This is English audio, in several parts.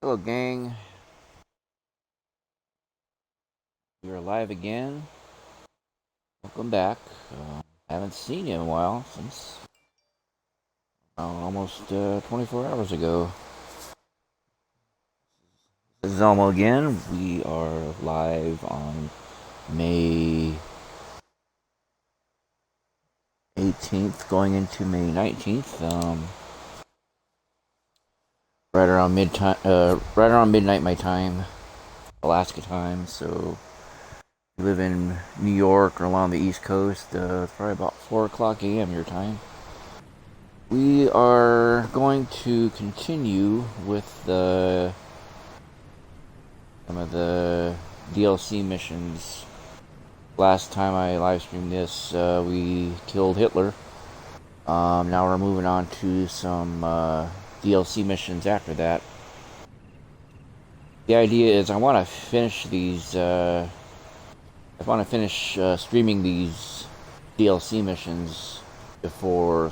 Hello, gang. We are live again. Welcome back. Haven't seen you in a while since almost 24 hours ago. This is Elmo again. We are live on May 18th, going into May 19th. Right around midnight my time, Alaska time. So we live in New York or along the East Coast. It's probably about 4 o'clock a.m. your time. We are going to continue with some of the DLC missions. Last time I live streamed this, we killed Hitler. Now we're moving on to some DLC missions after that. The idea is I want to finish these. I want to finish streaming these DLC missions before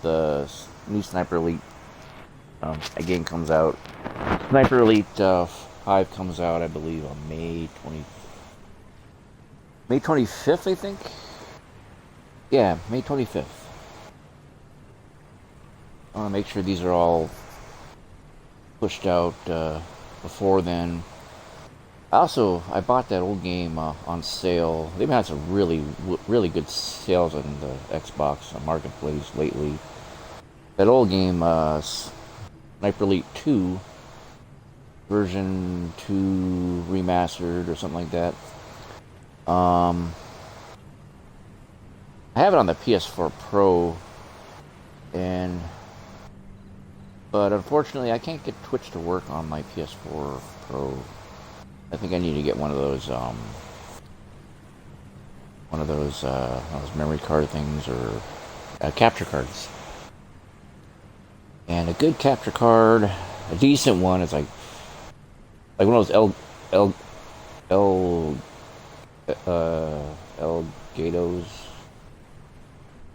the new Sniper Elite again comes out. Sniper Elite 5 comes out, I believe, on May 25th, I think. Yeah, May 25th. I want to make sure these are all pushed out before then. I bought that old game on sale. They've had some really good sales on the Xbox Marketplace lately. That old game, Sniper Elite 2, version 2 remastered or something like that. I have it on the PS4 Pro, but unfortunately I can't get Twitch to work on my PS4 Pro. I think I need to get one of those memory card things or capture cards. And a good capture card, a decent one, is like one of those Elgatos,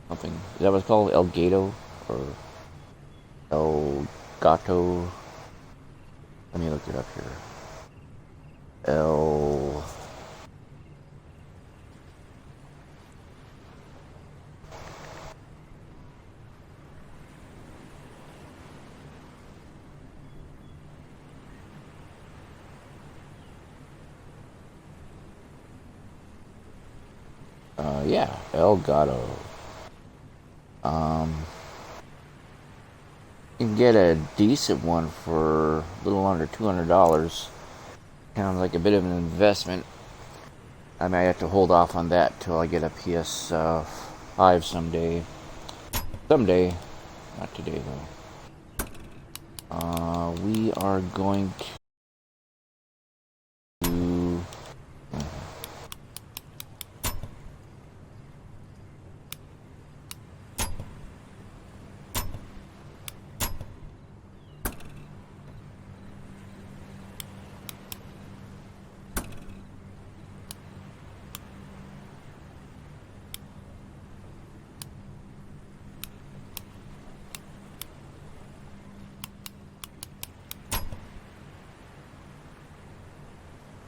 something. Is that what it's called? Elgato or Elgato? Let me look it up here. Yeah, Elgato. You can get a decent one for a little under $200. Kind of like a bit of an investment. I might have to hold off on that till I get a PS5 someday. Someday, not today though. We are going to.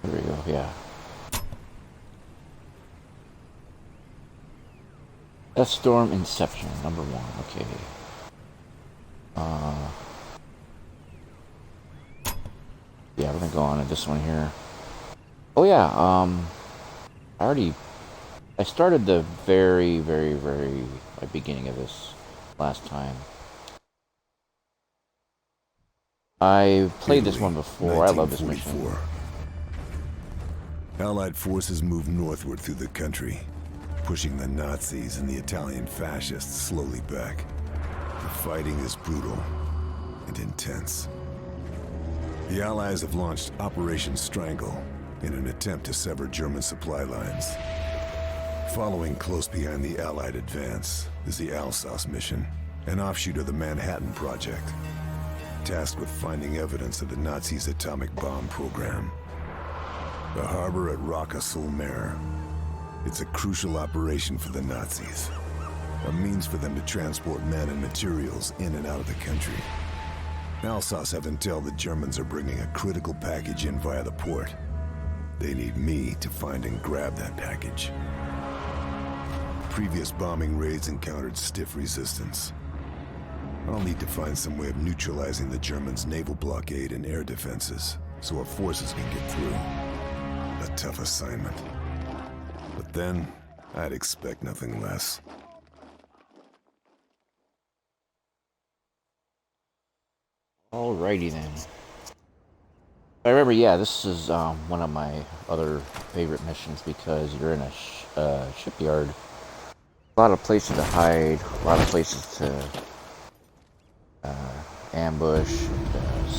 There we go, yeah. Deathstorm Inception, number 1, okay. Yeah, we're gonna go on to this one here. Oh yeah, I started the very beginning of this last time. I played this one before. I love this mission. Allied forces moved northward through the country, pushing the Nazis and the Italian fascists slowly back. The fighting is brutal and intense. The Allies have launched Operation Strangle in an attempt to sever German supply lines. Following close behind the Allied advance is the Alsace mission, an offshoot of the Manhattan Project, tasked with finding evidence of the Nazis' atomic bomb program. The harbor at Rocca-sul-Mare. It's a crucial operation for the Nazis, a means for them to transport men and materials in and out of the country. Alsace have intel the Germans are bringing a critical package in via the port. They need me to find and grab that package. Previous bombing raids encountered stiff resistance. I'll need to find some way of neutralizing the Germans' naval blockade and air defenses, so our forces can get through. A tough assignment. But then, I'd expect nothing less. Alrighty then. I remember, yeah, this is one of my other favorite missions because you're in a shipyard. A lot of places to hide, a lot of places to ambush, and,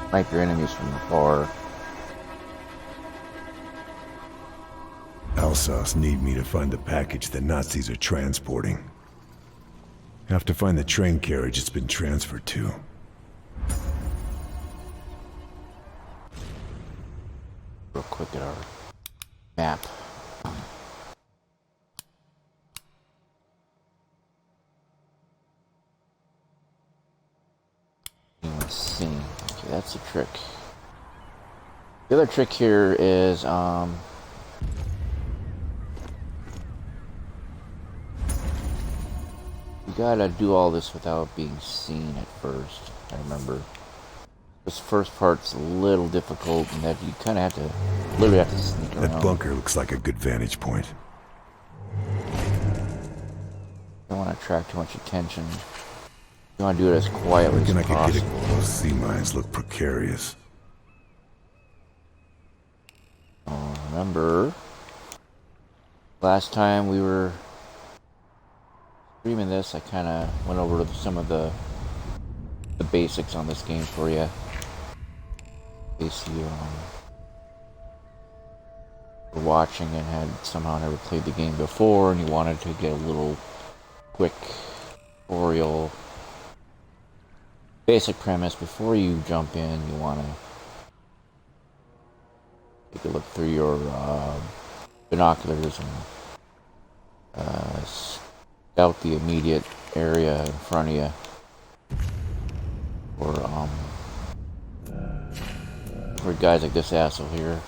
snipe your enemies from afar. Alsace need me to find the package the Nazis are transporting. Have to find the train carriage it's been transferred to. Real quick at our map. Let's see. Okay, that's a trick. The other trick here is you gotta do all this without being seen at first. I remember this first part's a little difficult, and that you kind of have to, literally have to sneak around. That bunker looks like a good vantage point. Don't want to attract too much attention. You want to do it as quietly as I could possible. get it. Those sea mines look precarious. Remember, last time we were streaming this, I kind of went over some of the basics on this game for you. In case you were watching and had somehow never played the game before and you wanted to get a little quick tutorial. Basic premise: before you jump in, you want to take a look through your binoculars and scout the immediate area in front of you. Or for guys like this asshole here.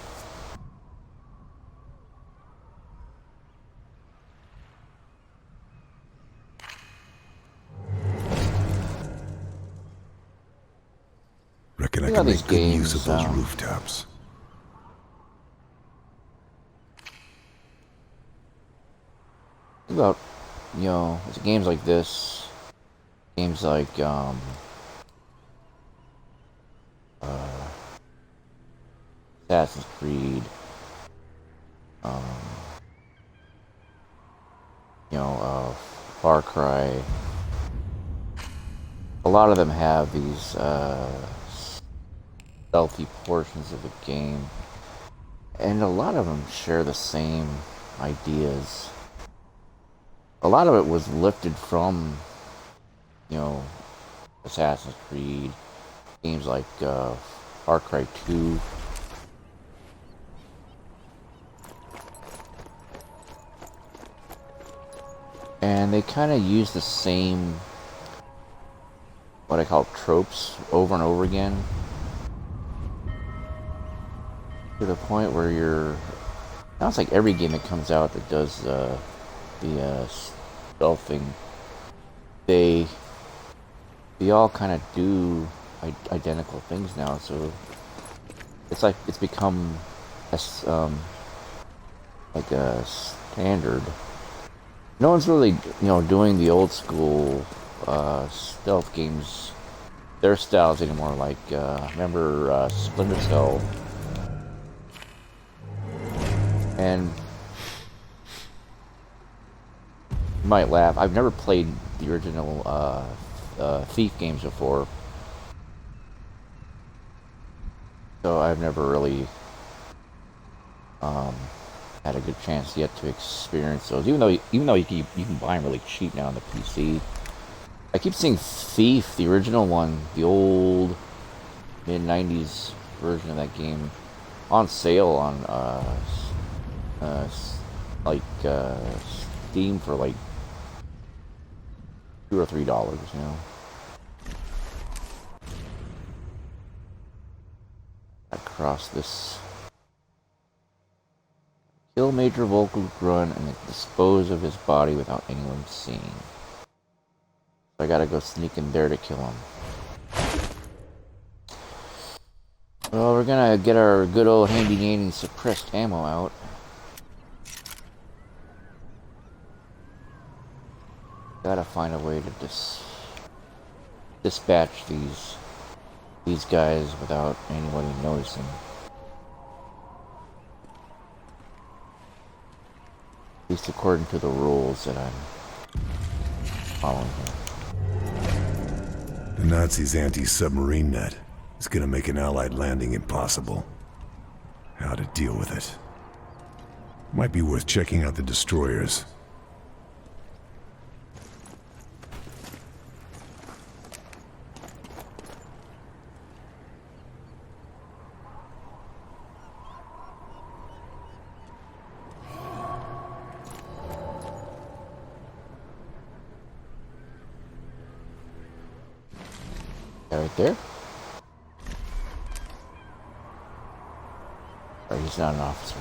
Reckon I Look can at these make good use games, of those rooftops. Think about, you know, it's games like this, games like Assassin's Creed, you know, Far Cry. A lot of them have these stealthy portions of the game, and a lot of them share the same ideas. A lot of it was lifted from, you know, Assassin's Creed, games like Far Cry 2. And they kind of use the same, what I call tropes, over and over again. To the point where you're, now it's like every game that comes out that does the stealthing, they all kind of do identical things now. So it's like it's become like a standard. No one's really, you know, doing the old school stealth games, their styles anymore. Like remember Splinter Cell, and you might laugh, I've never played the original Thief games before, so I've never really had a good chance yet to experience those. Even though you can buy them really cheap now on the PC. I keep seeing Thief, the original one, the old mid-90s version of that game, on sale on Steam for like $2 or $3, you know. Across this. Kill Major Volker Grun and dispose of his body without anyone seeing. So I gotta go sneak in there to kill him. Well, we're gonna get our good old handy dandy suppressed ammo out. Gotta find a way to dispatch these guys without anybody noticing. At least according to the rules that I'm following here. The Nazis' anti-submarine net is gonna make an Allied landing impossible. How to deal with it? Might be worth checking out the destroyers. Right there. Or he's not an officer.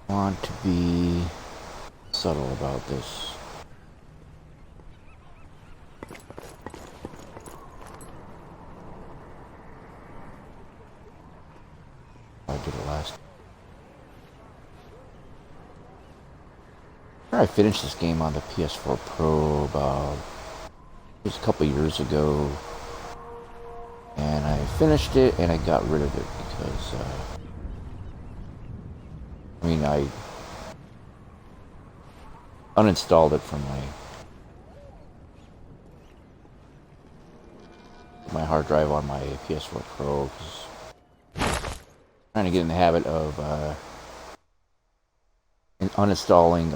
Want to be subtle about this. I did it last. I finished this game on the PS4 Pro about, it was a couple years ago, and I finished it and I got rid of it because I mean, I uninstalled it from my hard drive on my PS4 Pro because trying to get in the habit of uninstalling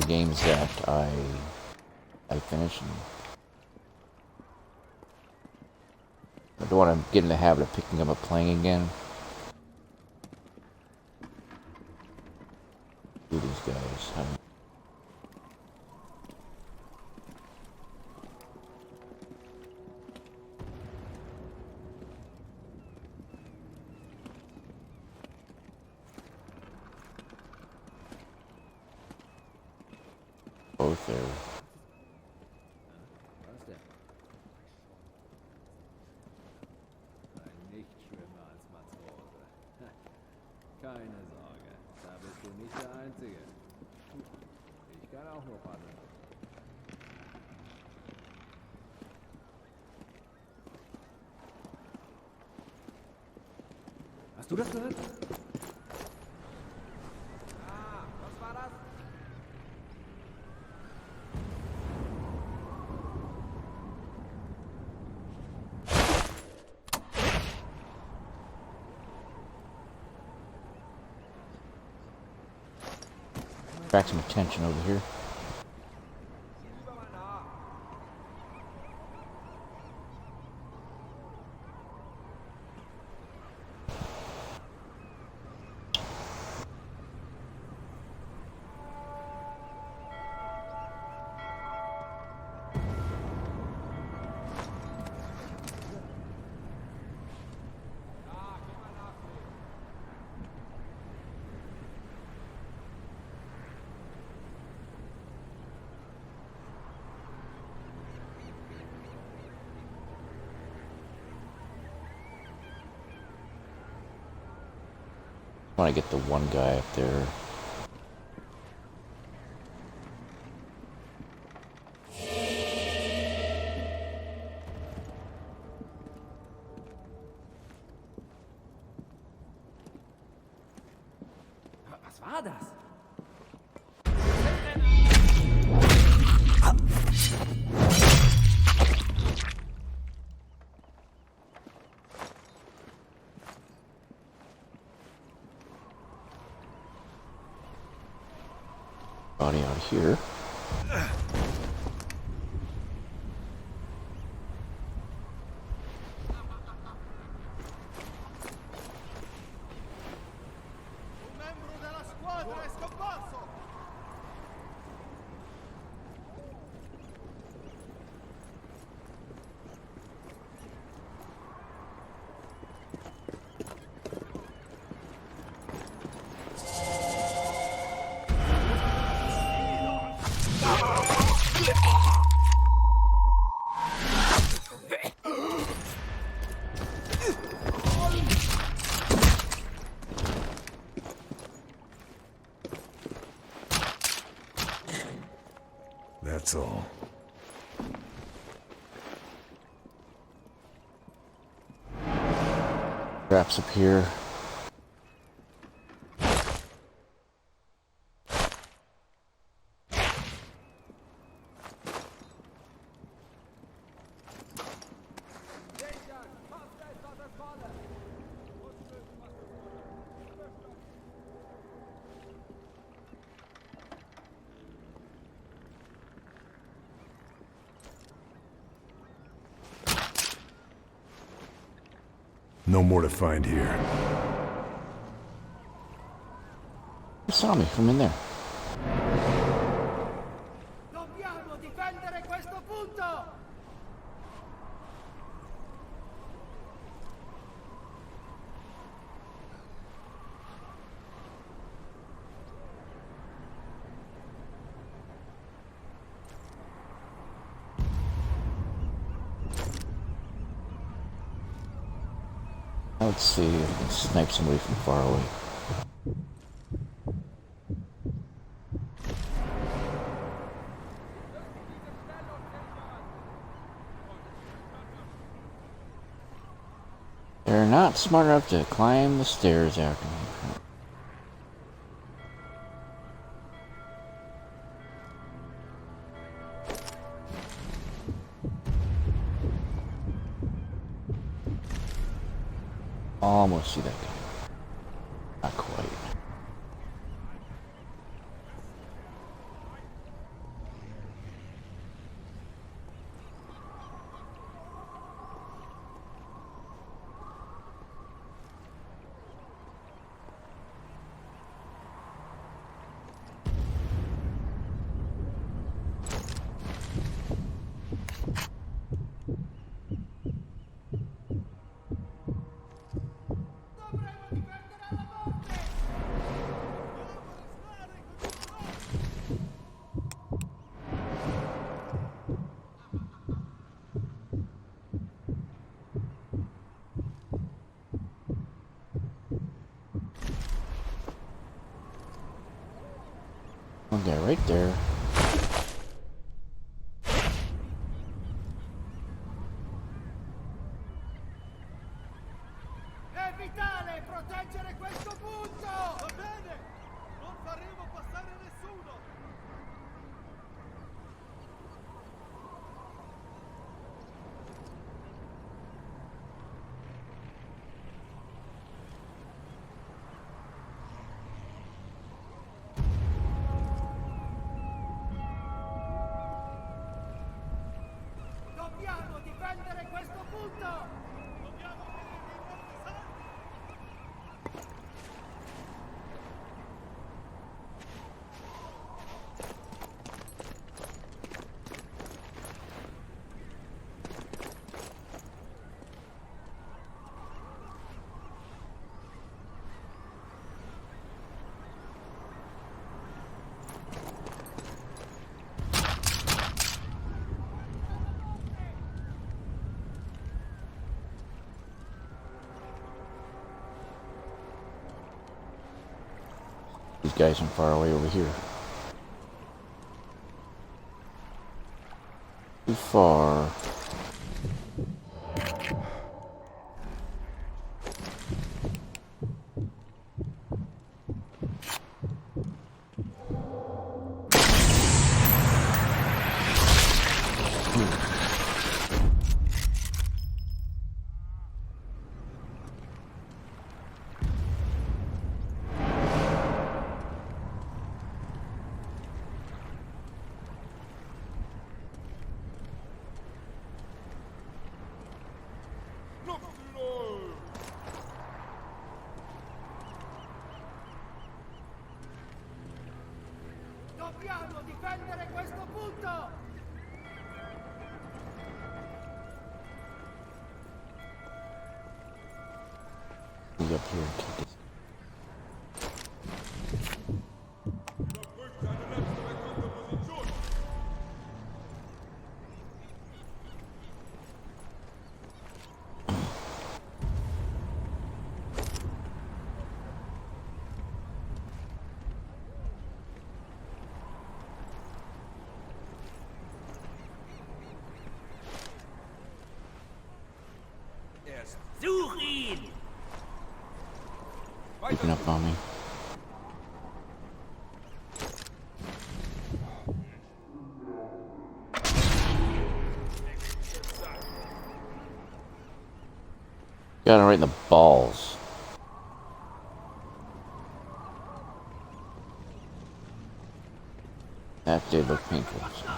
games that I finished. I don't want to get in the habit of picking up and playing again. Do these guys? Both there. Keine Sorge, da bist du nicht der Einzige. Ich kann auch nur paddeln. Hast du das gehört? Ah, was war das? Attract some attention over here. I want to get the one guy up there. Was war das? Body out here. that's all. Traps up here. No more to find here. You saw me from in there. Dobbiamo difendere questo punto! Let's see if we can snipe somebody from far away. They're not smart enough to climb the stairs after me. Almost see that guy. Not quite. One guy right there. È vitale proteggere questo punto! Va bene! Non faremo passare nessuno! Dobbiamo difendere questo punto! Dobbiamo finire i nostri saldi! These guys from far away over here. Too far. Dobbiamo difendere questo punto! Be up here and keep this. Such ihn! Creeping up on me. Got him right in the balls. That did look painful. So.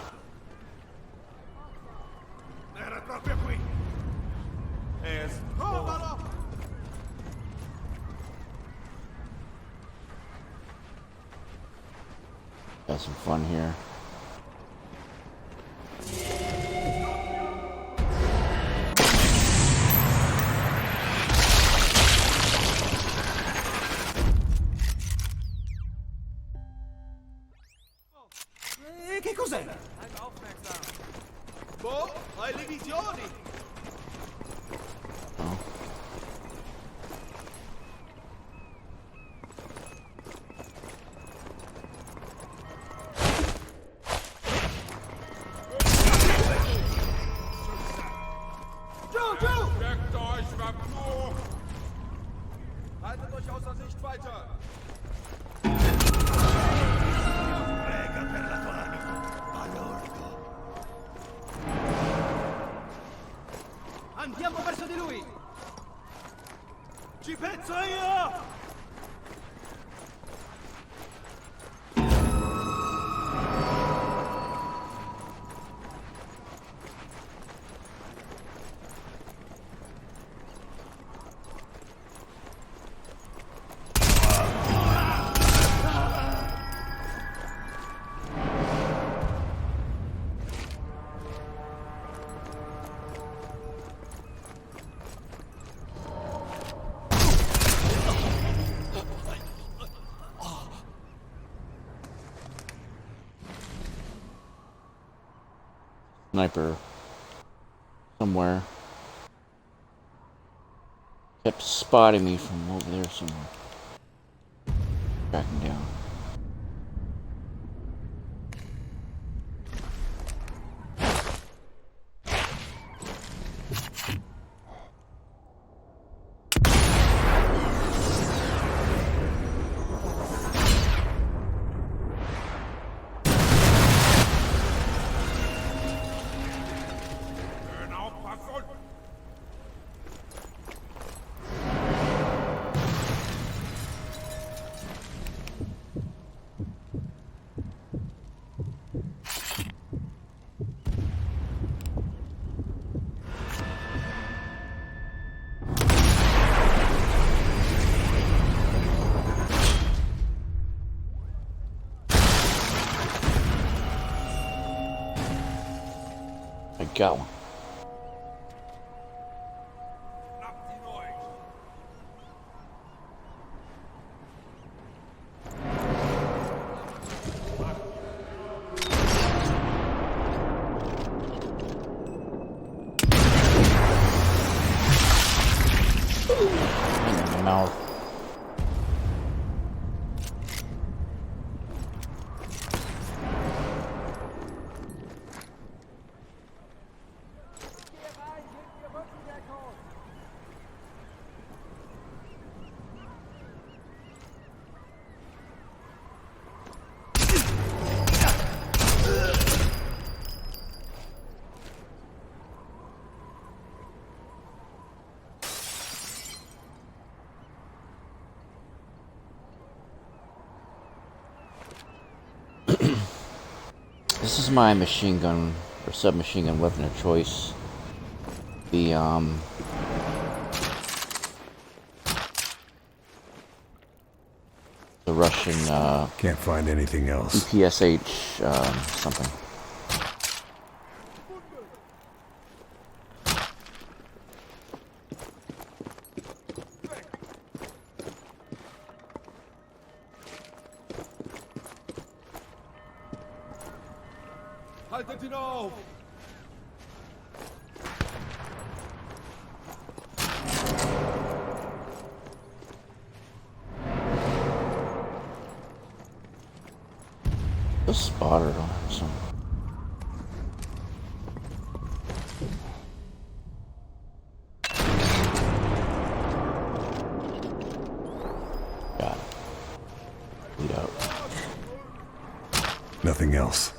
Era proprio qui! Provalo! Got some fun here. Che cos'era? Boh, hai le visioni! Oh. Giù, giù! Deckt euch, verflucht! Haltet euch außer Sicht weiter! Prega per la tua anima, all'orco! Andiamo verso di lui! Ci penso io! Sniper somewhere kept spotting me from over there somewhere. Tracking down. I got one. In the mouth. This is my machine gun or submachine gun weapon of choice. The Russian Can't find anything else. EPSH something. Haltet ihn auf! Just spotted on some. nothing else.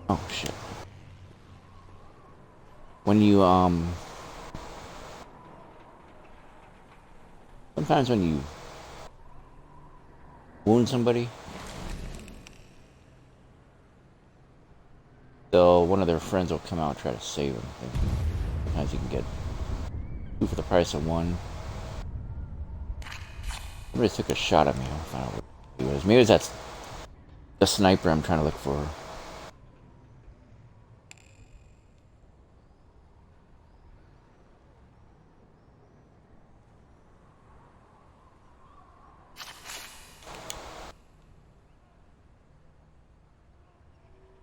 Oh shit. When you sometimes when you wound somebody, one of their friends will come out and try to save them. Sometimes you can get two for the price of one. Somebody took a shot at me. I don't find out what he was. Maybe that's the sniper I'm trying to look for.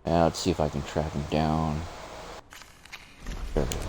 Yeah, let's see if I can track him down. There it is.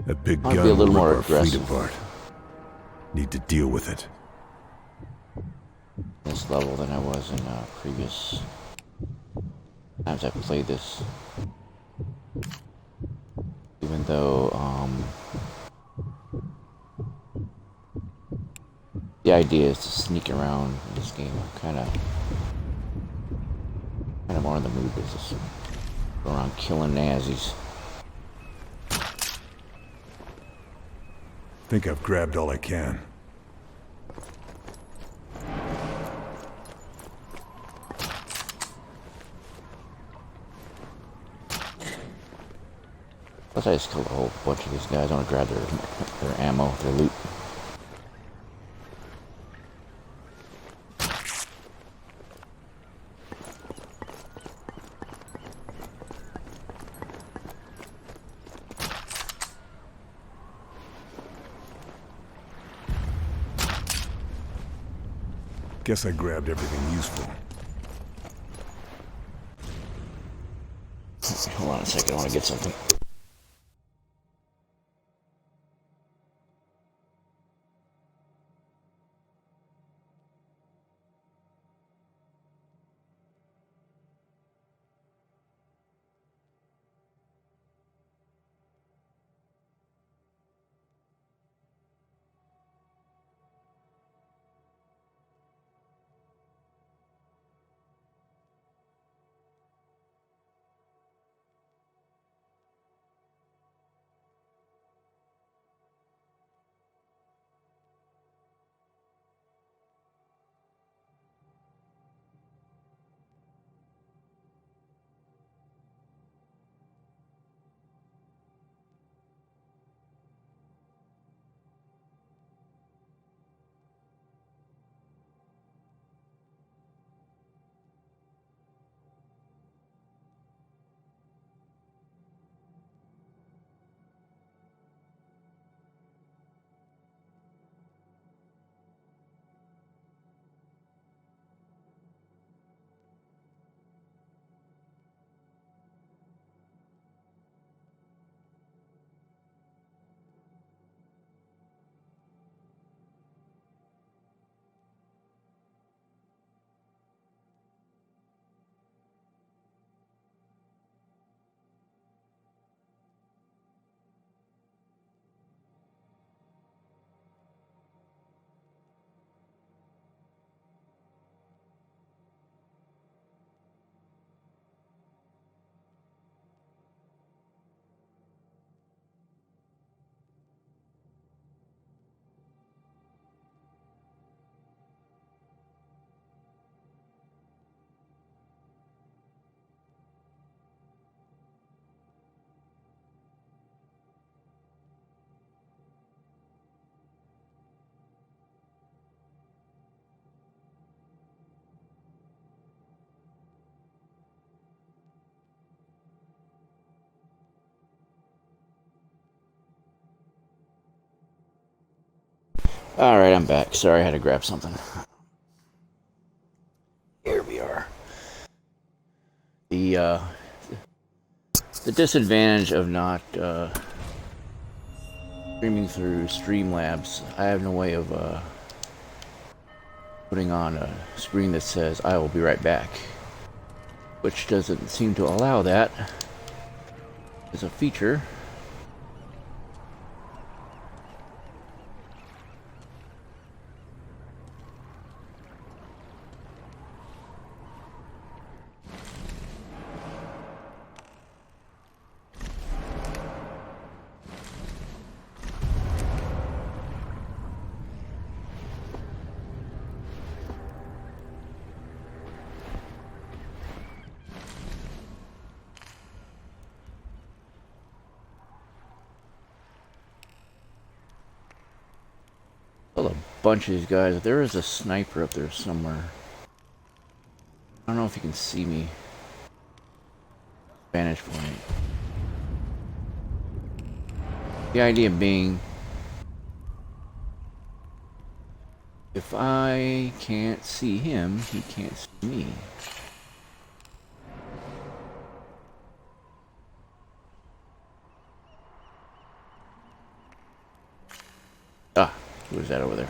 That big I'll gun be a little will more rip our fleet aggressive. apart. Need to deal with it. This level than I was in previous times I've played this. Even though the idea is to sneak around in this game, I'm kind of more in the mood to just go around killing Nazis. Think I've grabbed all I can. Plus, I just killed a whole bunch of these guys. I want to grab their ammo, their loot. Guess I grabbed everything useful. Hold on a second, I want to get something. Alright, I'm back. Sorry, I had to grab something. Here we are. The disadvantage of not streaming through Streamlabs, I have no way of putting on a screen that says I will be right back, which doesn't seem to allow that as a feature. Well, a bunch of these guys. There is a sniper up there somewhere. I don't know if you can see me. Vantage point. The idea being, if I can't see him, he can't see me. Ah, who is that over there?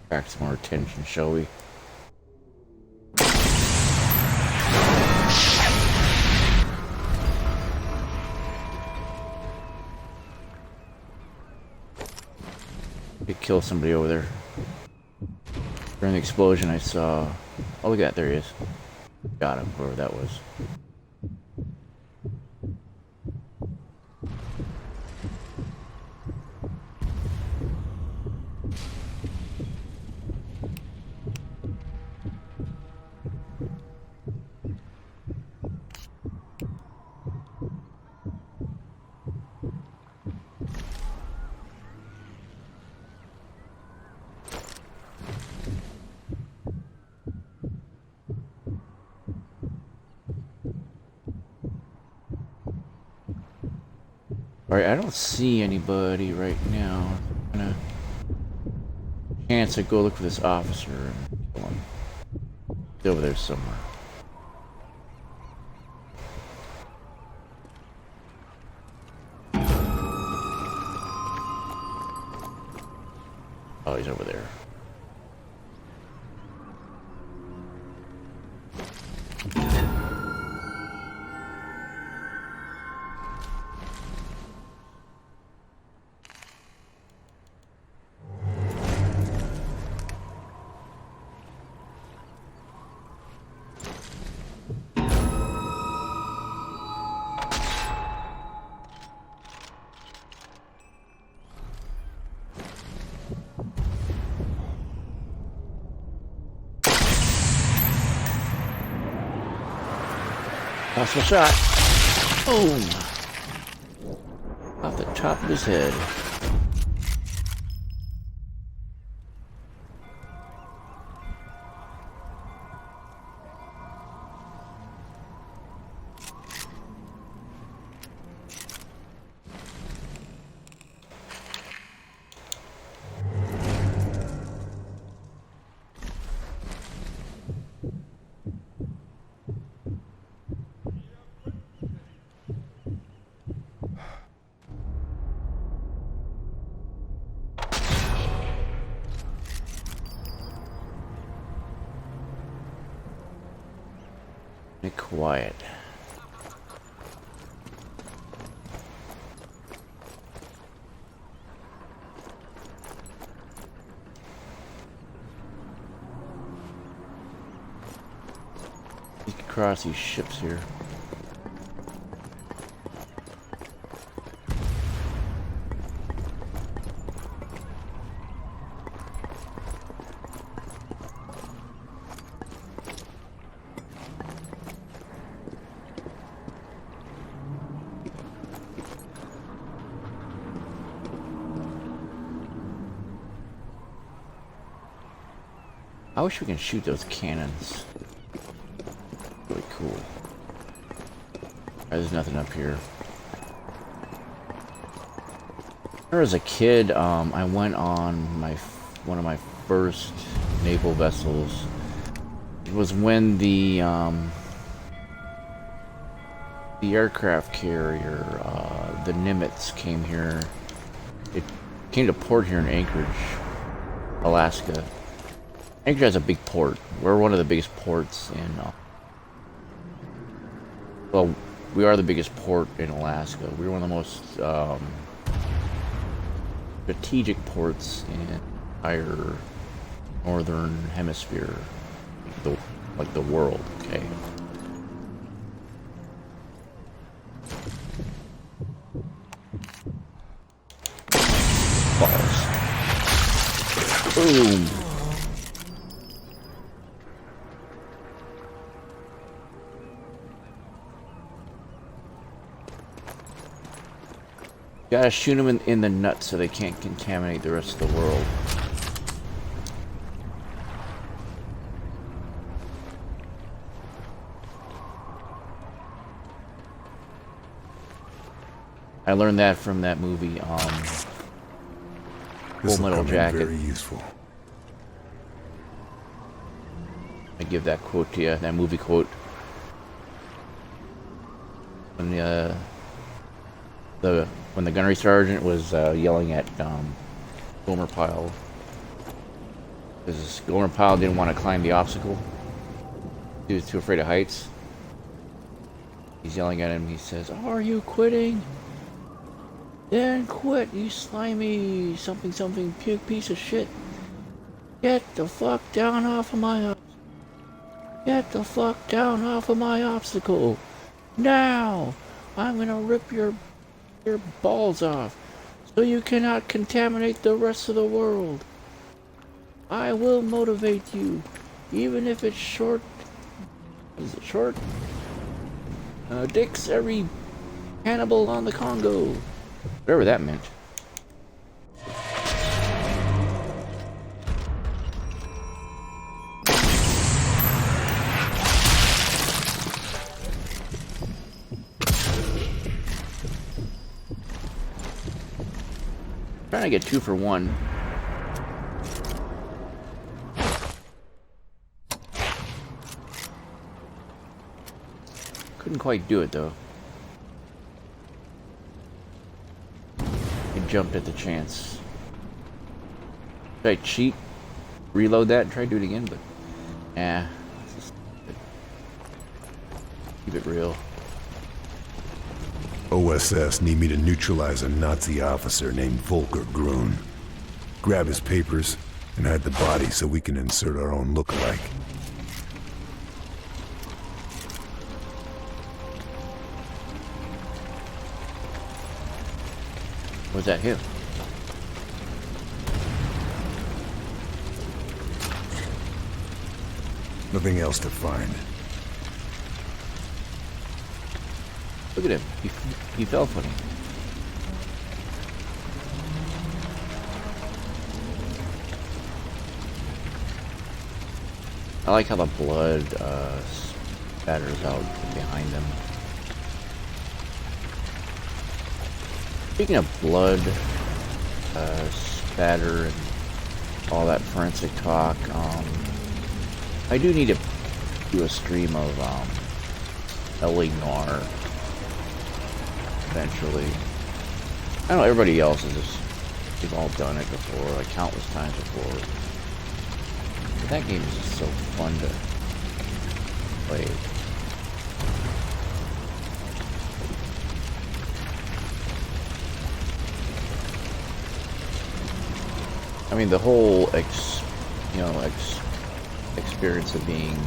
Attract some more attention, shall we? Could kill somebody over there. During the explosion I saw... Oh, look at that, there he is. Got him, whoever that was. Alright, I don't see anybody right now. I'm gonna chance to go look for this officer and kill him. He's over there somewhere. Oh, he's over there. Possible shot. Boom! Off the top of his head. Be quiet. You can cross these ships here. I wish we can shoot those cannons. Really cool. Alright, there's nothing up here. As a kid, I went on one of my first naval vessels. It was when the aircraft carrier, the Nimitz, came here. It came to port here in Anchorage, Alaska. Anchorage has a big port. We're one of the biggest ports in. Well, we are the biggest port in Alaska. We're one of the most strategic ports in the entire northern hemisphere, like the world. Okay. Balls. Boom. Gotta shoot them in the nuts so they can't contaminate the rest of the world. I learned that from that movie, Full Metal Jacket. Very useful. I give that quote to you, that movie quote. When the gunnery sergeant was yelling at Gomer Pyle, because Gomer Pyle didn't want to climb the obstacle. He was too afraid of heights. He's yelling at him. He says, "Are you quitting? Then quit, you slimy something puke piece of shit. Get the fuck down off of my Get the fuck down off of my obstacle. Now, I'm gonna rip your balls off so you cannot contaminate the rest of the world. I will motivate you, even if it's short. Is it short? Dicks every cannibal on the Congo." Whatever that meant. Trying to get 2 for 1. Couldn't quite do it though. I jumped at the chance. Should I cheat? Reload that and try to do it again, but keep it real. OSS need me to neutralize a Nazi officer named Volker Grun. Grab his papers and hide the body so we can insert our own lookalike. Was that him? Nothing else to find. Look at him. He fell funny. I like how the blood spatters out behind them. Speaking of blood, spatter, and all that forensic talk, I do need to do a stream of LA Noir eventually. I know everybody else is just, they've all done it before, like countless times before. But that game is just so fun to play. I mean, the whole experience of being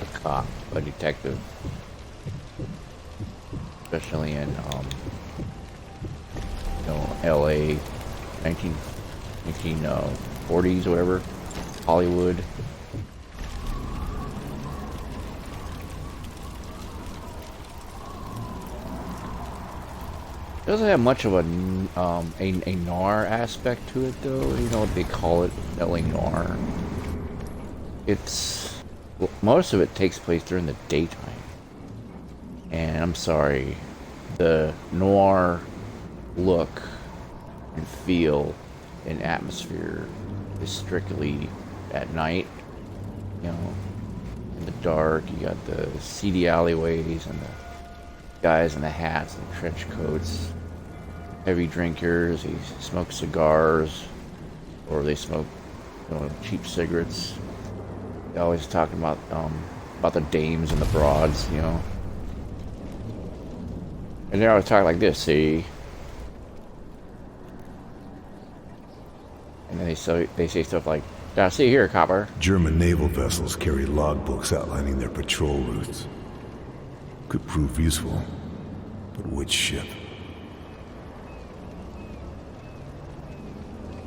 a cop, a detective, especially in LA, 1940s or whatever, Hollywood. Doesn't have much of a noir aspect to it, though. You know what they call it, LA noir. It's well, most of it takes place during the daytime, and I'm sorry, the noir look and feel and atmosphere is strictly at night. You know, in the dark, you got the seedy alleyways and the guys in the hats and trench coats, heavy drinkers. They smoke cigars, or they smoke, you know, cheap cigarettes. They always talking about the dames and the broads, you know. And they're always talking like this, see. And then they say stuff like, "Now see here, copper." German naval vessels carry logbooks outlining their patrol routes. Could prove useful, but which ship?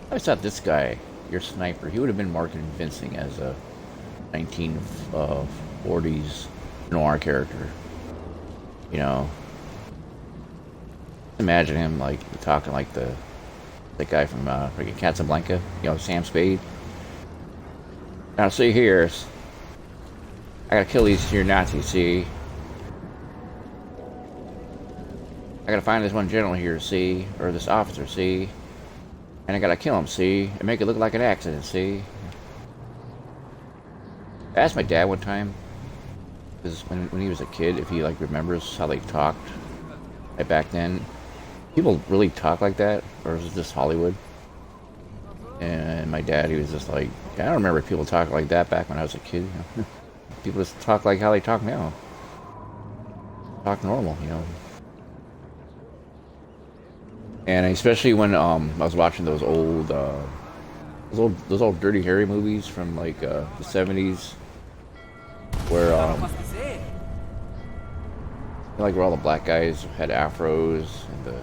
I always thought this guy, your sniper, he would have been more convincing as a 1940s noir character. You know, imagine him like talking like the guy from Casablanca. You know, Sam Spade. Now see here, I gotta kill these here Nazis. See, I gotta find this one general here. See, or this officer. See, and I gotta kill him. See, and make it look like an accident. See. I asked my dad one time, because when he was a kid, if he like remembers how they talked like back then. People really talk like that, or is it just Hollywood? And my dad, he was just like, I don't remember people talking like that back when I was a kid. You know? People just talk like how they talk now. Talk normal, you know. And especially when I was watching those old Dirty Harry movies from like the 70s, where like where all the black guys had afros and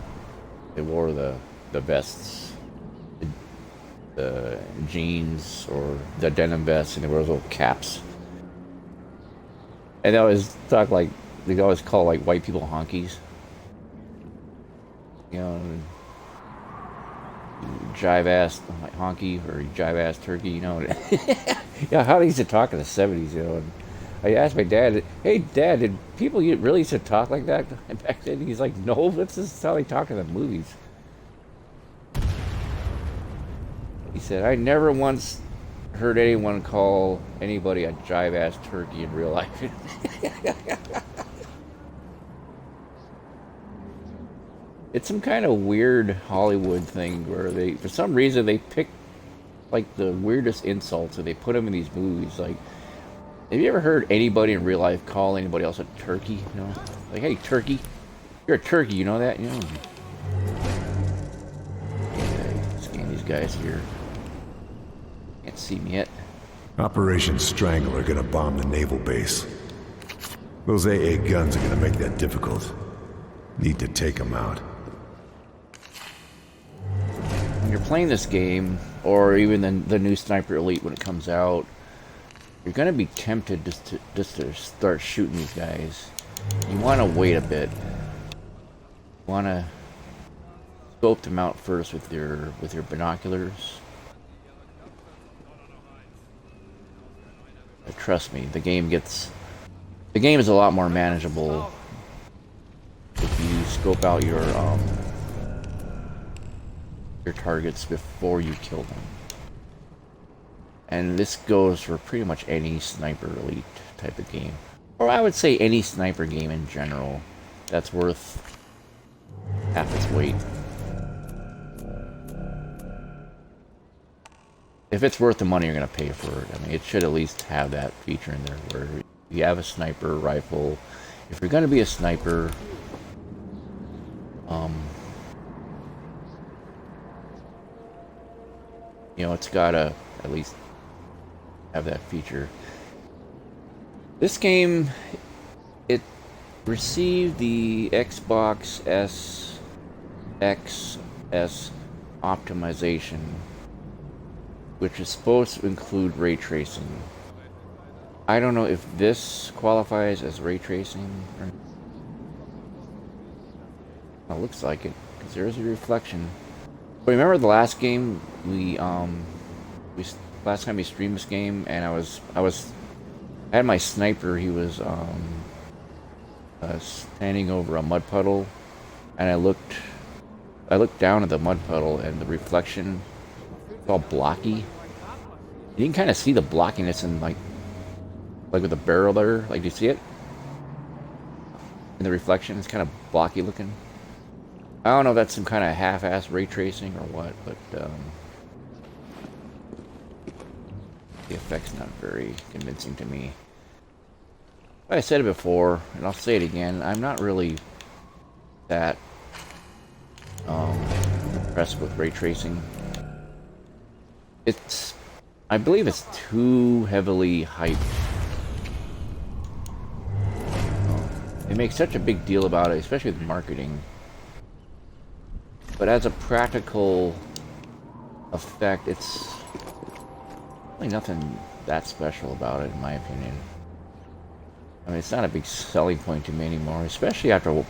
they wore the vests, the jeans or the denim vests, and they wore those little caps. And they always talk like they always call like white people honkies. You know, jive ass honky or jive ass turkey. You know, yeah. How they used to talk in the 70s. You know. And I asked my dad, "Hey, Dad, did people really used to talk like that back then?" He's like, "No, that's just how they talk in the movies." He said, "I never once heard anyone call anybody a jive-ass turkey in real life." It's some kind of weird Hollywood thing where they, for some reason, they pick like the weirdest insults and they put them in these movies. Like, have you ever heard anybody in real life call anybody else a turkey? You know, like, "Hey, turkey, you're a turkey." You know that? You know. Okay, scan these guys here. Can't see me yet. Operation Strangle are gonna bomb the naval base. Those AA guns are gonna make that difficult. Need to take them out. When you're playing this game, or even the new Sniper Elite when it comes out, you're gonna be tempted just to start shooting these guys. You want to wait a bit. You want to scope them out first with your binoculars. But trust me, the game is a lot more manageable if you scope out your targets before you kill them. And this goes for pretty much any Sniper Elite type of game. Or I would say any sniper game in general that's worth half its weight. If it's worth the money you're going to pay for it, I mean, it should at least have that feature in there where you have a sniper rifle. If you're going to be a sniper, you know, it's got to at least have that feature. This game, it received the Xbox XS optimization, which is supposed to include ray tracing. I don't know if this qualifies as ray tracing or not. looks like it, because there is a reflection. But remember the last game last time we streamed this game, and I had my sniper. He was standing over a mud puddle, and I looked down at the mud puddle, and the reflection was all blocky. You can kind of see the blockiness in like with the barrel there. Like, do you see it? In the reflection, it's kind of blocky looking. I don't know if that's some kind of half-assed ray tracing or what, but the effect's not very convincing to me. I said it before, and I'll say it again. I'm not really that impressed with ray tracing. I believe it's too heavily hyped. They make such a big deal about it, especially with marketing. But as a practical effect, it's really nothing that special about it, in my opinion. I mean, it's not a big selling point to me anymore, especially after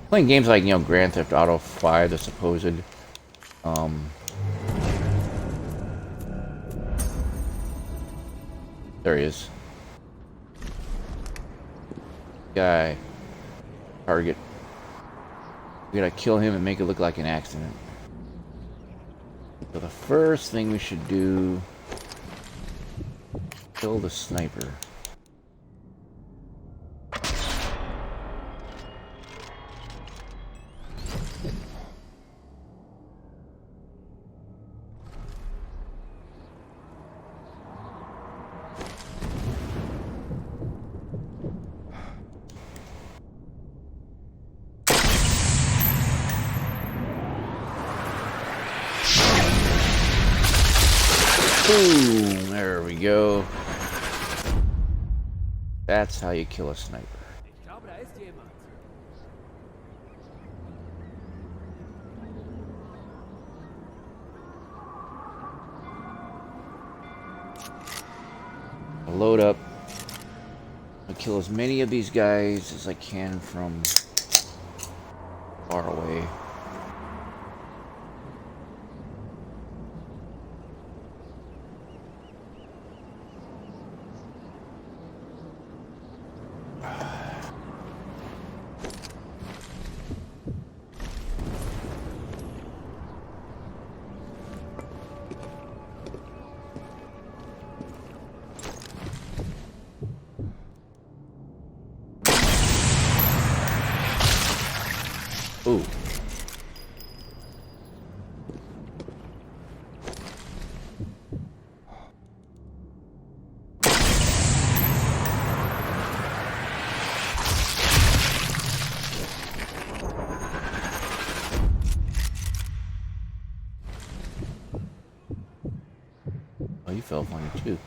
playing games like, Grand Theft Auto 5, the supposed, there he is. Guy. Target. We gotta kill him and make it look like an accident. So the first thing we should do... kill the sniper. Boom! There we go. That's how you kill a sniper. Ich glaube, da ist jemand. I'll load up. I'll kill as many of these guys as I can from far away. Ooh. Oh, you fell funny too.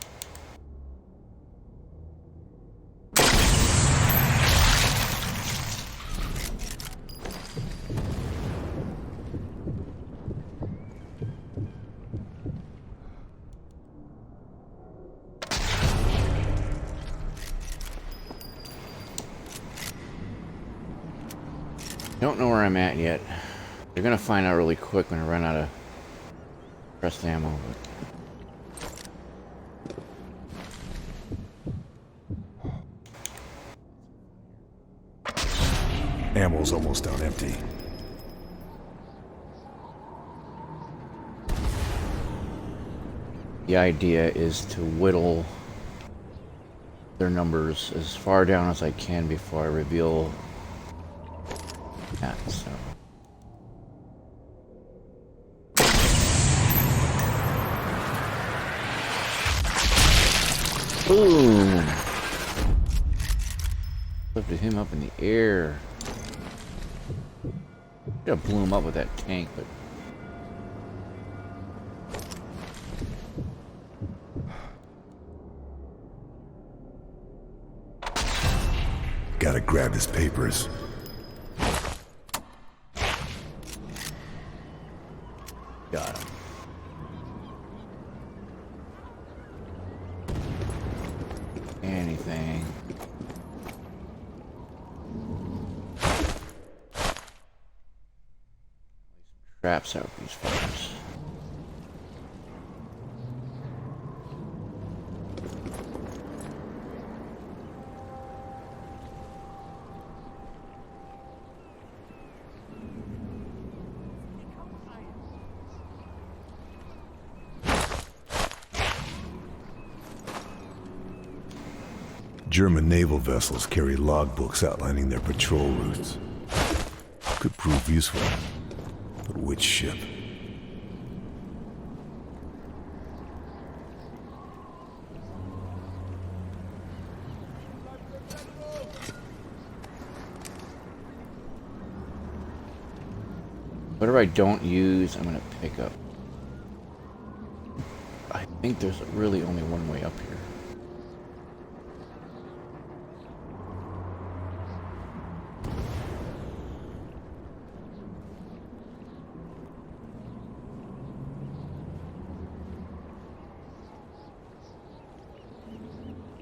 Don't know where I'm at yet. They're gonna find out really quick when I run out of pressed ammo. Ammo's almost down empty. The idea is to whittle their numbers as far down as I can before I reveal that, so. Boom! Lifted him up in the air. Should have blew him up with that tank, but Gotta grab his papers. got him. Anything. Traps out these fuckers. German naval vessels carry logbooks outlining their patrol routes. Could prove useful, but which ship? Whatever I don't use, I'm gonna pick up. I think there's really only one way up here.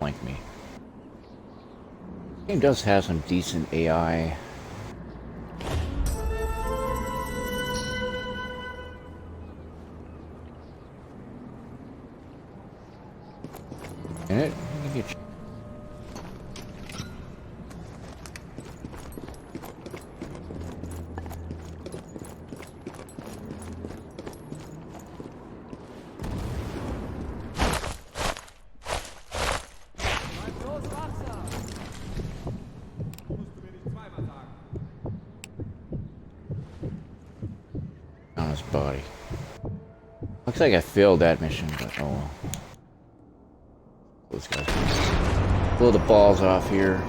Like me. This game does have some decent AI. In it? You get Bleib los, wachsam! Musst du mir nicht zweimal sagen. on his body. Looks like I failed that mission, but oh well. Those guys blow the balls off here.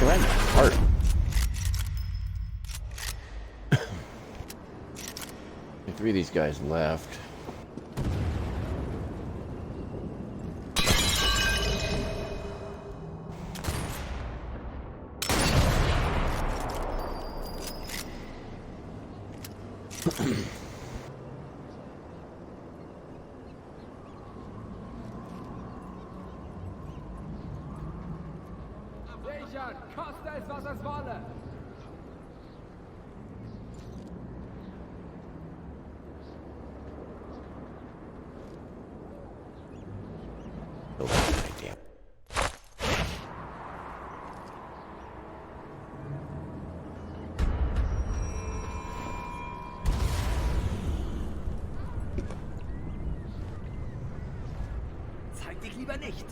Right in the heart. Three of these guys left. Sichern! Koste es, was es wolle! Oh, goddamn. Zeig dich lieber nicht.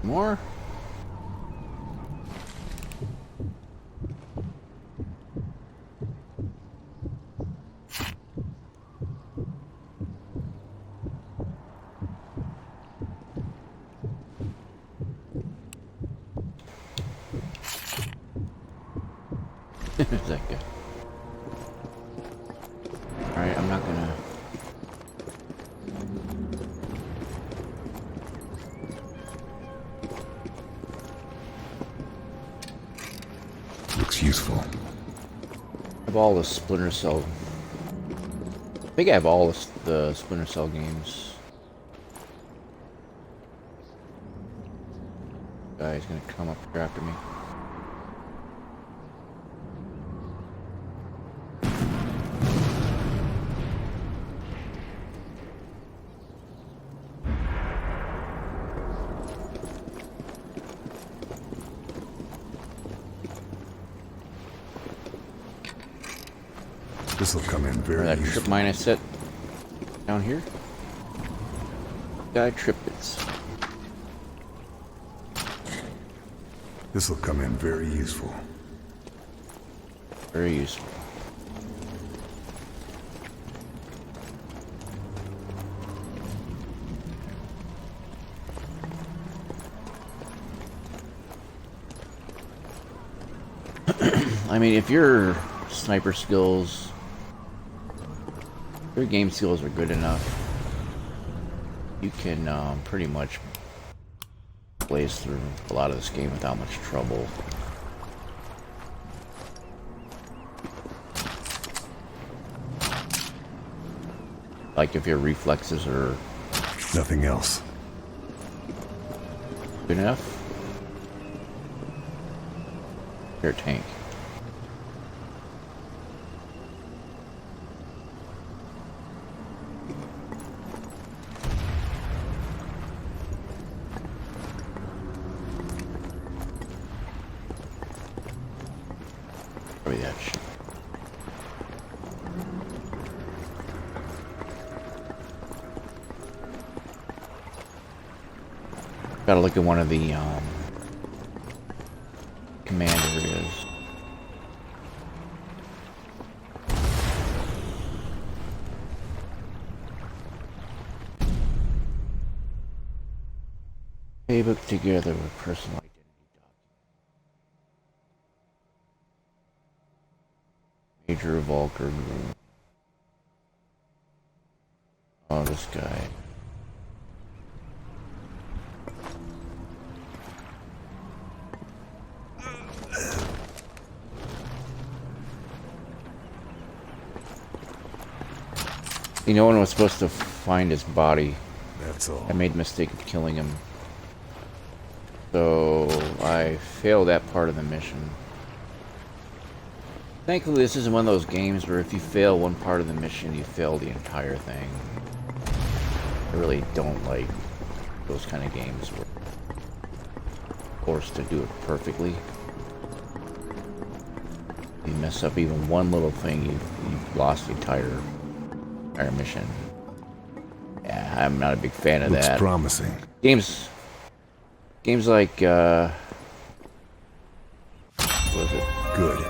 More? Is that good? Alright, I'm not gonna... useful. I have all the Splinter Cell. I think I have all the Splinter Cell games. Guy's gonna come up here after me. This'll come in very That useful. trip mine I set down here. Guy triplets. This'll come in very useful. Very useful. I mean, if your sniper skills, your game skills are good enough, you can pretty much blaze through a lot of this game without much trouble. Like if your reflexes are Nothing else. good enough, you're a tank. Probably that shit. Gotta look at one of the command areas. Playbook together with personal identity document. Major Volker group. Oh, this guy. You know, no one was supposed to find his body. That's all. I made the mistake of killing him. So I failed that part of the mission. Thankfully, this isn't one of those games where if you fail one part of the mission, you fail the entire thing. I really don't like those kind of games where you're forced to do it perfectly. You mess up even one little thing, you've lost the entire mission. Yeah, I'm not a big fan of Looks that. promising. Games like what was it? Good.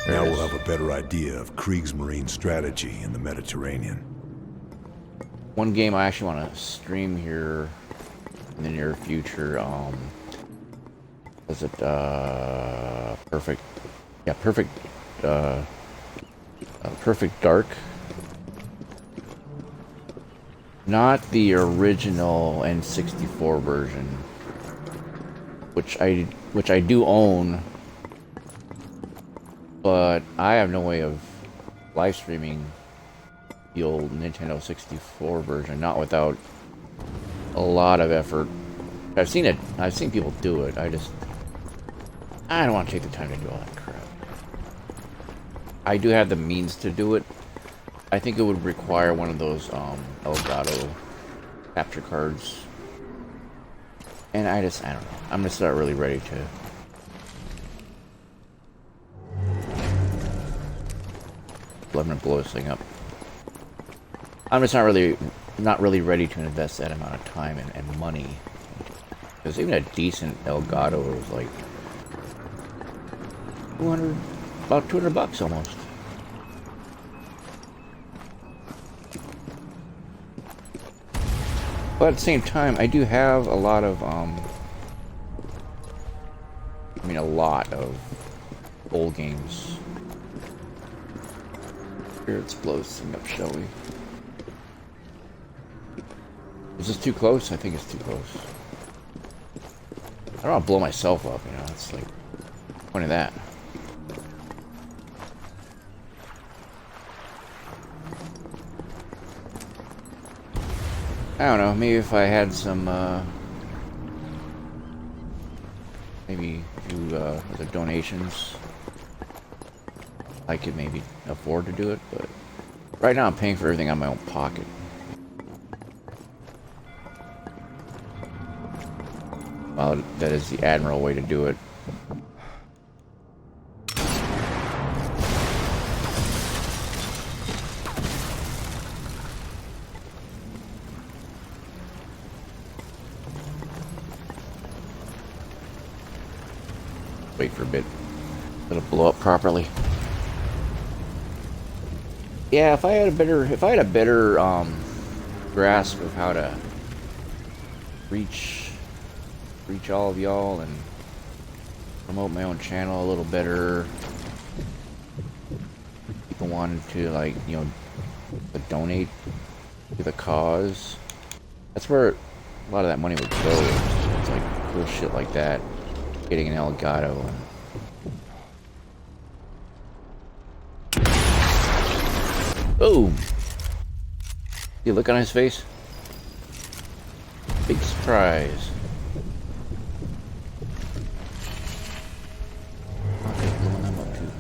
There Now it we'll is. have a better idea of Kriegsmarine strategy in the Mediterranean. One game I actually want to stream here in the near future. Was it Perfect? Yeah, Perfect Dark. Not the original N64 version, which I do own, but I have no way of live streaming the old Nintendo 64 version, not without a lot of effort. I've seen it. I've seen people do it. I don't want to take the time to do all that crap. I do have the means to do it. I think it would require one of those Elgato capture cards. And I don't know. I'm just not really ready to. I'm gonna blow this thing up. I'm just not really ready to invest that amount of time and money. Because even a decent Elgato was like about $200 almost. But at the same time, I do have a lot of a lot of old games. Here, let's blow this thing up, shall we? Is this too close? I think it's too close. I don't want to blow myself up, you know, it's like, point of that. I don't know, maybe if I had some, maybe do, other donations, I could maybe afford to do it, but right now I'm paying for everything out of my own pocket. Well, that is the admiral way to do it. Wait for a bit. Let it blow up properly. Yeah, if I had a better grasp of how to reach all of y'all and promote my own channel a little better. People wanted to, like, you know, donate to the cause. That's where a lot of that money would go. It's like cool shit like that. Getting an Elgato and boom! You look on his face? Big surprise. Okay, blowing them up too.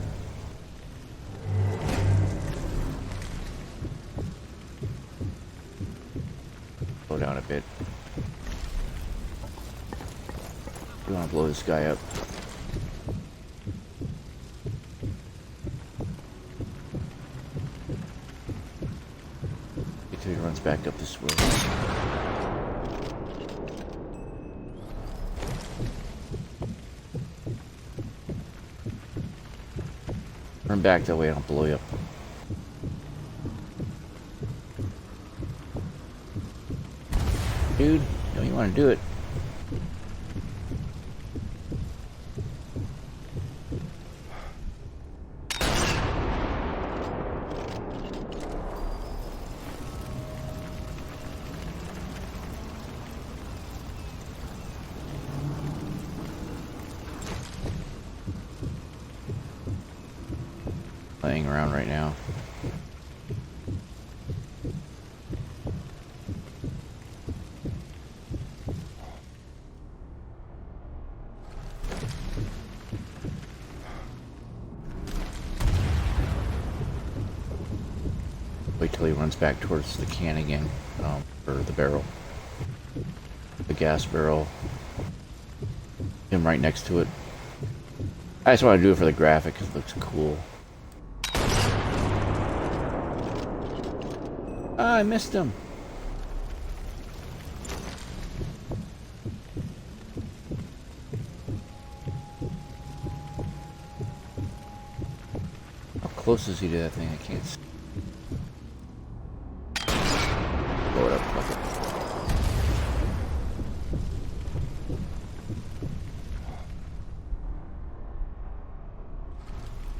Slow down a bit. We want to blow this guy up. Until he runs back up this way. Run back that way, I'll blow you up. Dude, you know you want to do it. Playing around right now. Wait till he runs back towards the can again, or the barrel. The gas barrel. Him right next to it. I just want to do it for the graphic because it looks cool. Ah, I missed him. How close is he to that thing? I can't see. Blow it up, fuck it.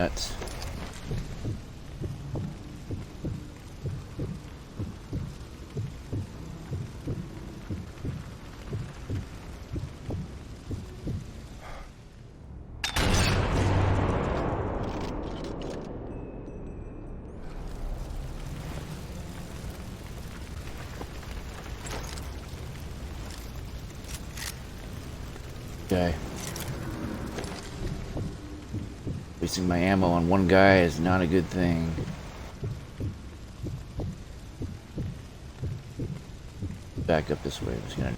Nuts. Okay. Wasting my ammo on one guy is not a good thing. Back up this way. I'm just gonna.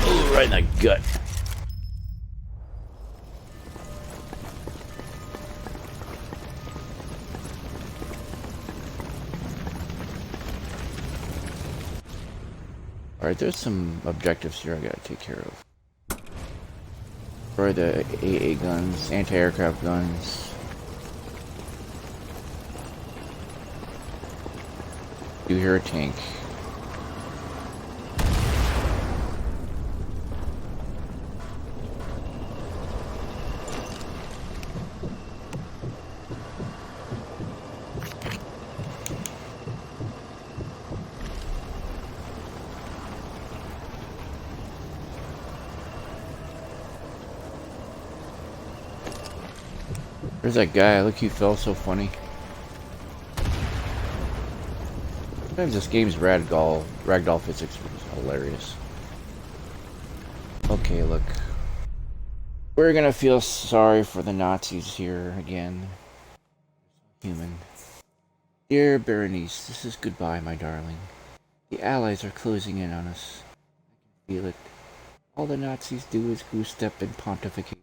Oh, right in the gut. Alright, there's some objectives here I gotta take care of. Destroy the AA guns, anti-aircraft guns. Do hear a tank. Where's that guy? Look, he fell so funny. Sometimes this game's ragdoll physics is hilarious. Okay, look. We're gonna feel sorry for the Nazis here again. Human. Dear Berenice, this is goodbye, my darling. The Allies are closing in on us. I can feel it. All the Nazis do is goose-step and pontificate.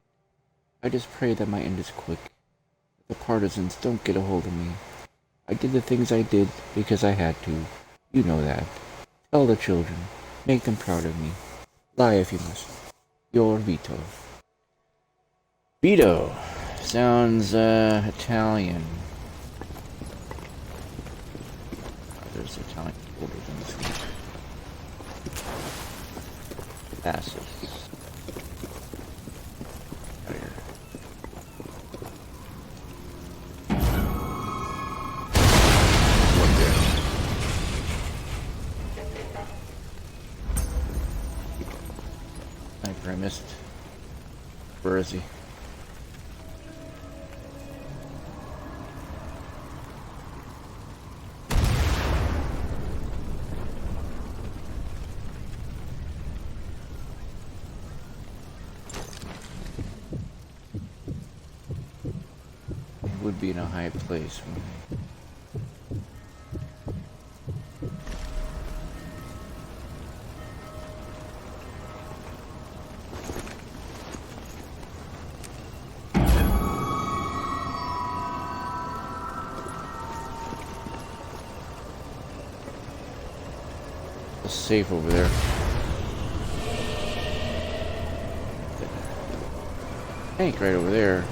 I just pray that my end is quick. The partisans don't get a hold of me. I did the things I did because I had to. You know that. Tell the children. Make them proud of me. Lie if you must. Your Vito. Vito. Sounds, Italian. There's Italian folders in this game. Passive. Out of here. Sniper I missed. Where is he? Would be in a high place. It's safe over there. Tank right over there.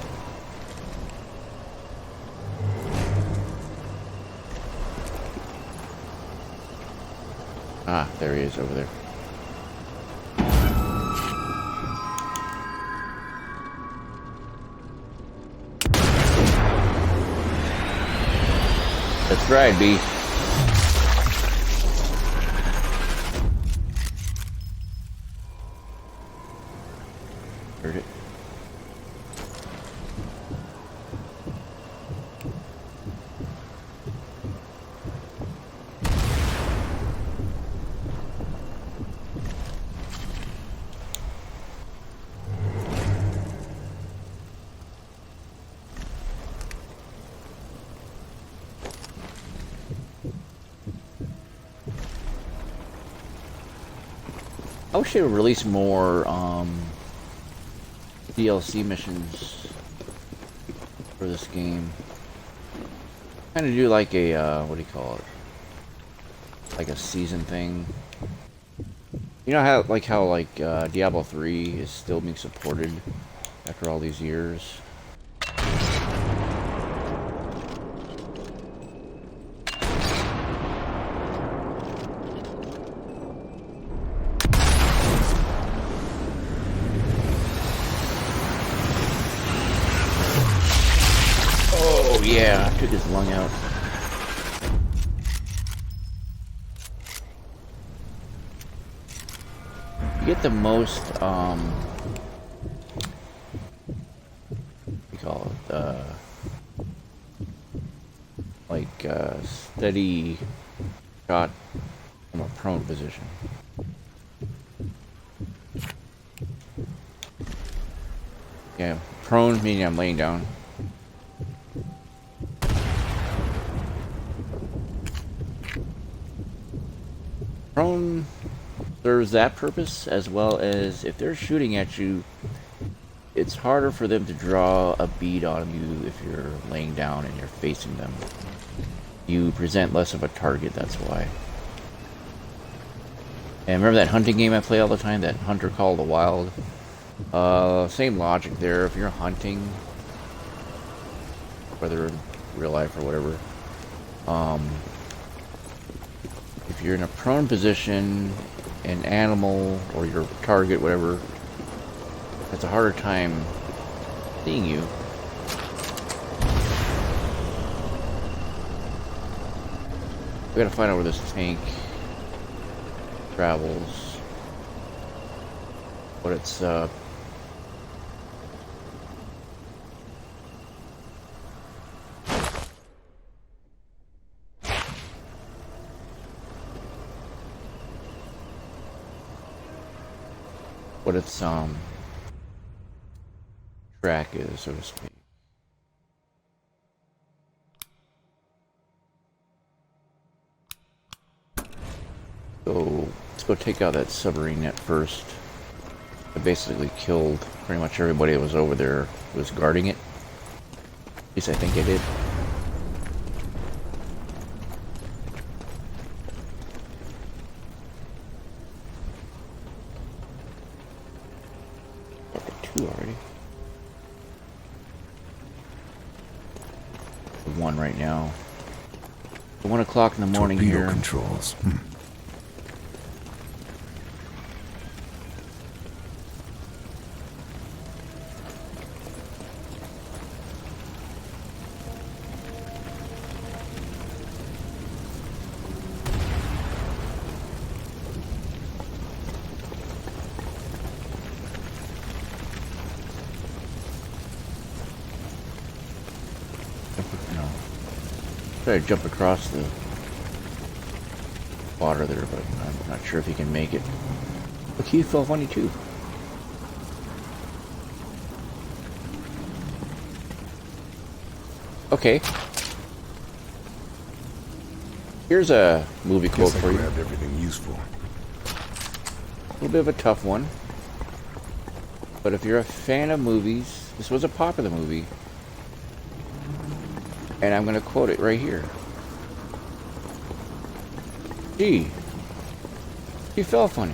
Ah, there he is over there. That's right, B. Heard it. I wish they would release more DLC missions for this game. Kind of do like a what do you call it? Like a season thing. You know how Diablo 3 is still being supported after all these years. Yeah, I took his lung out. You get the most, what do you call it, steady shot from a prone position. Yeah, prone meaning I'm laying down. Prone serves that purpose, as well as if they're shooting at you, it's harder for them to draw a bead on you if you're laying down and you're facing them. You present less of a target, that's why. And remember that hunting game I play all the time, that Hunter Call of the Wild? Same logic there. If you're hunting, whether in real life or whatever, if you're in a prone position, an animal or your target, whatever, has a harder time seeing you. We gotta find out where this tank travels. What it's what its track is, so to speak. So let's go take out that submarine net first. I basically killed pretty much everybody that was over there who was guarding it. At least I think I did. Already. 1 right now. 1 o'clock in the morning Torpedo here. Controls. Try to jump across the water there, but I'm not sure if he can make it. Look, he fell funny too. Okay. Here's a movie quote Guess I for you. grabbed everything useful. A little bit of a tough one. But if you're a fan of movies, this was a popular movie. And I'm going to quote it right here. Gee, he fell funny.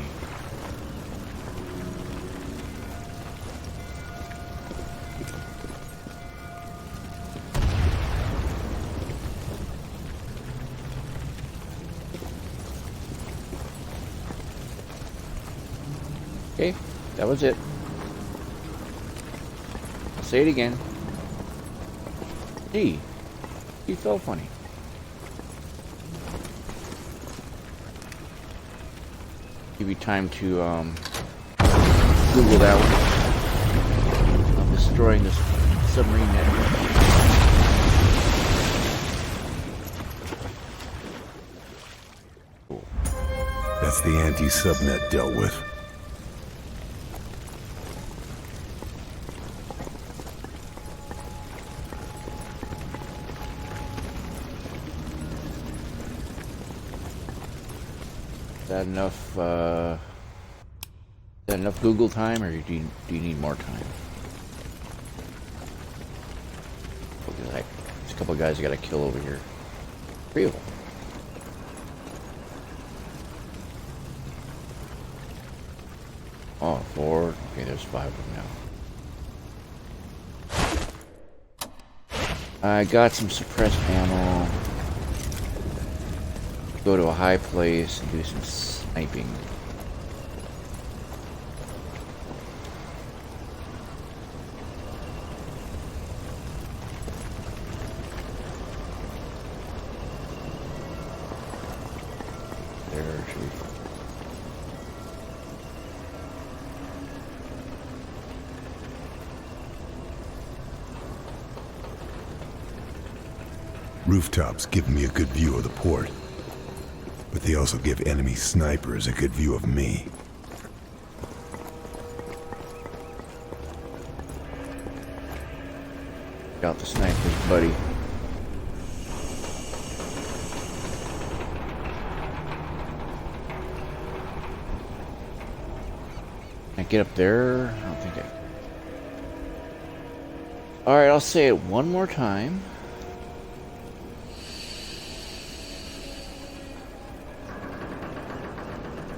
Okay, that was it. I'll say it again. Gee, he felt funny. Give you time to Google that one. I'm destroying this submarine network. Cool. That's the anti-subnet dealt with. Is that enough Google time, or do you need more time? There's a couple of guys I gotta kill over here. 3 of them. Oh, 4. Okay, there's 5 of them now. I got some suppressed ammo. Go to a high place and do some sniping. There, shoot. Rooftops give me a good view of the port. But they also give enemy snipers a good view of me. Got the snipers, buddy. Can I get up there? I don't think I... Alright, I'll say it one more time.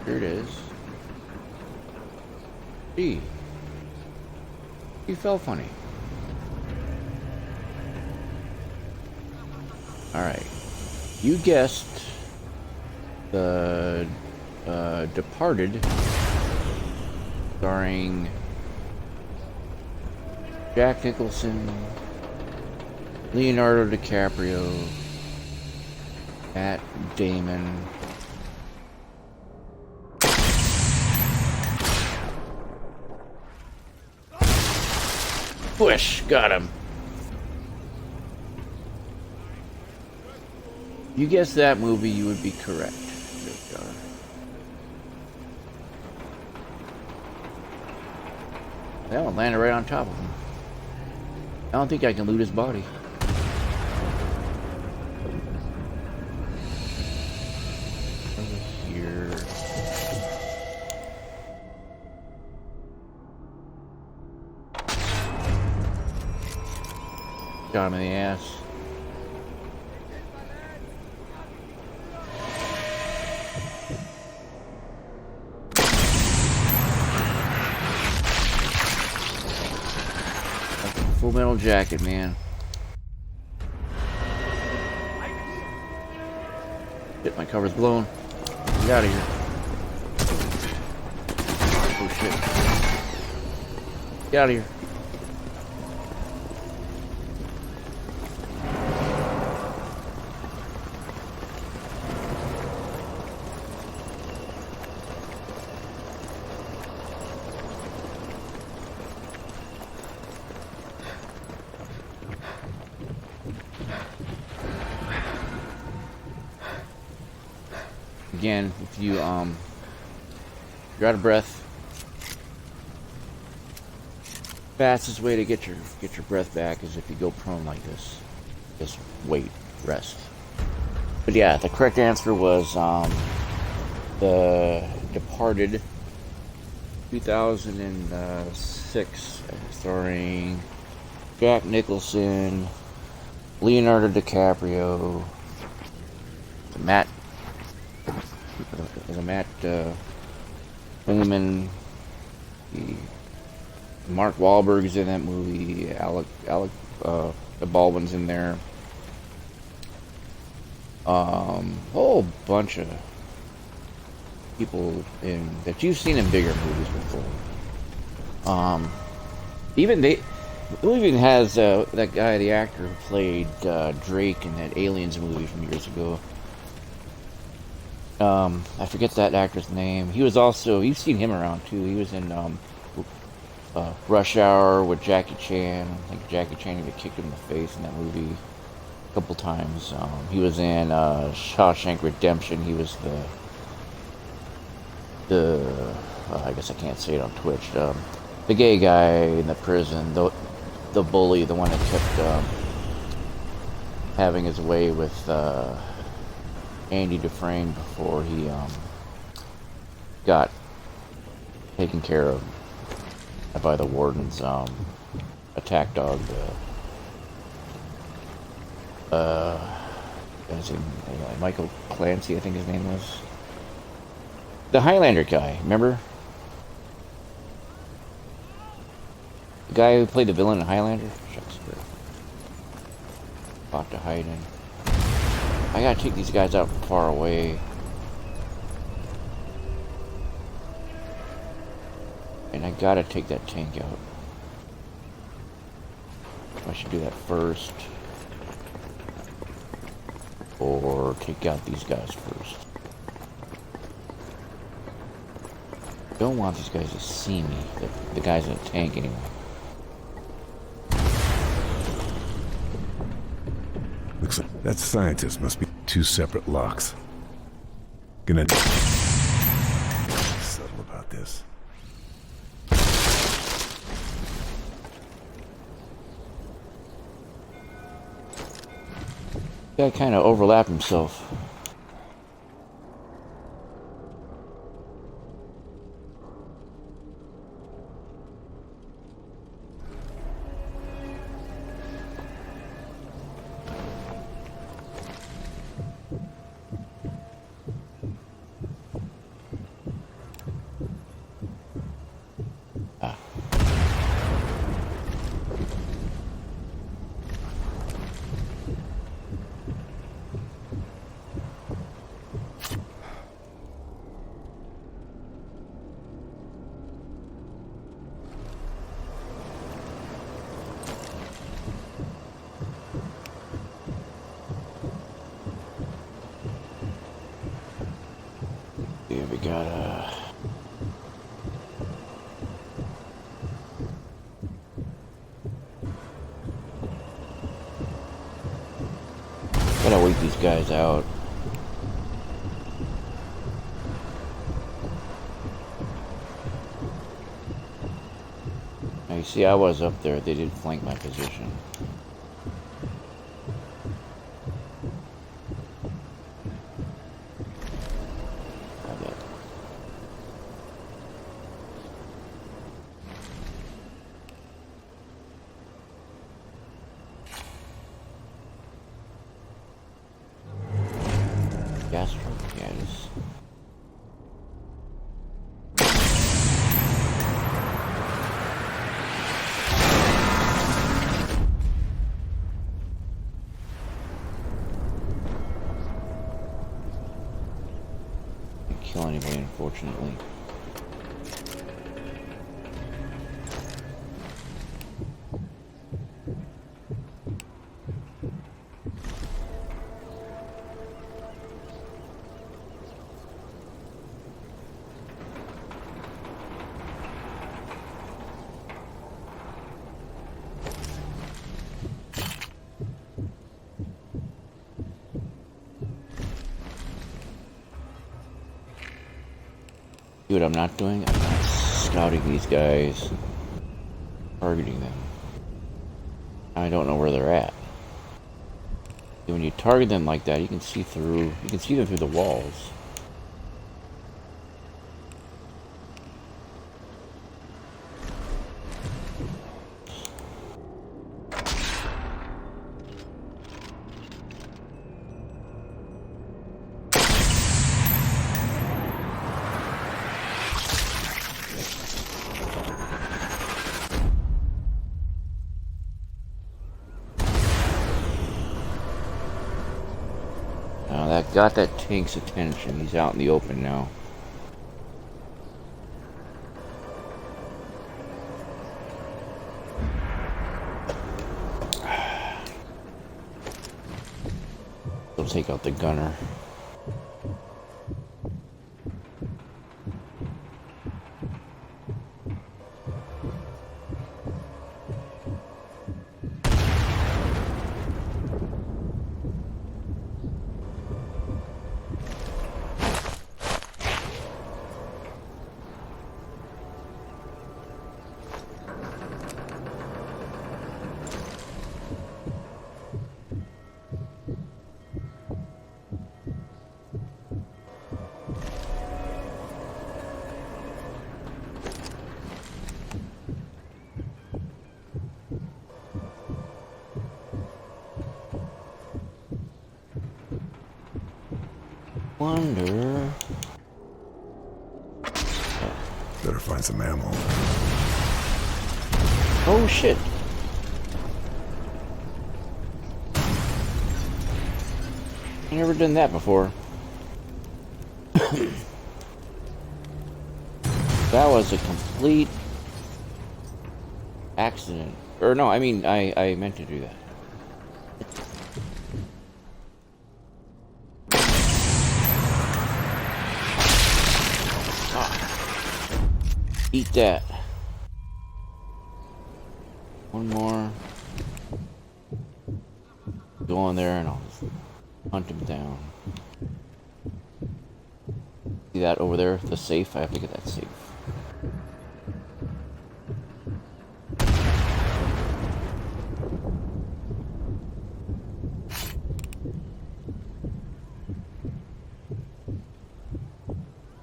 Here it is. Gee. He fell funny. Alright. You guessed the Departed, starring Jack Nicholson, Leonardo DiCaprio, Matt Damon. Push, got him. You guessed that movie, you would be correct. That one landed right on top of him. I don't think I can loot his body. Over here. Shot him in the ass. Full Metal Jacket, man. Shit, my cover's blown. Get out of here. Oh shit. Get out of here. Again, if you're out of breath, fastest way to get your breath back is if you go prone like this. Just wait, rest. But yeah, the correct answer was The Departed, 2006, starring Jack Nicholson, Leonardo DiCaprio, Matt Damon, Mark Wahlberg's in that movie. Alec Baldwin's in there. Whole bunch of people in that you've seen in bigger movies before. Even the movie even has that guy, the actor who played Drake in that Aliens movie from years ago. I forget that actor's name. He was also, you've seen him around too. He was in Rush Hour with Jackie Chan. I think Jackie Chan even kicked him in the face in that movie a couple times. He was in Shawshank Redemption. He was the I guess I can't say it on Twitch. The gay guy in the prison, the bully, the one that kept having his way with Andy Dufresne before he got taken care of by the warden's attack dog. Michael Clancy, I think his name was. The Highlander guy, remember? The guy who played the villain in Highlander? Shucks, about to hide in. I gotta take these guys out from far away. And I gotta take that tank out. I should do that first. Or take out these guys first. Don't want these guys to see me. The guys in the tank anyway. Looks like that scientist must be two separate locks. Gonna subtle about this. Guy kind of overlapped himself. We got gotta wait these guys out. see, I was up there. They did flank my position. Gas truck, yeah, it is. Didn't kill anybody, unfortunately. See what I'm not doing? I'm not scouting these guys, targeting them. I don't know where they're at. When you target them like that, you can see through. You can see them through the walls. That got that tank's attention. He's out in the open now. They'll take out the gunner. Wonder. Better find some ammo. Oh shit! I never done that before. That was a complete accident. Or no, I mean, I meant to do that. Eat that. One more. Go in there and I'll hunt him down. See that over there? The safe? I have to get that safe.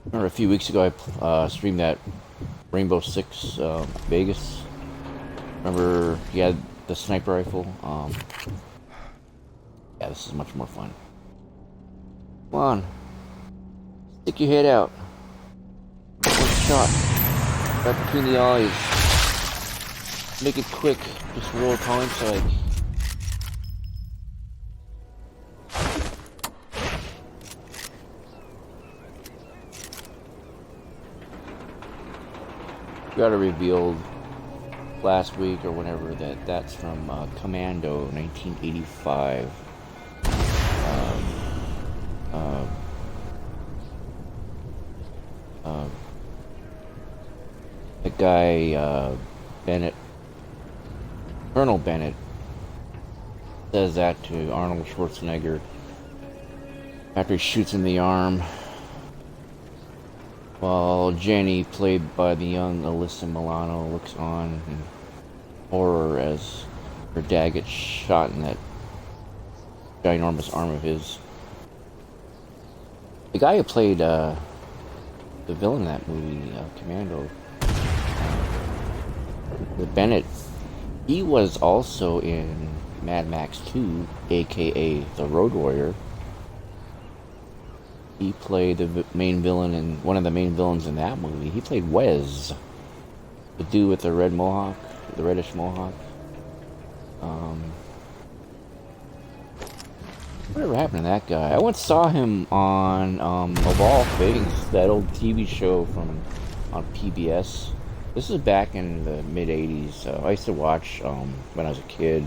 Remember a few weeks ago I streamed that Rainbow Six Vegas. Remember he had the sniper rifle? Yeah, this is much more fun. Come on. Stick your head out. One shot. Right between the eyes. Make it quick. Just roll upon inside. Got it revealed last week or whenever that that's from Commando 1985. That guy Bennett, Colonel Bennett, says that to Arnold Schwarzenegger after he shoots in the arm. While Jenny, played by the young Alyssa Milano, looks on and horror as her dad gets shot in that ginormous arm of his. The guy who played the villain in that movie, Commando, the Bennett, he was also in Mad Max 2, aka The Road Warrior. He played the main villain in one of the main villains in that movie. He played Wes, the dude with the red mohawk, the reddish mohawk. Whatever happened to that guy? I once saw him on of all things, that old TV show on PBS. This is back in the mid '80s. I used to watch when I was a kid.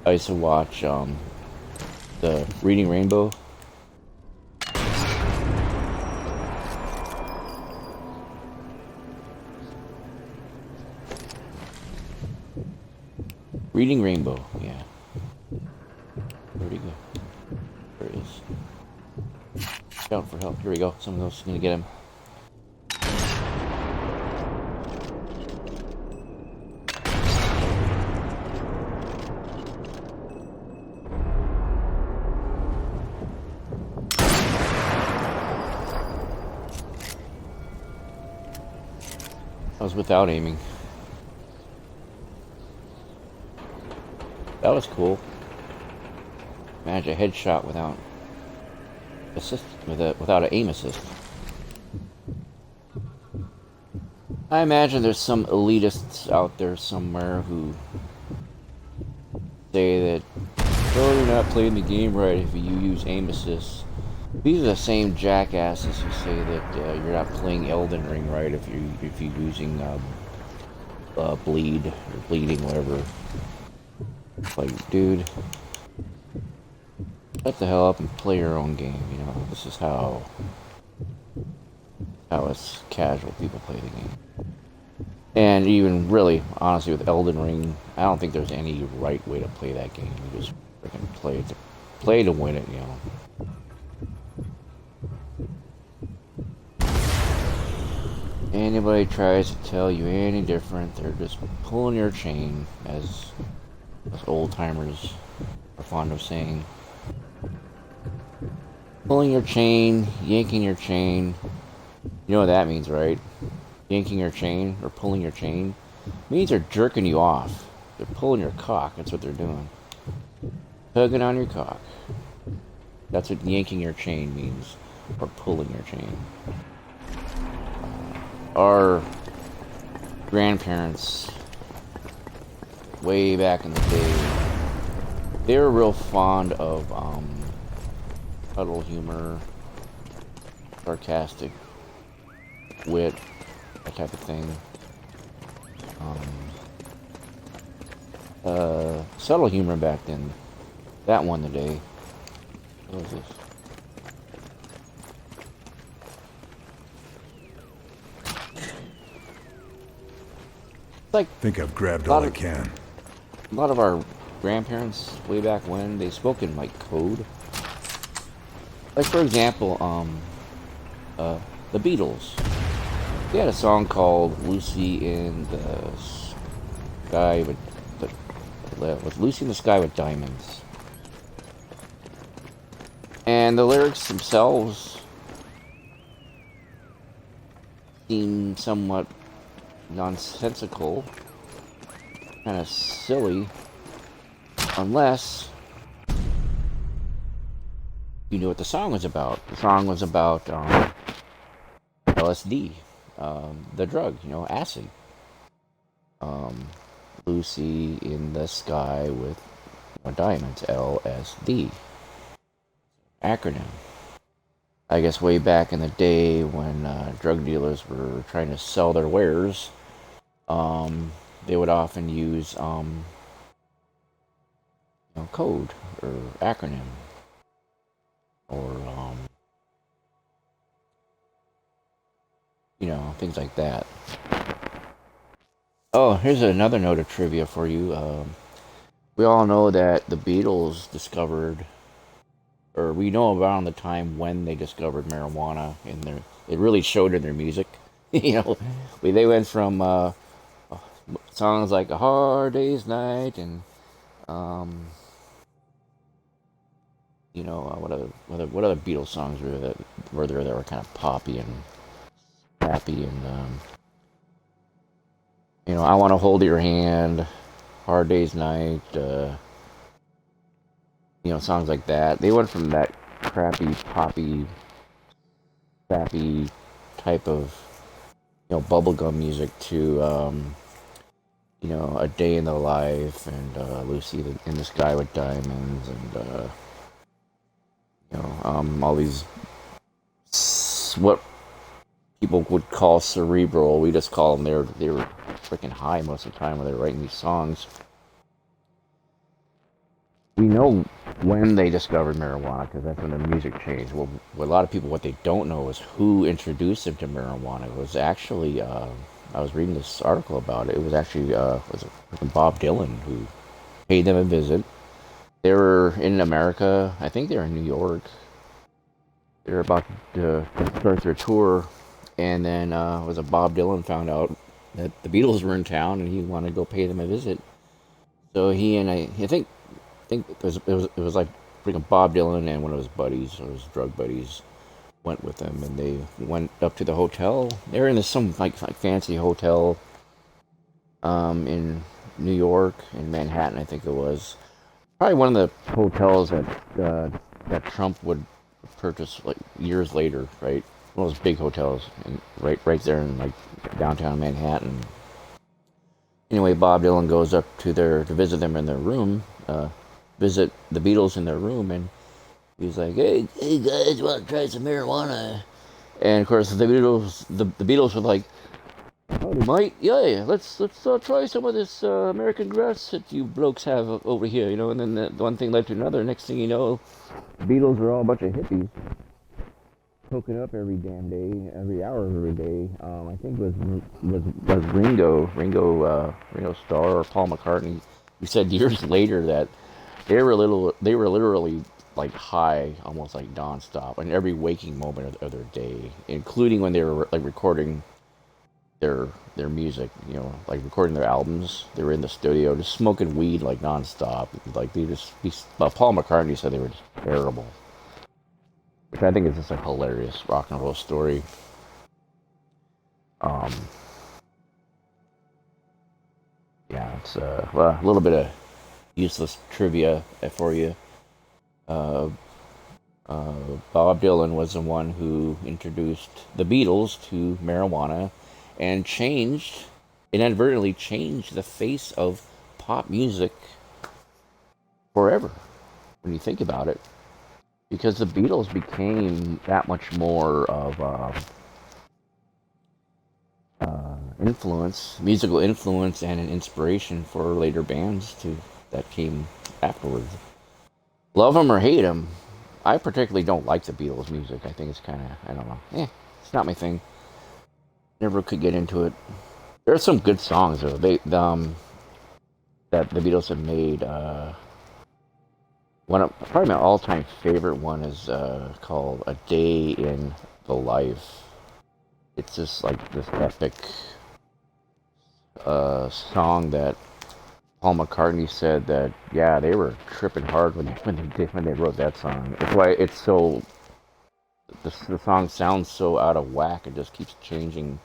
I used to watch the Reading Rainbow. Reading Rainbow, yeah. Where'd he go? There he is. Shout for help. Here we go. Someone else is gonna get him. That was without aiming. That was cool. Imagine a headshot without assist, without an aim assist. I imagine there's some elitists out there somewhere who say that, oh, you're not playing the game right if you use aim assist. These are the same jackasses who say that you're not playing Elden Ring right if you're using bleed or bleeding, whatever. It's like, dude, shut the hell up and play your own game. You know, this is how us casual people play the game. And even really, honestly, with Elden Ring, I don't think there's any right way to play that game. You just freaking play to win it. You know. Anybody tries to tell you any different, they're just pulling your chain, as old timers are fond of saying. Pulling your chain, yanking your chain. You know what that means, right? Yanking your chain or pulling your chain means they're jerking you off. They're pulling your cock. That's what they're doing. Tugging on your cock. That's what yanking your chain means, or pulling your chain. Our grandparents, way back in the day, they were real fond of subtle humor, sarcastic wit, that type of thing. Subtle humor back then, that won the day. What was this? Like, I think I've grabbed all I can. A lot of our grandparents, way back when, they spoke in like code. Like, for example, the Beatles. They had a song called "Lucy in the Sky with Lucy in the Sky with Diamonds," and the lyrics themselves seem somewhat nonsensical, kind of silly, unless you knew what the song was about. The song was about LSD, the drug, you know, acid. Lucy in the Sky with Diamonds, LSD. Acronym. I guess way back in the day when drug dealers were trying to sell their wares, they would often use code or acronym or things like that. Oh, here's another note of trivia for you. We all know that the Beatles discovered, or we know around the time when they discovered marijuana, and it really showed in their music. They went from songs like A Hard Day's Night and um, what other Beatles songs were there that were kind of poppy and happy and I Want to Hold Your Hand, Hard Day's Night, songs like that. They went from that crappy, poppy, sappy type of, bubblegum music to, A Day in the Life and Lucy in the Sky with Diamonds and, all these, what people would call cerebral. We just call them, they were freaking high most of the time when they were writing these songs. We know when they discovered marijuana because that's when the music changed. Well, a lot of people, what they don't know is who introduced them to marijuana. It was actually, I was reading this article about it. It was actually, was it Bob Dylan who paid them a visit. They were in America. I think they were in New York. They were about to start their tour, and then was a Bob Dylan found out that the Beatles were in town, and he wanted to go pay them a visit. So he and I think it was like freaking Bob Dylan and one of his buddies, or his drug buddies, went with them, and they went up to the hotel. They were in some like fancy hotel, in New York, in Manhattan, I think it was. Probably one of the hotels that Trump would purchase like years later, right? One of those big hotels, and right there in like downtown Manhattan. Anyway, Bob Dylan goes up to visit them in their room, visit the Beatles in their room, and he's like, hey guys, want to try some marijuana? And of course, the Beatles were like, howdy, mate. Yeah, let's try some of this American grass that you blokes have over here, And then the one thing led to another. Next thing you know, the Beatles were all a bunch of hippies, poking up every damn day, every hour of every day. I think it was Ringo Starr or Paul McCartney, who said years later that they were literally like high, almost like nonstop, in every waking moment of their day, including when they were like recording their music, like recording their albums. They were in the studio just smoking weed like nonstop. Like Paul McCartney said they were just terrible, which I think is just a hilarious rock and roll story. Yeah, it's a little bit of useless trivia for you. Uh, Bob Dylan was the one who introduced the Beatles to marijuana and inadvertently changed the face of pop music forever, when you think about it. Because the Beatles became that much more of musical influence, and an inspiration for later bands that came afterwards. Love them or hate them, I particularly don't like the Beatles' music. I think it's kind of, I don't know, it's not my thing. Never could get into it. There are some good songs though. That the Beatles have made. Probably my all-time favorite one is called "A Day in the Life." It's just like this epic song that Paul McCartney said that they were tripping hard when they wrote that song. That's why it's so the song sounds so out of whack. It just keeps changing,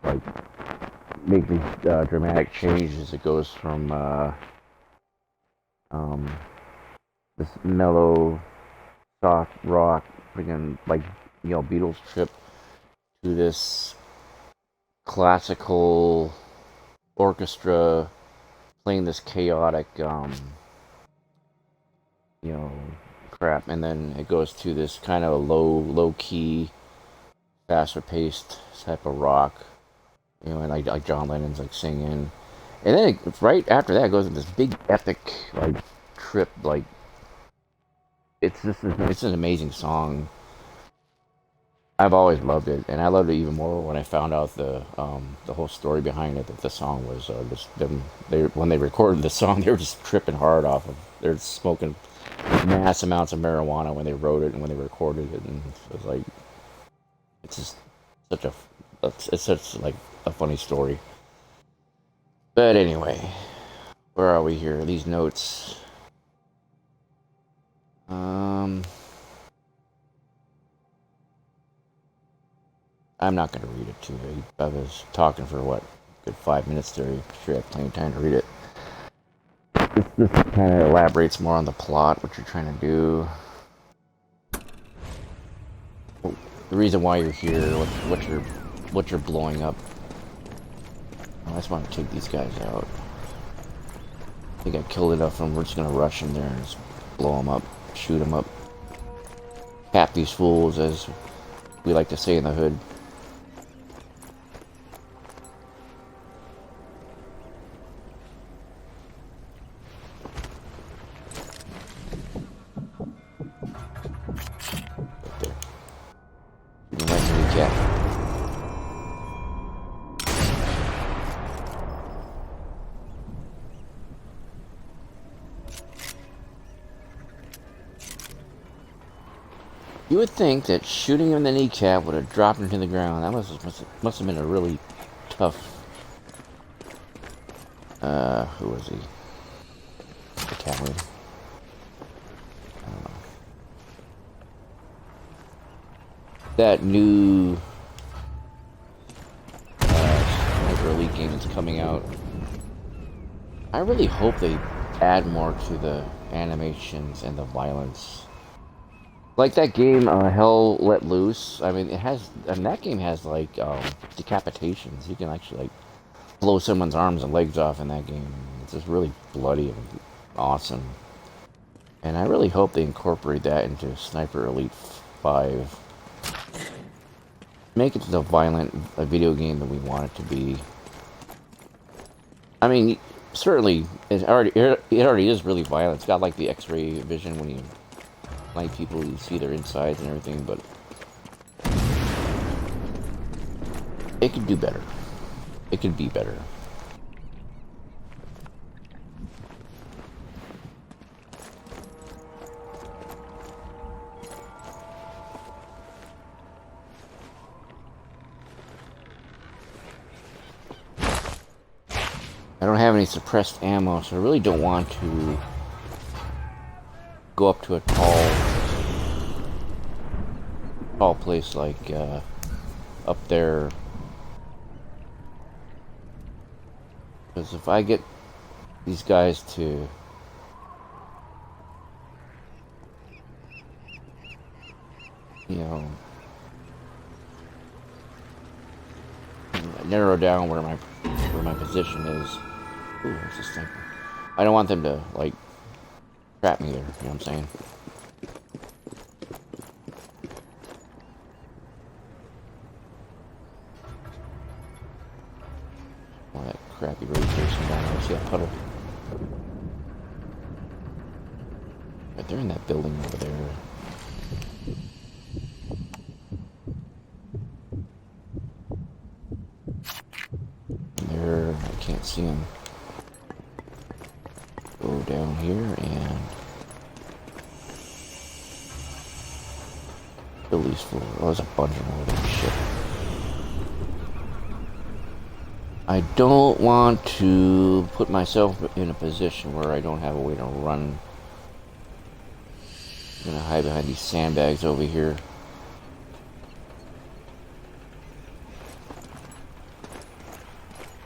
like make these dramatic changes. It goes from this mellow, soft rock, freaking like Beatles trip, to this classical orchestra playing this chaotic, crap, and then it goes to this kind of low key, faster paced type of rock, and like John Lennon's like singing, and then right after that it goes into this big epic like trip, like it's an amazing song. I've always loved it, and I loved it even more when I found out the whole story behind it. That the song was just them. When they recorded the song, they were just tripping hard off of. They're smoking mass amounts of marijuana when they wrote it and when they recorded it, and it was like it's just such like a funny story. But anyway, where are we here? These notes. I'm not going to read it to you. I was talking for what, a good 5 minutes there. I'm sure I have plenty of time to read it. This kind of elaborates more on the plot, what you're trying to do. The reason why you're here, what you're blowing up. I just want to take these guys out. I think I killed enough of them. We're just gonna rush in there and just blow them up, shoot them up, cap these fools, as we like to say in the hood. Right there. Shoot 'em right in the cap. You would think that shooting him in the kneecap would have dropped him to the ground. That must have been a really tough. Who was he? The cavalry. I don't know. That new Sniper Elite game that's coming out. I really hope they add more to the animations and the violence. Like that game, Hell Let Loose. I mean, that game has like decapitations. You can actually like blow someone's arms and legs off in that game. It's just really bloody and awesome. And I really hope they incorporate that into Sniper Elite 5. Make it the violent video game that we want it to be. I mean, certainly it already is really violent. It's got like the X-ray vision when you like people, you see their insides and everything, but it could do better. It could be better. I don't have any suppressed ammo, so I really don't want to go up to a tall place like up there, because if I get these guys to narrow down where my position is. Ooh, there's a sniper. I don't want them to like trap me there, you know what I'm saying? More that crappy radiation down there. See that puddle? Right, they're in that building over there. There, I can't see them. Go down here and kill these fools. Oh, there's a bunch of them over there. Shit. I don't want to put myself in a position where I don't have a way to run. I'm gonna hide behind these sandbags over here.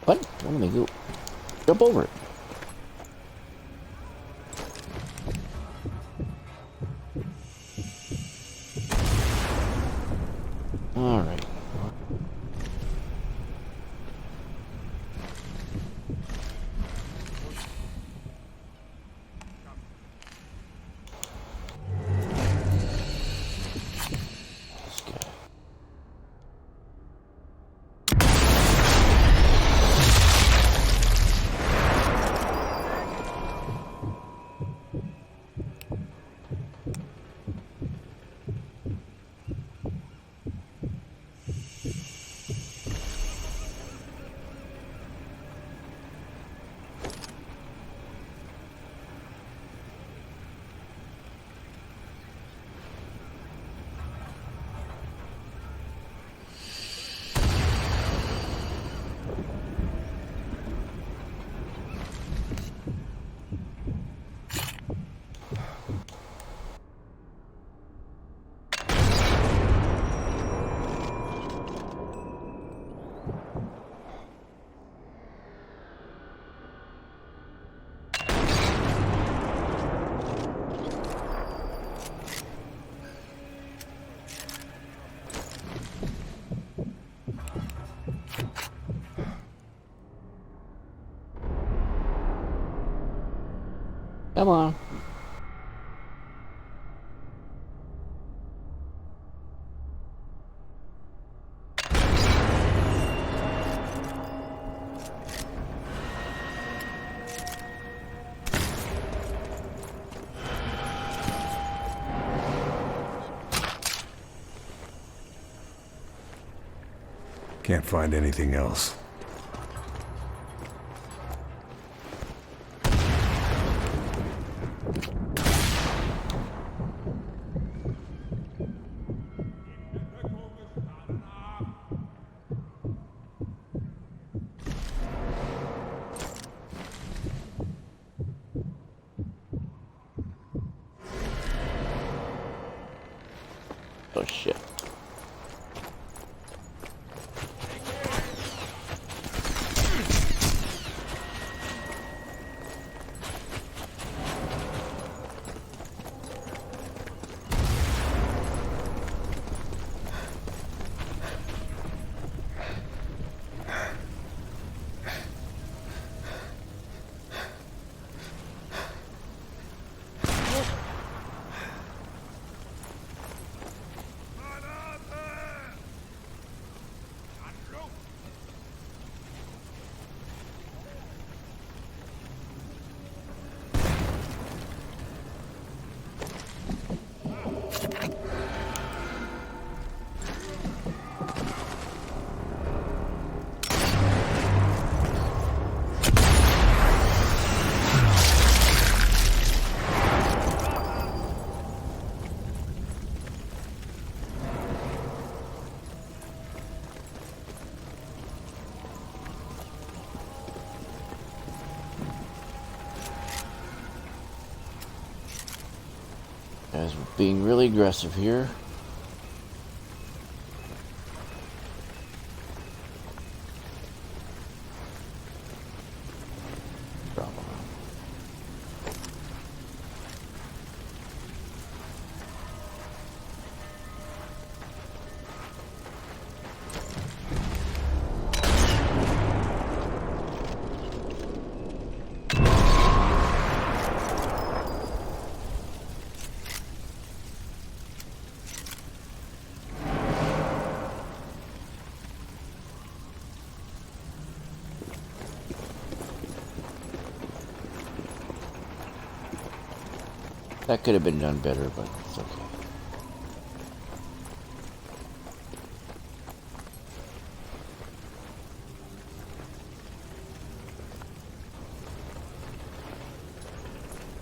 What? Let me go. Jump over it. All right. This guy. Come on. Can't find anything else. Oh shit. Guys, we're being really aggressive here. Drop around. That could have been done better, but it's okay.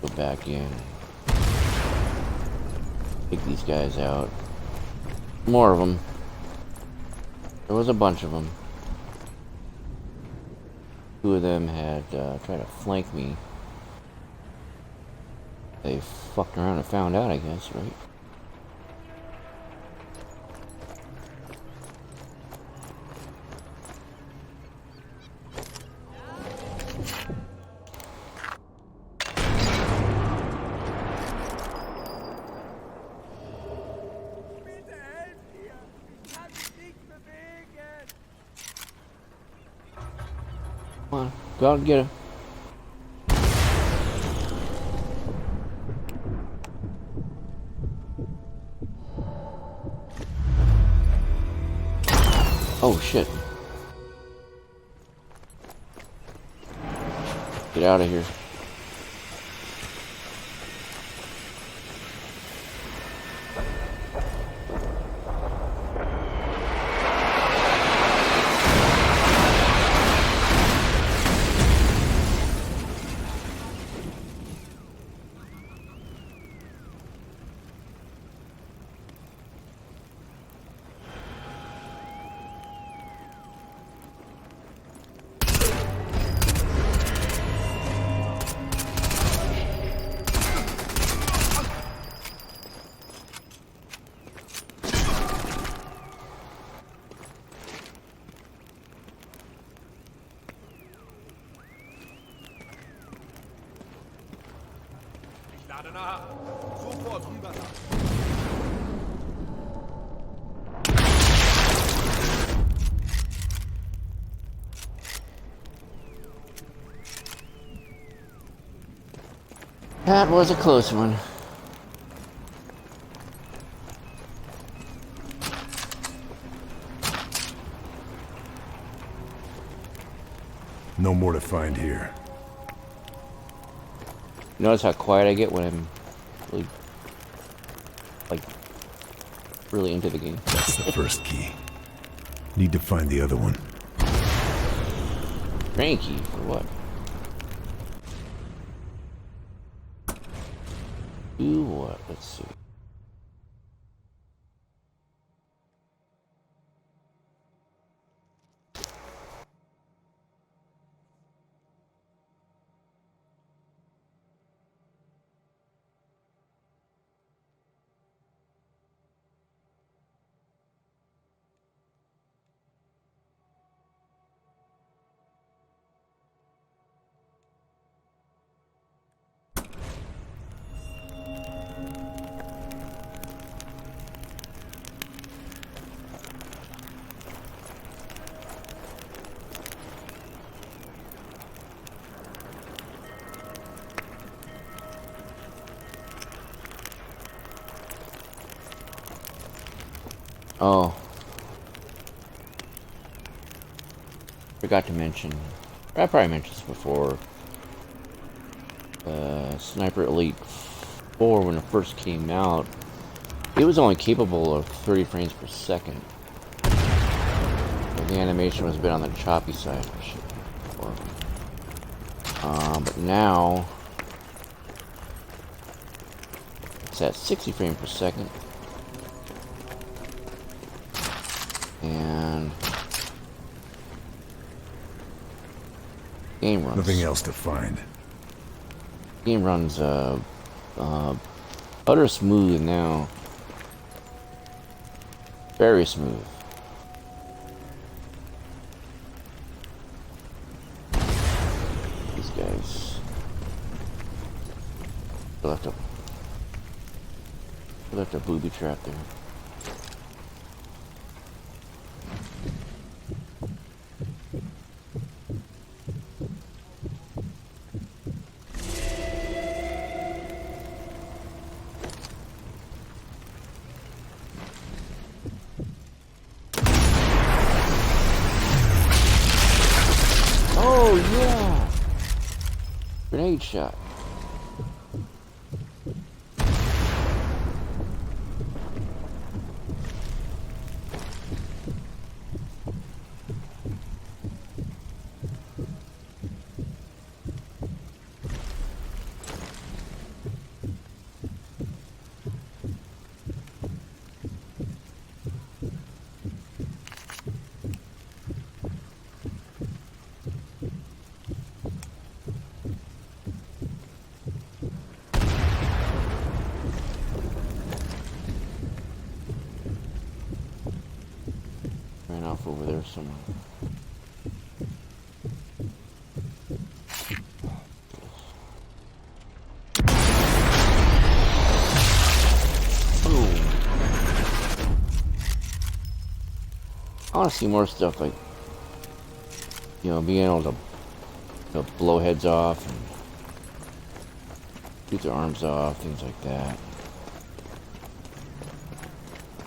Go back in. Take these guys out. More of them. There was a bunch of them. Two of them had tried to flank me. They fucked around and found out, I guess, right? Bitte helft mir! Ich kann mich nicht bewegen! Come on, go out and get him. Oh shit. Get out of here. Ich lade nach! Sofort rüberladen! That was a close one. No more to find here. Notice how quiet I get when I'm really, like, really into the game. That's the first key. Need to find the other one. Cranky for what? Do what? Let's see. Oh. Forgot to mention. I probably mentioned this before. Sniper Elite 4, when it first came out, it was only capable of 30 frames per second. But the animation was a bit on the choppy side for shit. But now it's at 60 frames per second. And game runs. Nothing else to find. Game runs utter smooth now. Very smooth. These guys left a booby trap there. Oh yeah! Grenade shot. Ran off over there somewhere. Boom. I want to see more stuff like, you know, being able to blow heads off and shoot their arms off, things like that.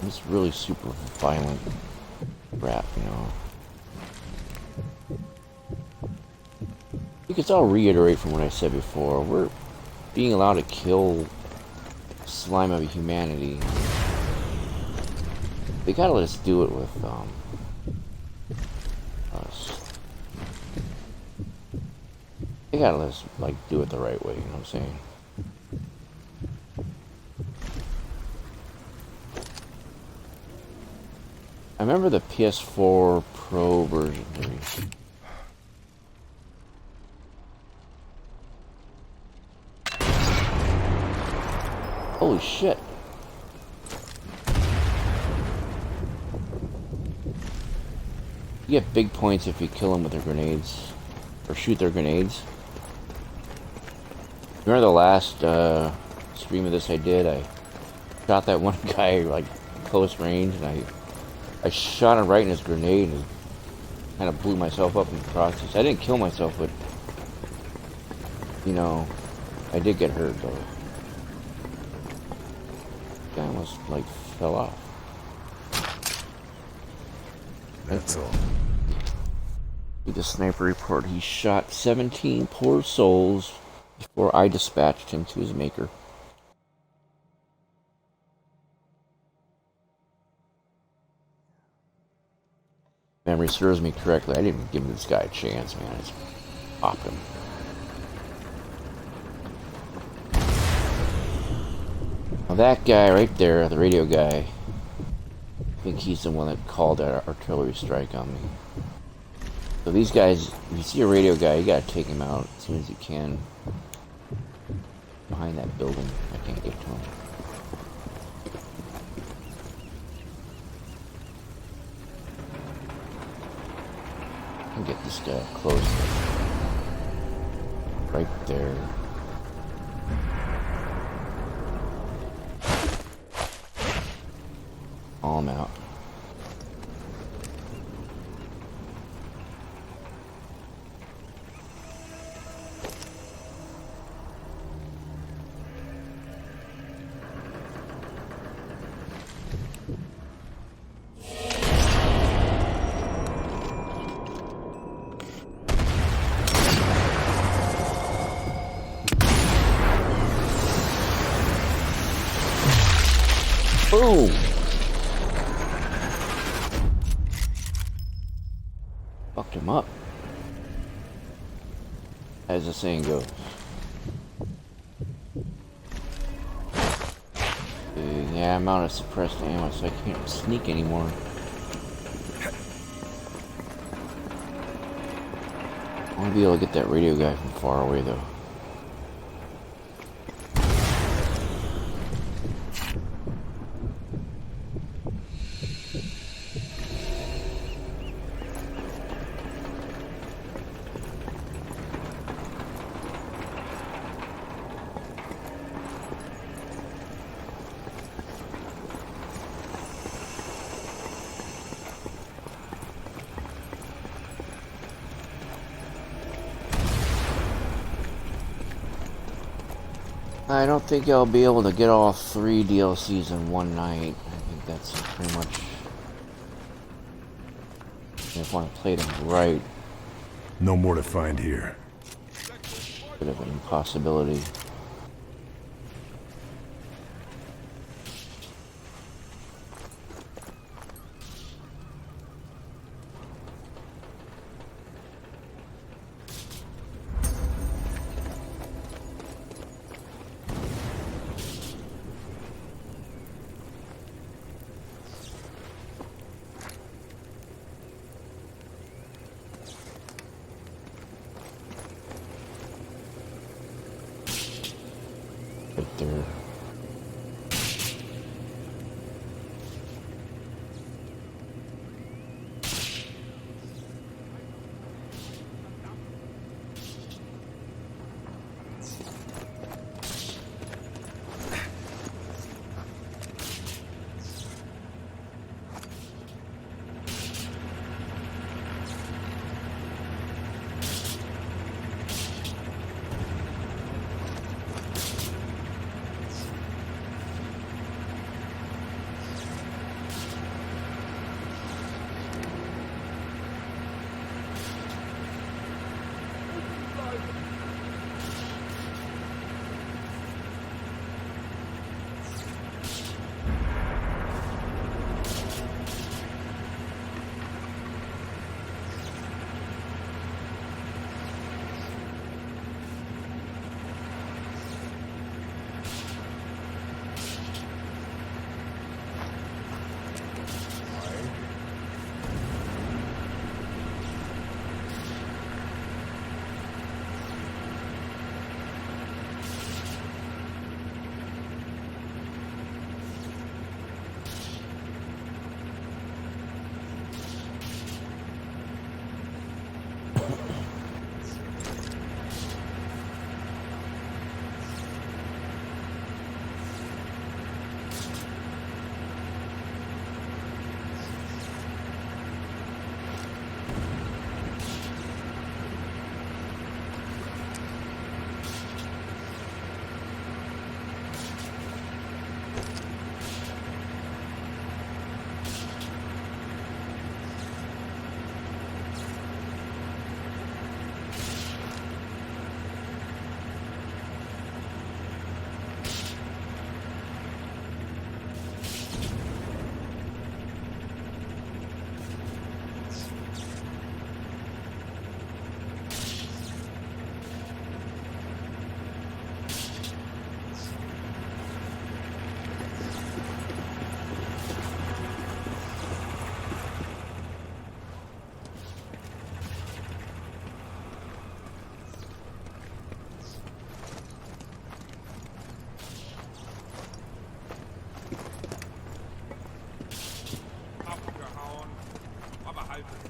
It's really super violent crap, you know. Because I'll reiterate from what I said before, we're being allowed to kill slime of humanity. They gotta let us do it with us. They gotta let us like do it the right way, you know what I'm saying? I remember the PS4 Pro version. Holy shit. You get big points if you kill them with their grenades. Or shoot their grenades. Remember the last stream of this I did? I shot that one guy like close range and I shot him right in his grenade and kind of blew myself up in the process. I didn't kill myself, but, you know, I did get hurt though. Guy almost like fell off. That's all. Read the sniper report. He shot 17 poor souls before I dispatched him to his maker. Memory serves me correctly, I didn't give this guy a chance, man. I just popped him. Now that guy right there, the radio guy, I think he's the one that called that artillery strike on me. So these guys, if you see a radio guy, you gotta take him out as soon as you can. Behind that building, I can't get to him. I can get this guy up close. Right there. All I'm out. Boom! Fucked him up. As the saying goes. Yeah, I'm out of suppressed ammo, so I can't sneak anymore. I want to be able to get that radio guy from far away, though. I don't think I'll be able to get all 3 DLCs in one night. I think that's pretty much... If I want to play them right, No more to find here. bit of an impossibility.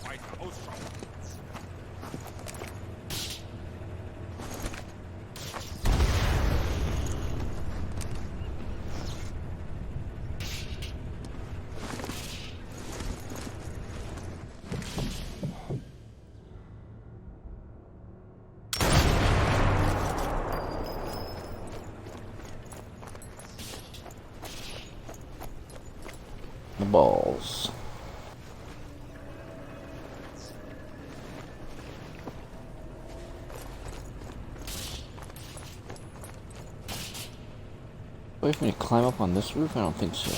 weiter Ausschau. The balls. Wait for me to climb up on this roof? I don't think so.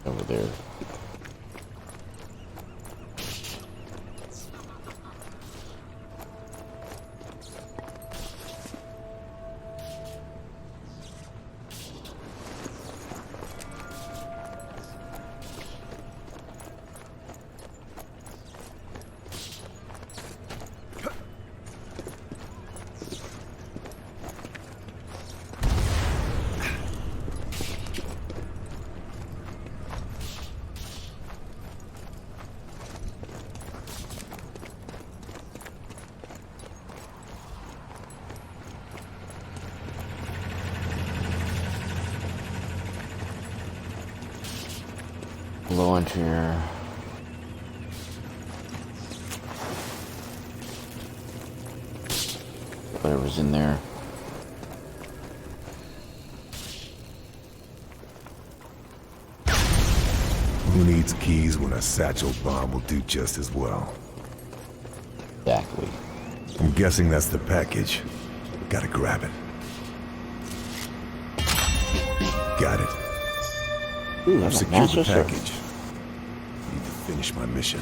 Over there. Launcher. Whatever's in there. Who needs keys when a satchel bomb will do just as well? Exactly. I'm guessing that's the package. Gotta grab it. Got it. Ooh, I've that's a secured the master server. package. Need to finish my mission.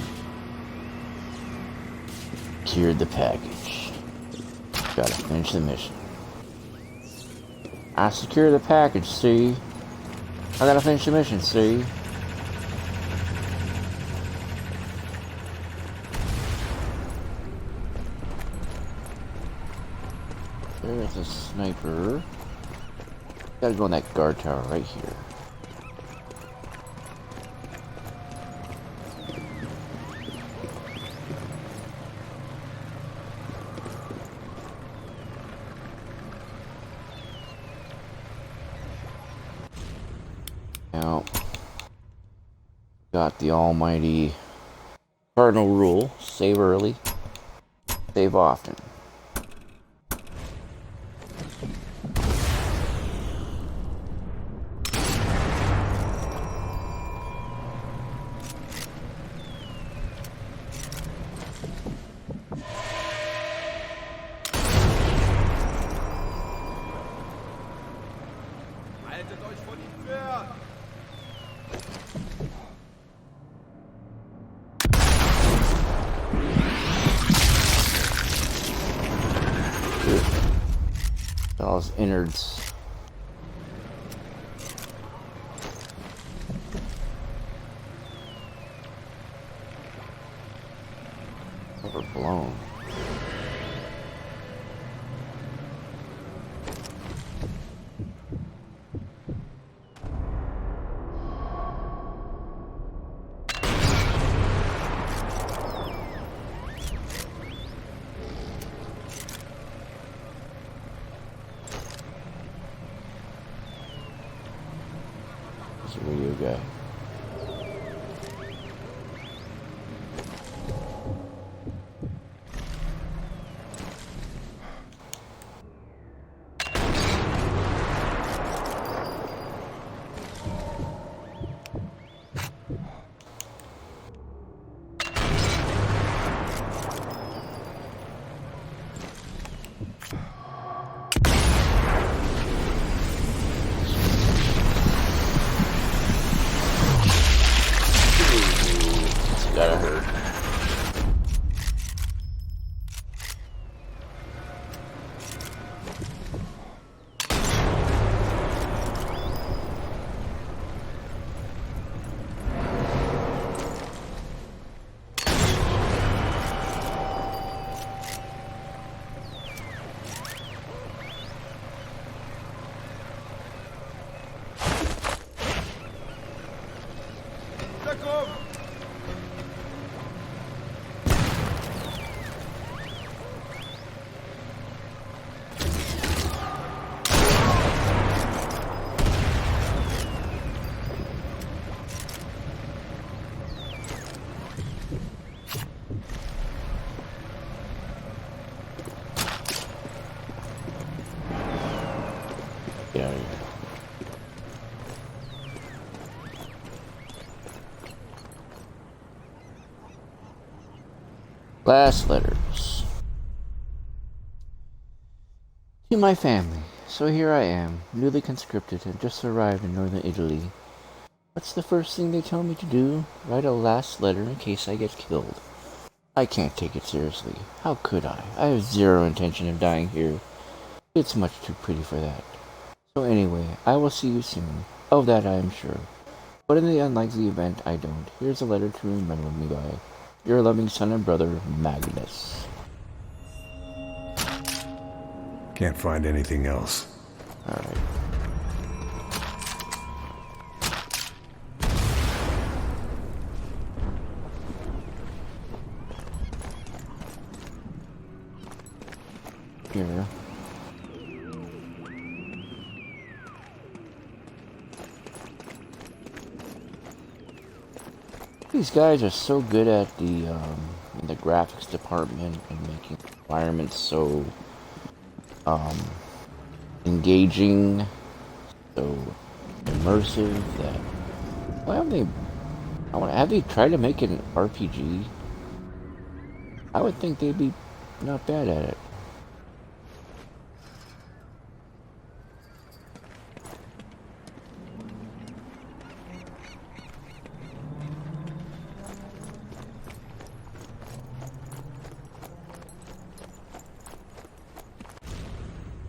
Secured the package. Gotta finish the mission. I secured the package, see? I gotta finish the mission, see? There's a sniper. Gotta go in that guard tower right here. Now, got the almighty cardinal rule: save early, save often. Haltet euch von ihm fern! All his innards. Overblown. There's a radio guy. Last letters. To my family. So here I am, newly conscripted and just arrived in northern Italy. What's the first thing they tell me to do? Write a last letter in case I get killed. I can't take it seriously. How could I? I have zero intention of dying here. It's much too pretty for that. So anyway, I will see you soon. Of that I am sure. But in the unlikely event I don't, here's a letter to remember me by. Your loving son and brother, Magnus. Can't find anything else. Alright. Here. These guys are so good at the in the graphics department and making environments so engaging, so immersive that why have they have they tried to make it an RPG? I would think they'd be not bad at it.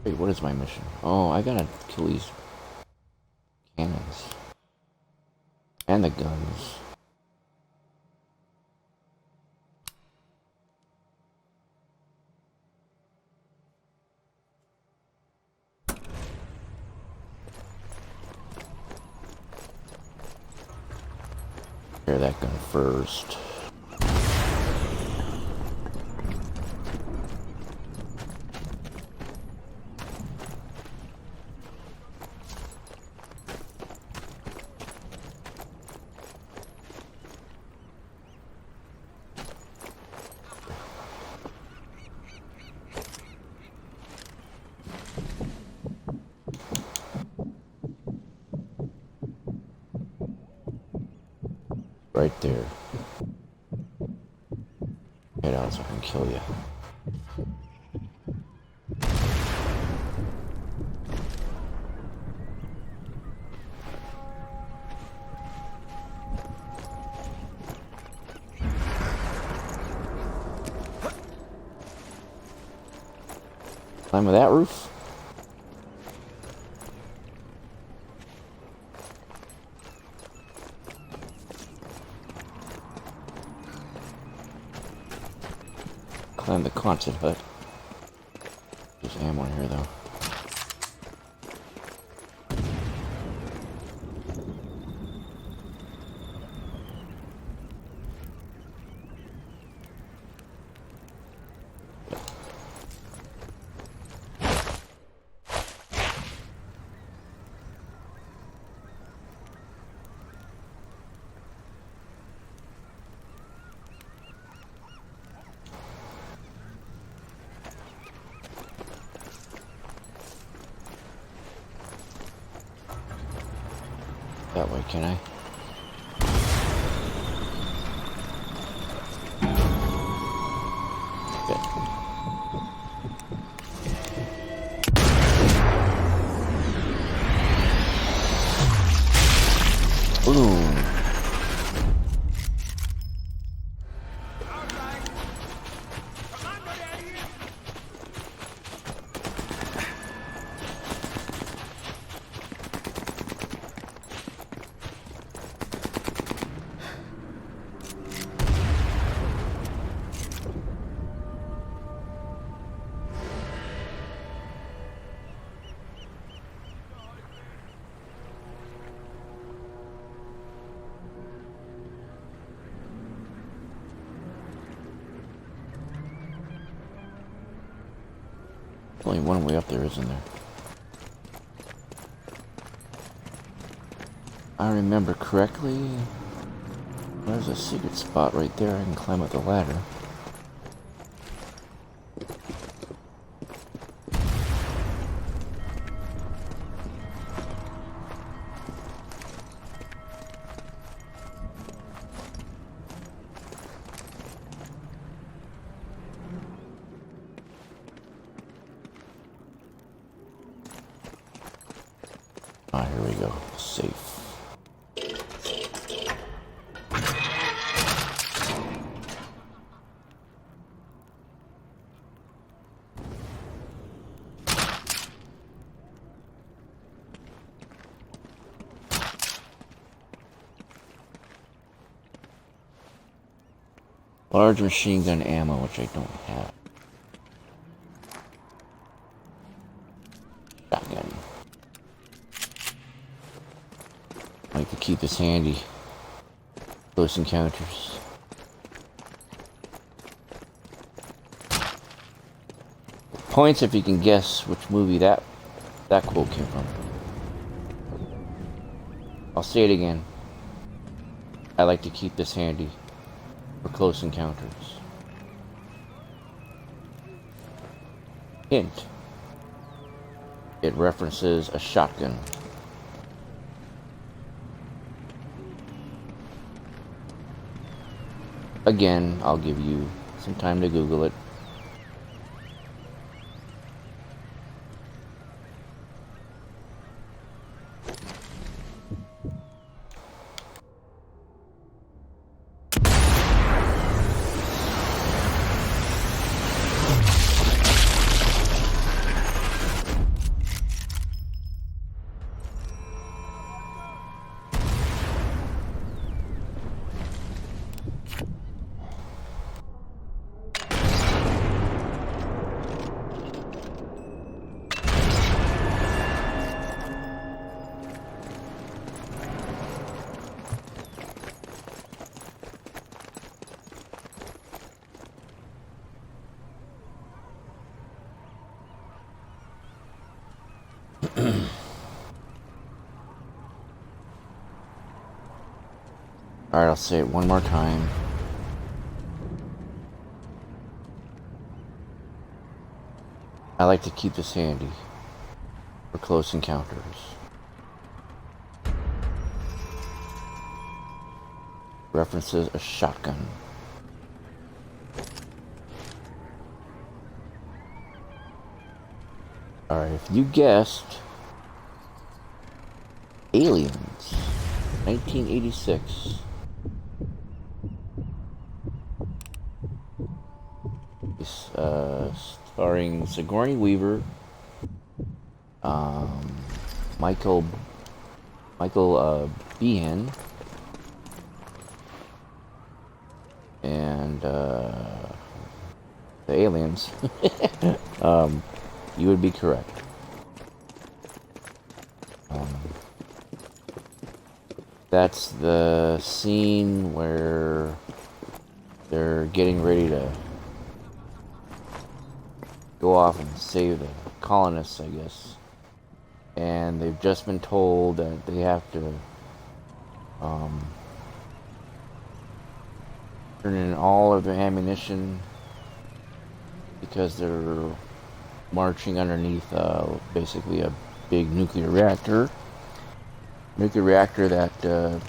Wait, what is my mission? Oh, I gotta kill these cannons. And the guns. Fire that gun first. Right there. Get out so I can kill you. Climb that roof? Climb the concert hut. There's ammo in here though. That way, can I? Okay. Boom. Only one way up there, isn't there? I remember correctly. There's a secret spot right there. I can climb up the ladder. Ah, here we go. Safe. Large machine gun ammo, which I don't have. Shotgun. I like to keep this handy. Close encounters. Points if you can guess which movie that quote came from. I'll say it again. I like to keep this handy for close encounters. Hint. It references a shotgun. Again, I'll give you some time to Google it. Alright, I'll say it one more time. I like to keep this handy for close encounters. References a shotgun. Alright, if you guessed Aliens, 1986. Starring Sigourney Weaver, Michael Behan, and the aliens. You would be correct. That's the scene where they're getting ready to go off and save the colonists, I guess. And they've just been told that they have to turn in all of their ammunition because they're marching underneath basically a big nuclear reactor. Nuclear reactor that they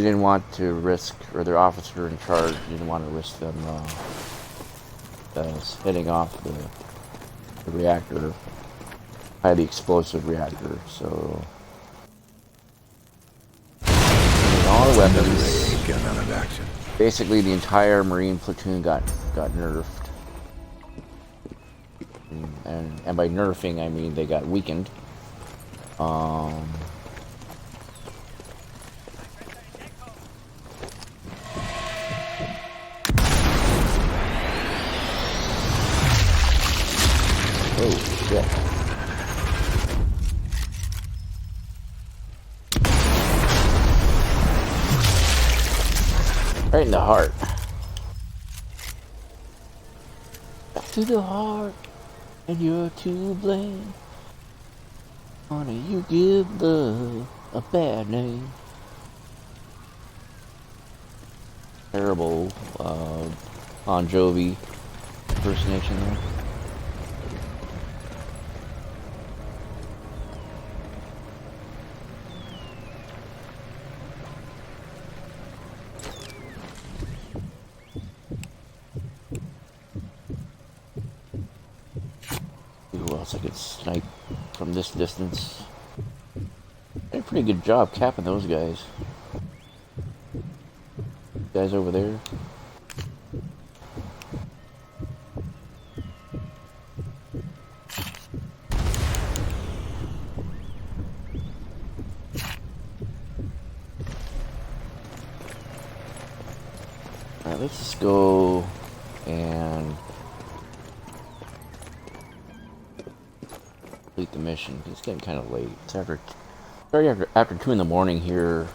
didn't want to risk, or their officer in charge didn't want to risk them hitting off the reactor, highly explosive reactor. So all the weapons, Gun out of action. basically the entire Marine platoon got nerfed, and by nerfing I mean they got weakened. Oh, shit. Right in the heart. Back to the heart, and you're to blame. Honey, you give love a bad name. Terrible, Bon Jovi impersonation there. Who else I could snipe from this distance? a pretty good job capping those guys. Guys over there. Alright, let's just go and complete the mission. It's getting kind of late. It's after 2 in the morning here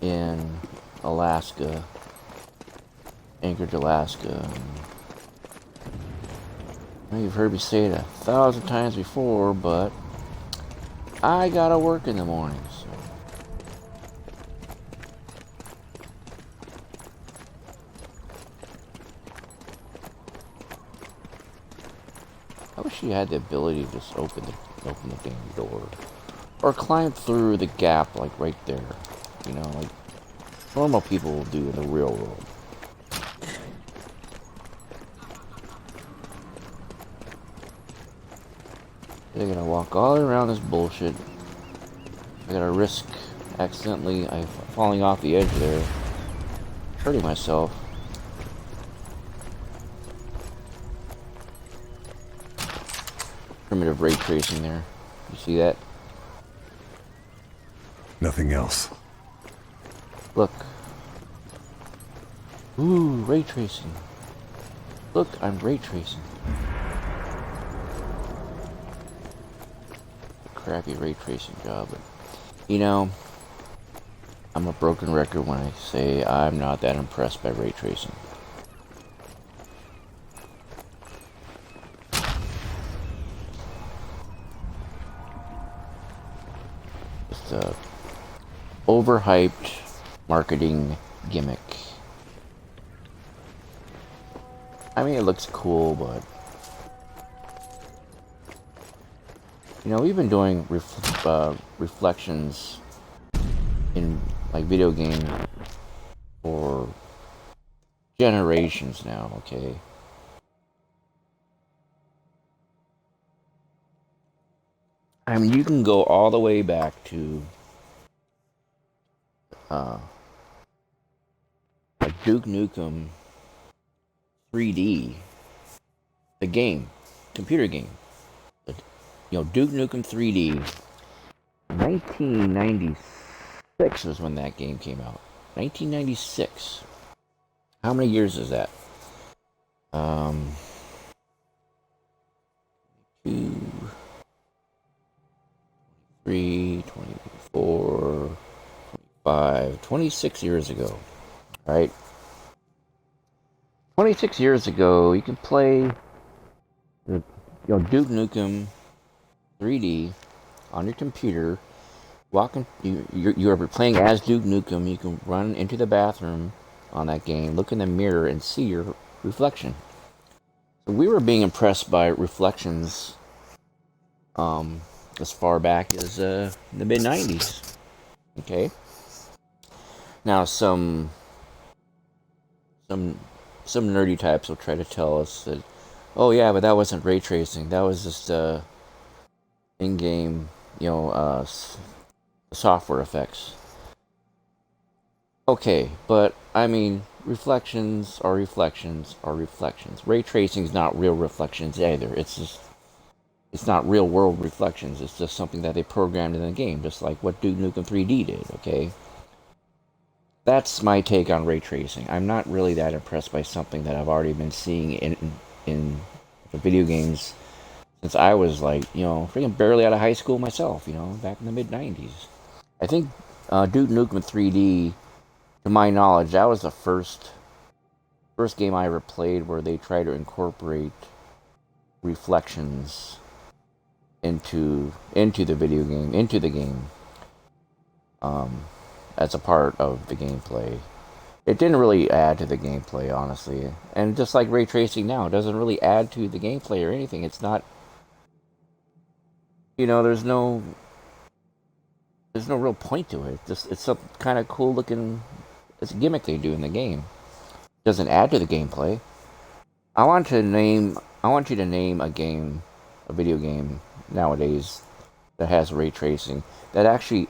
in Alaska, Anchorage, Alaska. I know you've heard me say it 1,000 times before, but I gotta work in the morning, so. I wish you had the ability to just open the damn door, or climb through the gap like right there. You know, like normal people will do in the real world. They're gonna walk all around this bullshit. I gotta risk accidentally falling off the edge there, hurting myself. Primitive ray tracing there. You see that? Nothing else. Look. Ooh, ray tracing. Look, I'm ray tracing. Crappy ray tracing job, but you know, I'm a broken record when I say I'm not that impressed by ray tracing. It's a overhyped marketing gimmick. I mean, it looks cool, but you know, we've been doing reflections in like video games for generations now, okay? I mean, you can go all the way back to like Duke Nukem 3D, the game, computer game. You know, Duke Nukem 3D, 1996 was when that game came out. 1996. How many years is that? 2, 3, 24, 25, 26 years ago, right? 26 years ago, you can play Duke Nukem 3D on your computer. You're playing as Duke Nukem. You can run into the bathroom on that game, look in the mirror, and see your reflection. So we were being impressed by reflections as far back as the mid-90s. Okay. Now some nerdy types will try to tell us that, oh yeah, but that wasn't ray tracing. That was just in-game, software effects. Okay, but I mean, reflections are reflections are reflections. Ray tracing is not real reflections either. It's not real world reflections. It's just something that they programmed in the game, just like what Duke Nukem 3D did. Okay, that's my take on ray tracing. I'm not really that impressed by something that I've already been seeing in the video games since I was like, freaking barely out of high school myself, back in the mid-90s. I think Duke Nukem 3D, to my knowledge, that was the first game I ever played where they tried to incorporate reflections into the video game, into the game, as a part of the gameplay. It didn't really add to the gameplay, honestly. And just like ray tracing now, it doesn't really add to the gameplay or anything. It's not, there's no real point to it. It's some kind of cool looking, it's a gimmick they do in the game. It doesn't add to the gameplay. I want you to name a video game nowadays that has ray tracing that actually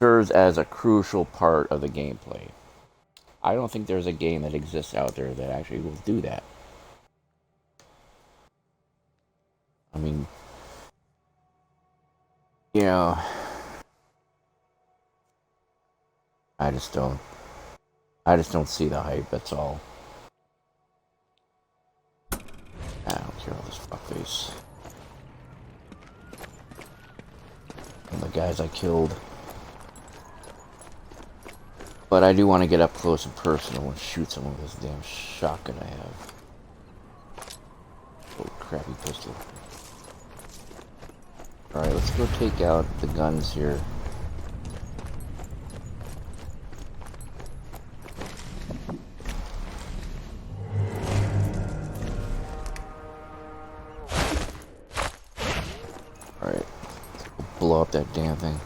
serves as a crucial part of the gameplay. I don't think there's a game that exists out there that actually will do that. I mean, you know, I just don't see the hype, that's all. I don't care about this fuckface. And the guys I killed. But I do want to get up close and personal and shoot someone with this damn shotgun I have. Oh, crappy pistol. Alright, let's go take out the guns here. Alright, let's go blow up that damn thing.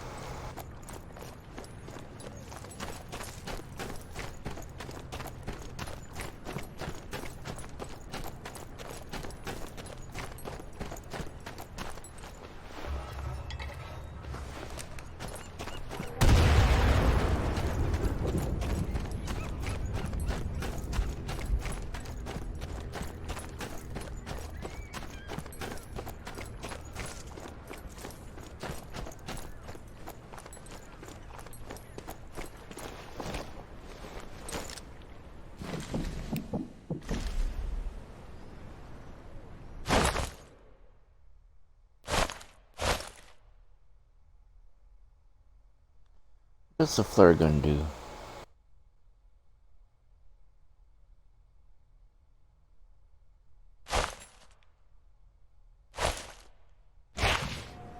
What's the flare gun do?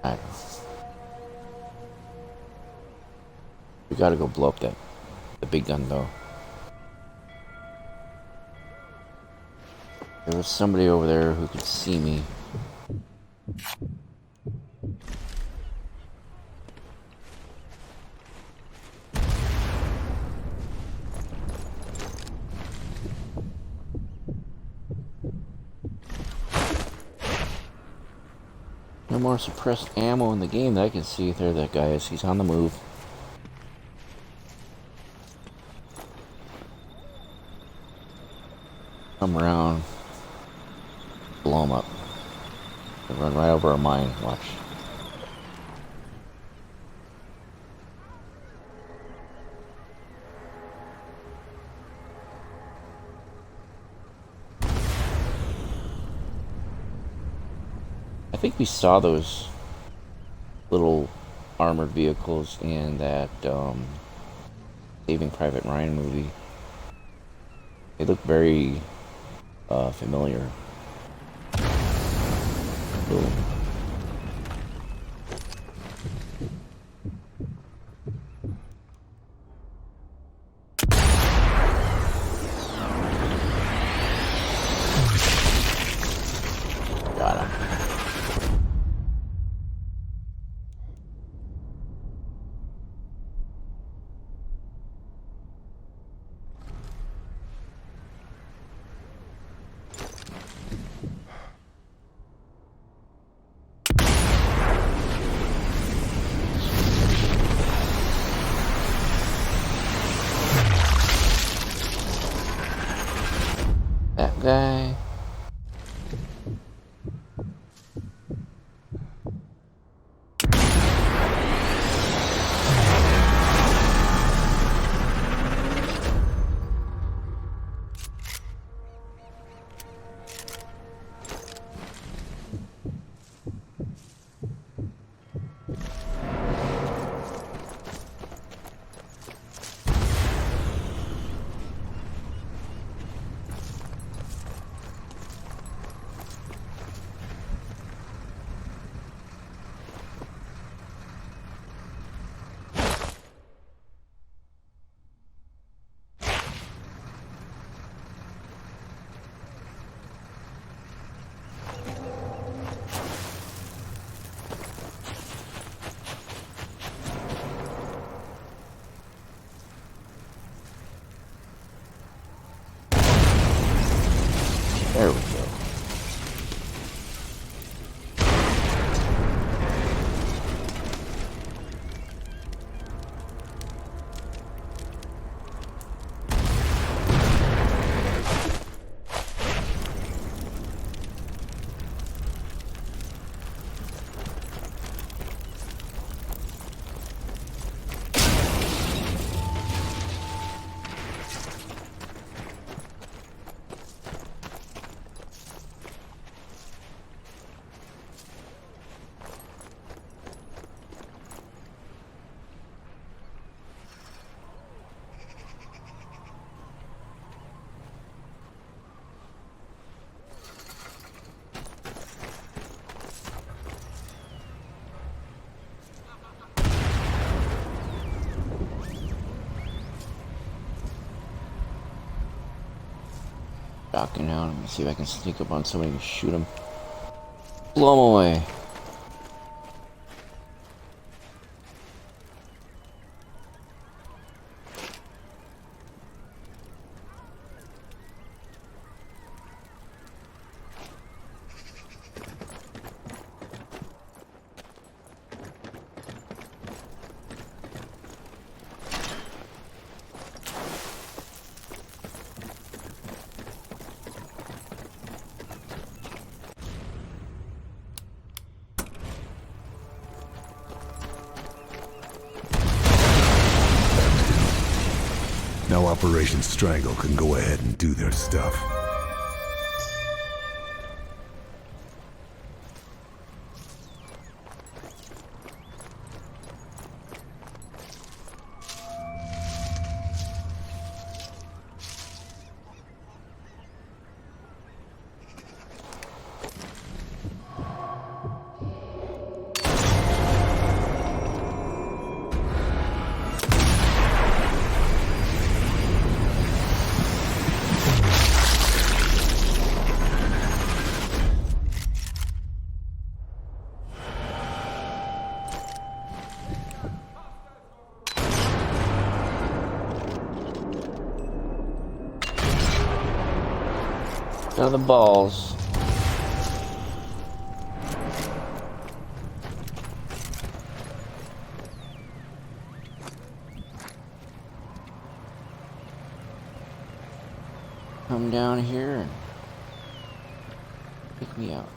I don't know. We gotta go blow up the big gun though. There was somebody over there who could see me. No more suppressed ammo in the game that I can see. There that guy is. He's on the move. Come around. Blow him up. He'll run right over our mine. Watch. I think we saw those little armored vehicles in that Saving Private Ryan movie. They look very familiar. Cool. Got him. That guy. There we go. Shotgun down. Let me see if I can sneak up on somebody and shoot him. Blow him away. Now Operation Strangle can go ahead and do their stuff. Down the balls. Come down here and pick me out.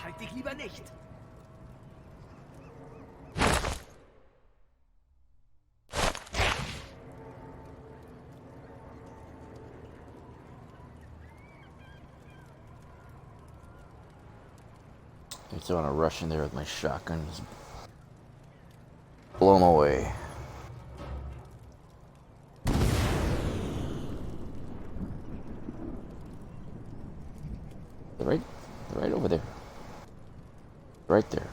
Zeig dich lieber nicht. I still want to rush in there with my shotgun. Just blow them away. They're right over there. Right there.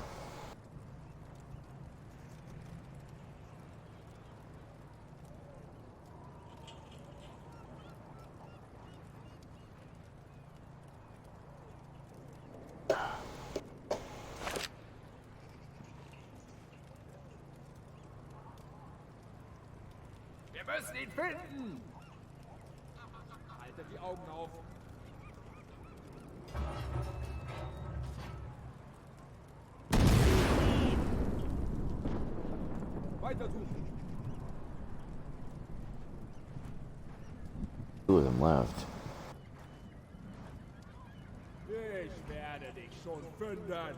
Wir müssen ihn finden! Haltet die Augen auf! Weiter suchen! Two of them left. Ich werde dich schon finden!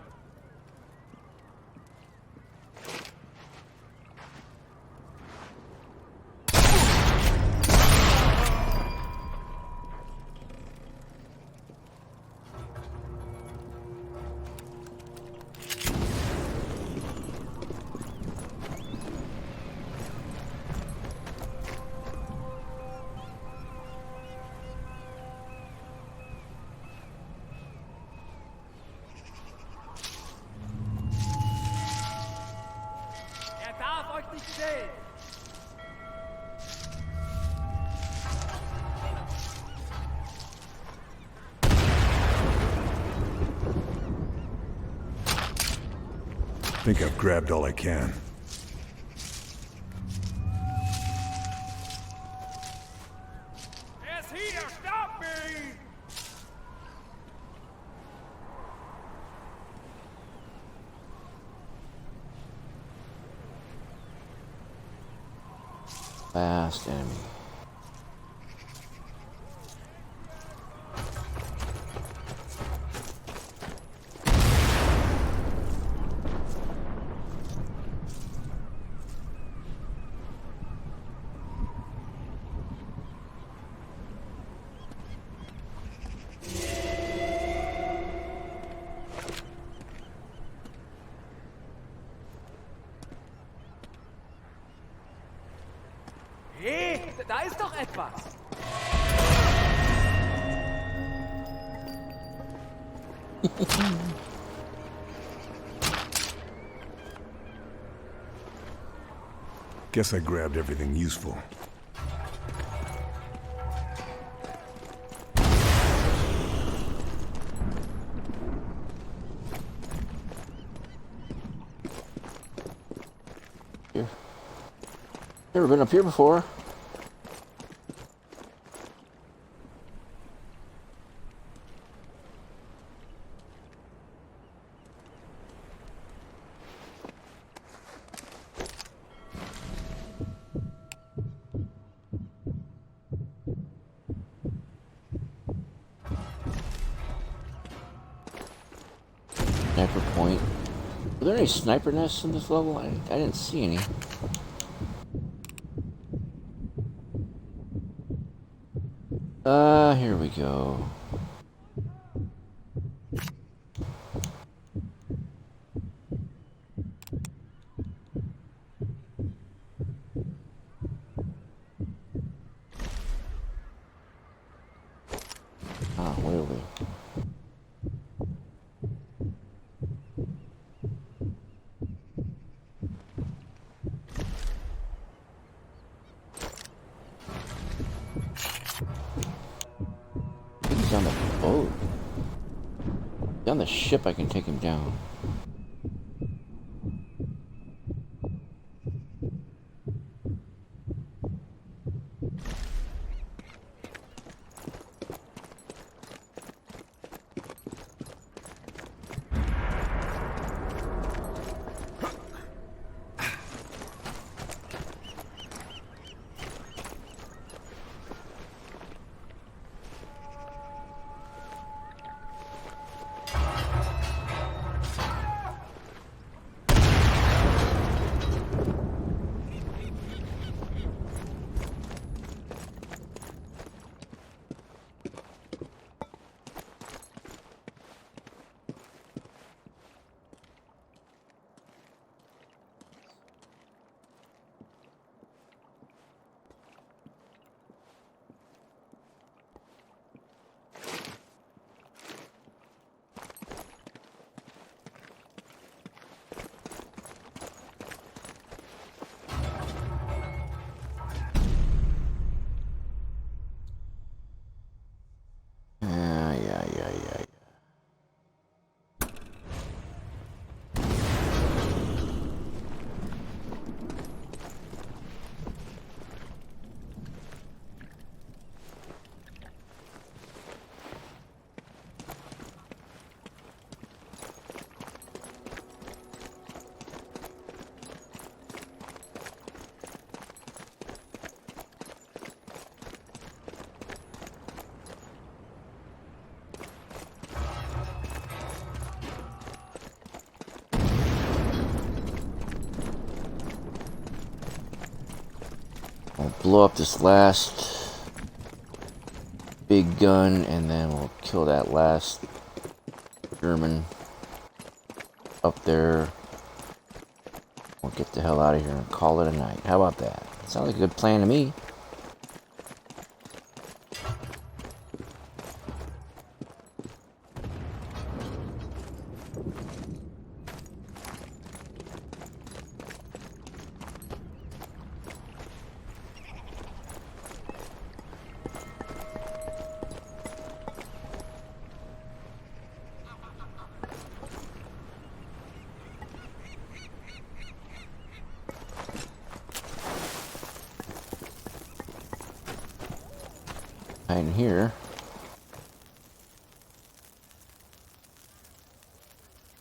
Darf euch nicht sehen! Think I've grabbed all I can. Er ist hier! Stopp ihn! Fast enemy. Hey, da Guess I grabbed everything useful. Here. Never been up here before. Sniper point. Are there any sniper nests in this level? I didn't see any. Here we go. Ah, where are we? He's on the boat. On the ship, I can take him down. Yeah. I'll blow up this last big gun, and then we'll kill that last German up there. We'll get the hell out of here and call it a night. How about that? Sounds like a good plan to me. In here.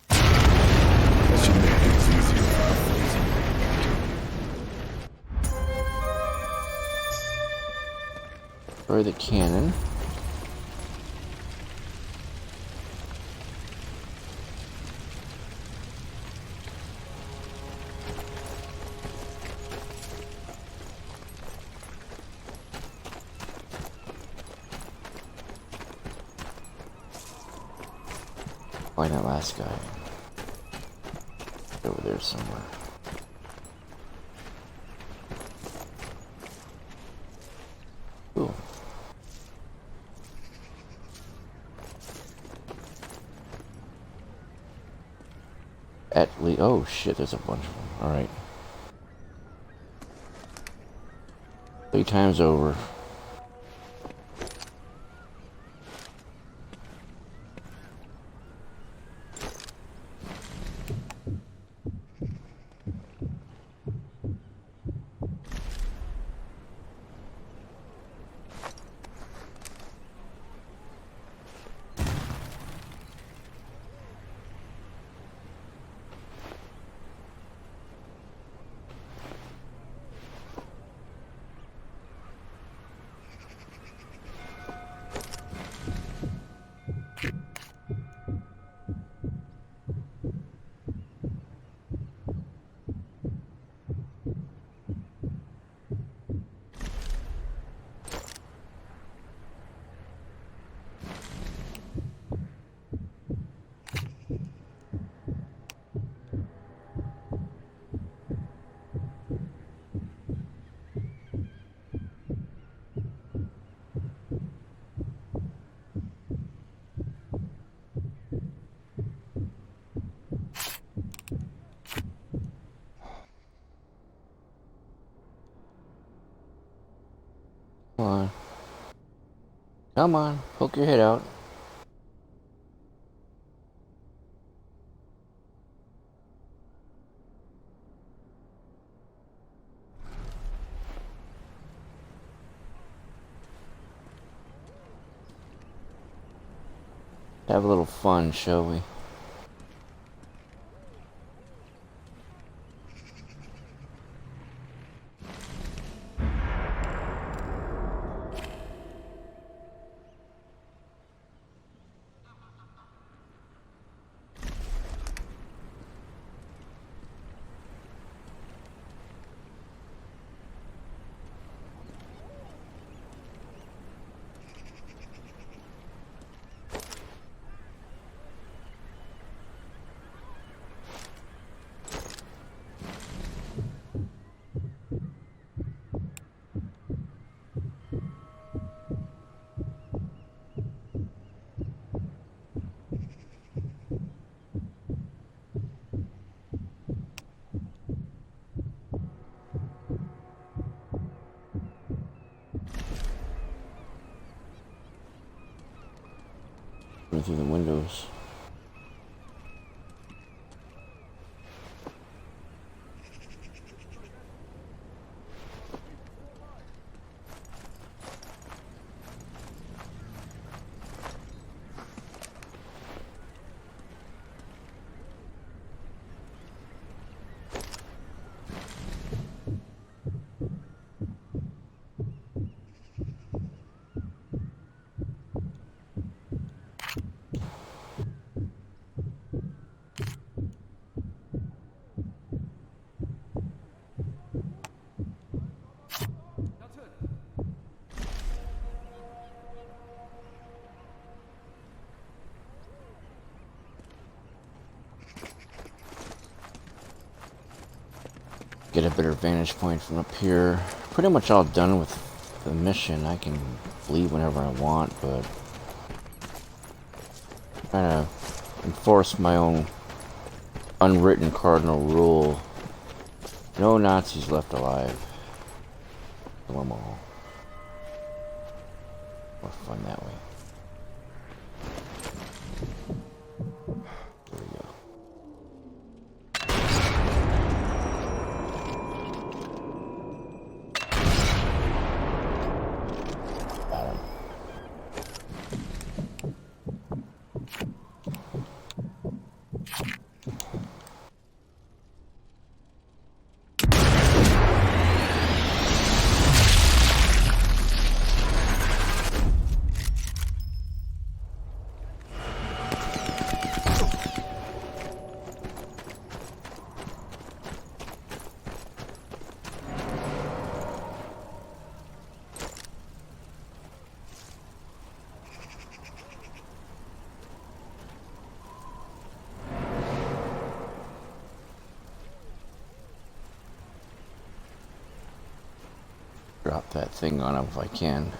That should make things easier. Destroy the cannon. Find that last guy. Over there somewhere. Ooh. At least, oh shit, there's a bunch of them. Alright. 3 times over. Come on. Come on, poke your head out. Have a little fun, shall we? Through the windows. Get a better vantage point from up here. Pretty much all done with the mission. I can leave whenever I want, but trying to enforce my own unwritten cardinal rule. No Nazis left alive. Kill them all. More fun that way. There we go. Drop that thing on him if I can.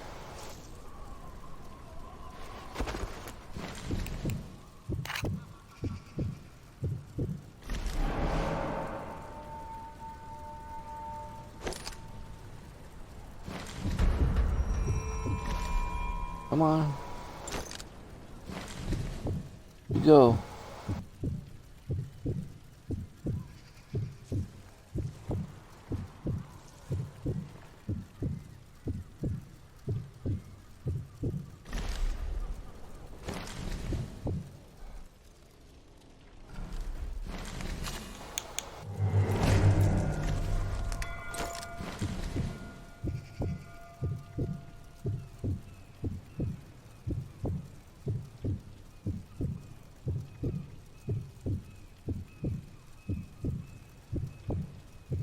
Come on. You go.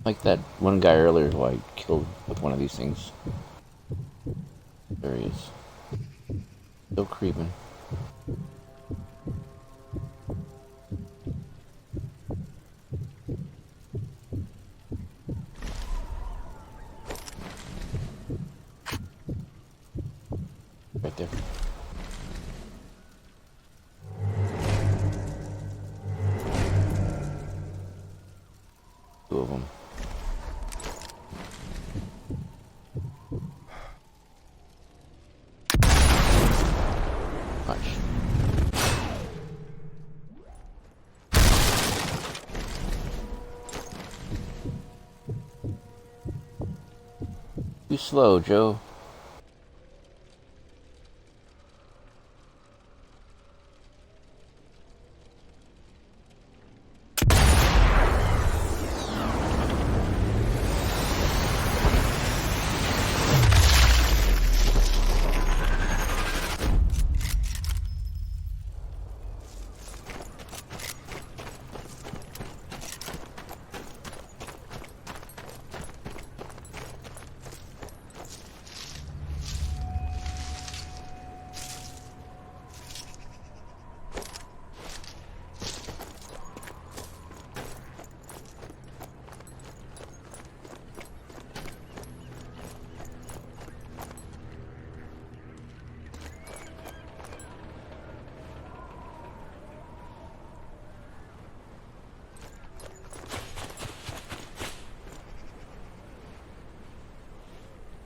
Like that one guy earlier who I killed with one of these things. There he is. Still creeping. Right there. Two of them. Much. Too slow, Joe.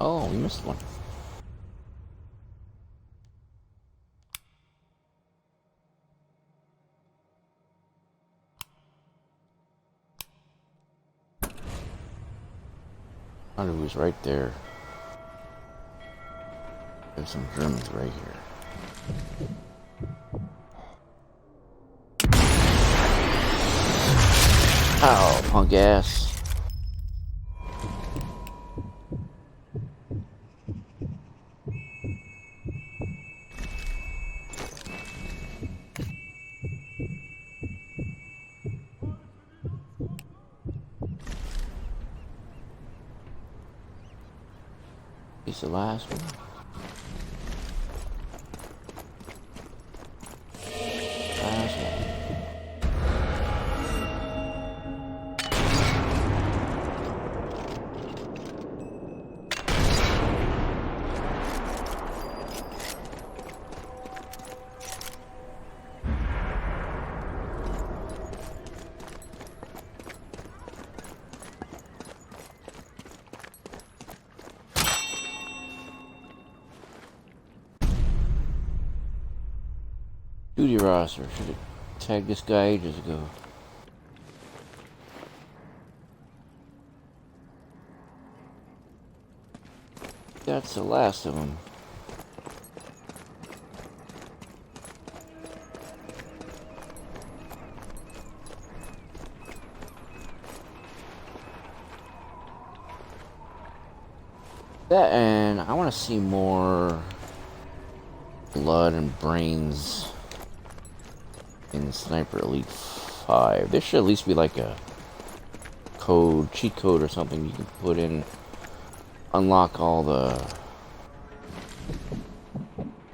Oh, we missed one. I wonder who's right there. There's some Germans right here. Ow, punk ass. He's the last one. Last one. Duty roster. Should have tagged this guy ages ago. That's the last of them. That, and I want to see more blood and brains in Sniper Elite 5. There should at least be like a code, cheat code or something you can put in, unlock all the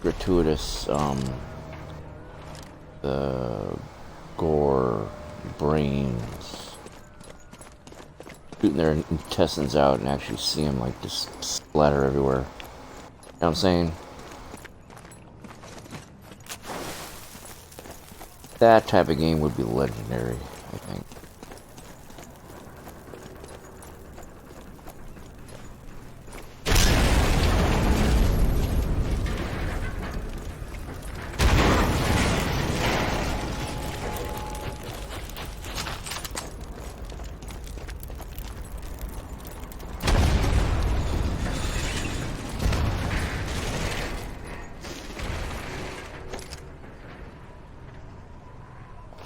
gratuitous, the gore, brains, shooting their intestines out and actually see them like just splatter everywhere. You know what I'm saying? That type of game would be legendary, I think.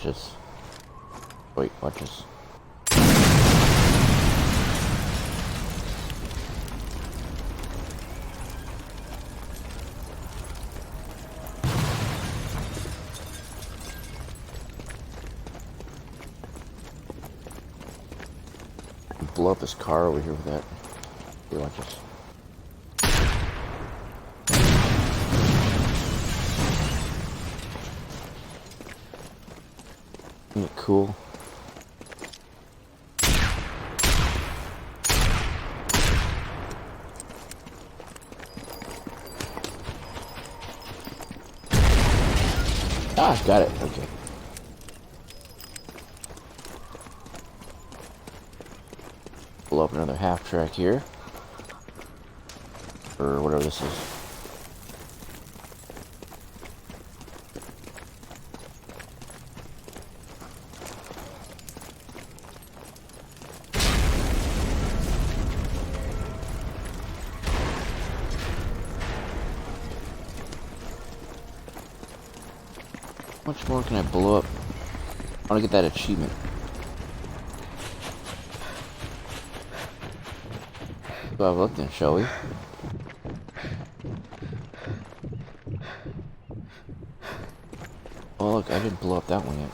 Watch this. Wait, watch this. Blow up his car over here with that. Here, watch this. Isn't it cool? Ah, got it. Okay. Blow up another half track here. Or whatever this is. How much more can I blow up? I want to get that achievement. Go have a look then, shall we? Oh look, I didn't blow up that one yet.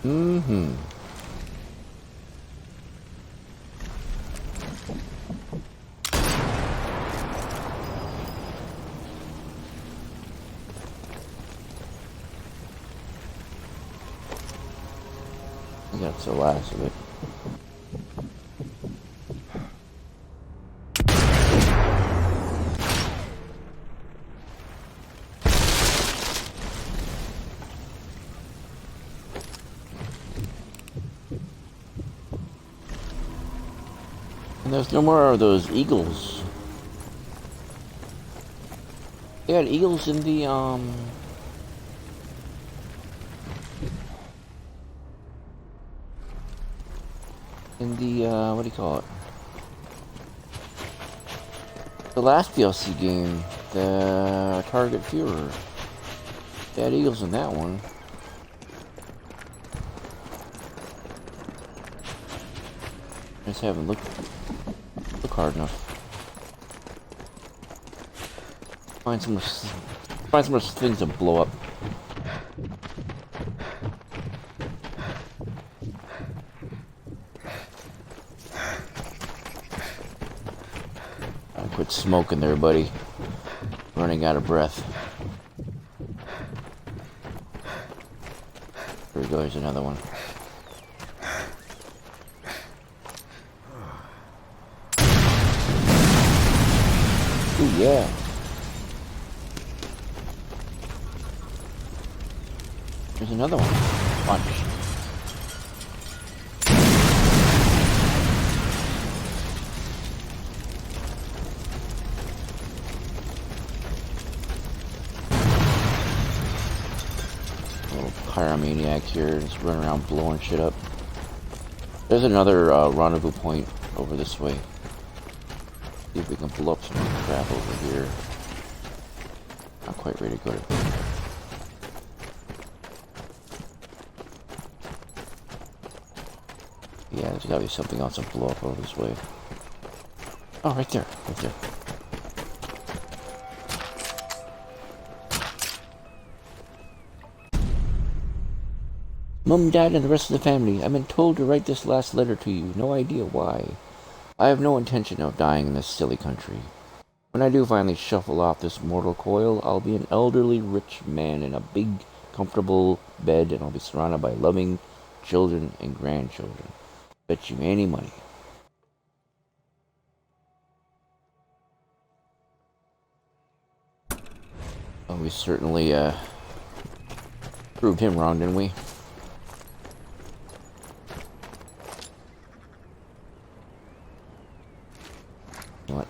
Mm-hmm. I think that's the last of it. And there's no more of those eagles. They had eagles in the, what do you call it? The last DLC game, the Target Führer. They had eagles in that one. I just haven't looked hard enough. Find some more things to blow up. I quit smoking there, buddy. Running out of breath. There we go, here's another one. Ooh, yeah. There's another one. Watch. Little pyromaniac here, just running around blowing shit up. There's another rendezvous point over this way. See if we can blow up some crap over here. Not quite ready to go to bed. Yeah, there's gotta be something else to blow up over this way. Oh, right there, right there. Mum, Dad, and the rest of the family, I've been told to write this last letter to you. No idea why. I have no intention of dying in this silly country. When I do finally shuffle off this mortal coil, I'll be an elderly rich man in a big, comfortable bed, and I'll be surrounded by loving children and grandchildren. Bet you any money. Oh, Well, we certainly proved him wrong, didn't we? What?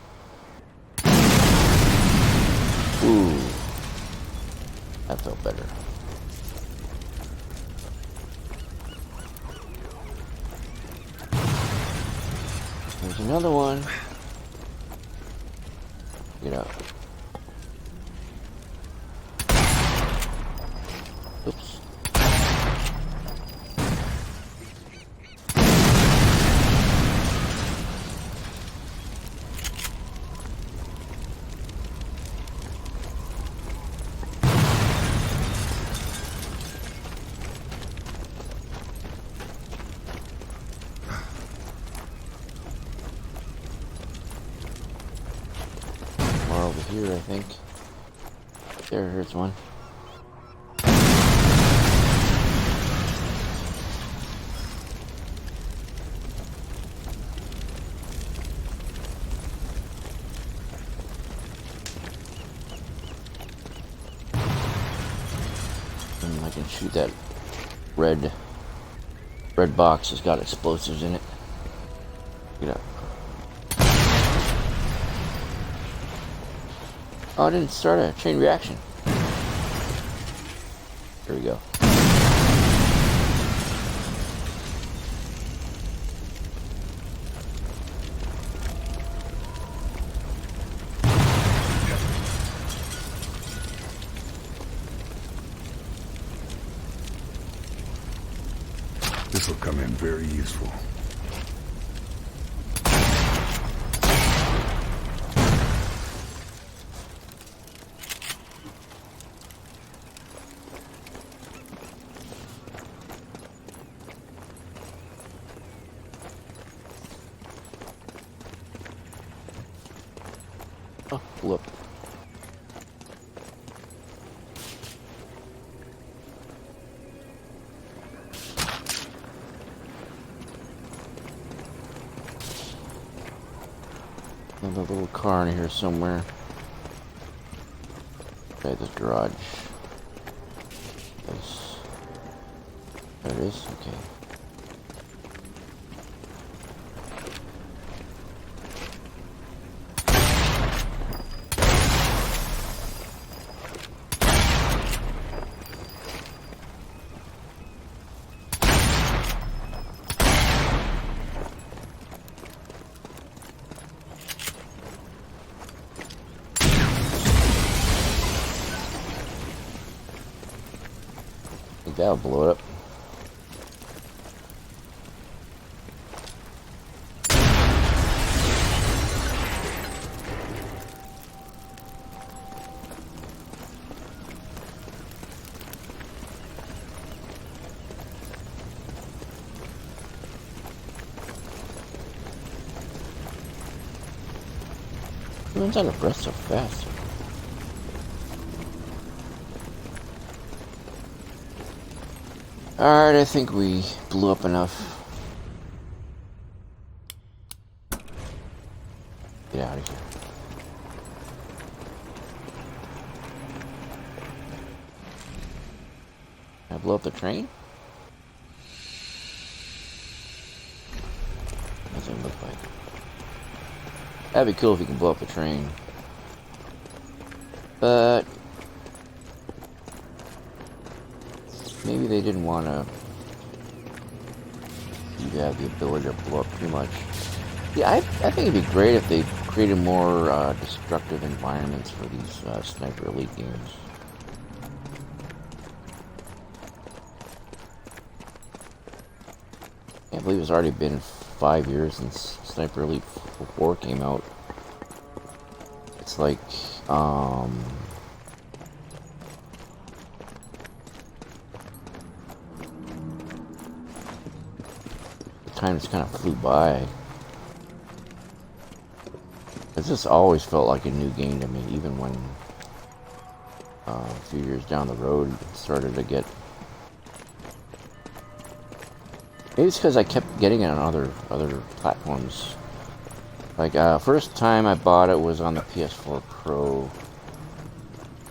Ooh. That felt better. There's another one. Get up. Oops. More over here, I think. Here's one. And I can shoot that red box. Has got explosives in it. Get up. Oh, I didn't start a chain reaction. Here we go. This will come in very useful. Oh, look. Another little car in here somewhere. Okay, this garage. This. There it is. Okay. That'll blow it up. Who runs out of breath so fast? Alright, I think we blew up enough. Get out of here. Can I blow up the train? What does it look like? That'd be cool if you can blow up the train. But maybe they didn't want to have the ability to blow up too much. Yeah, I think it'd be great if they created more destructive environments for these Sniper Elite games. I can't believe it's already been 5 years since Sniper Elite 4 came out. It's like, time just kind of flew by. It just always felt like a new game to me, even when a few years down the road it started to get. Maybe it's because I kept getting it on other platforms. Like first time I bought it was on the PS4 Pro,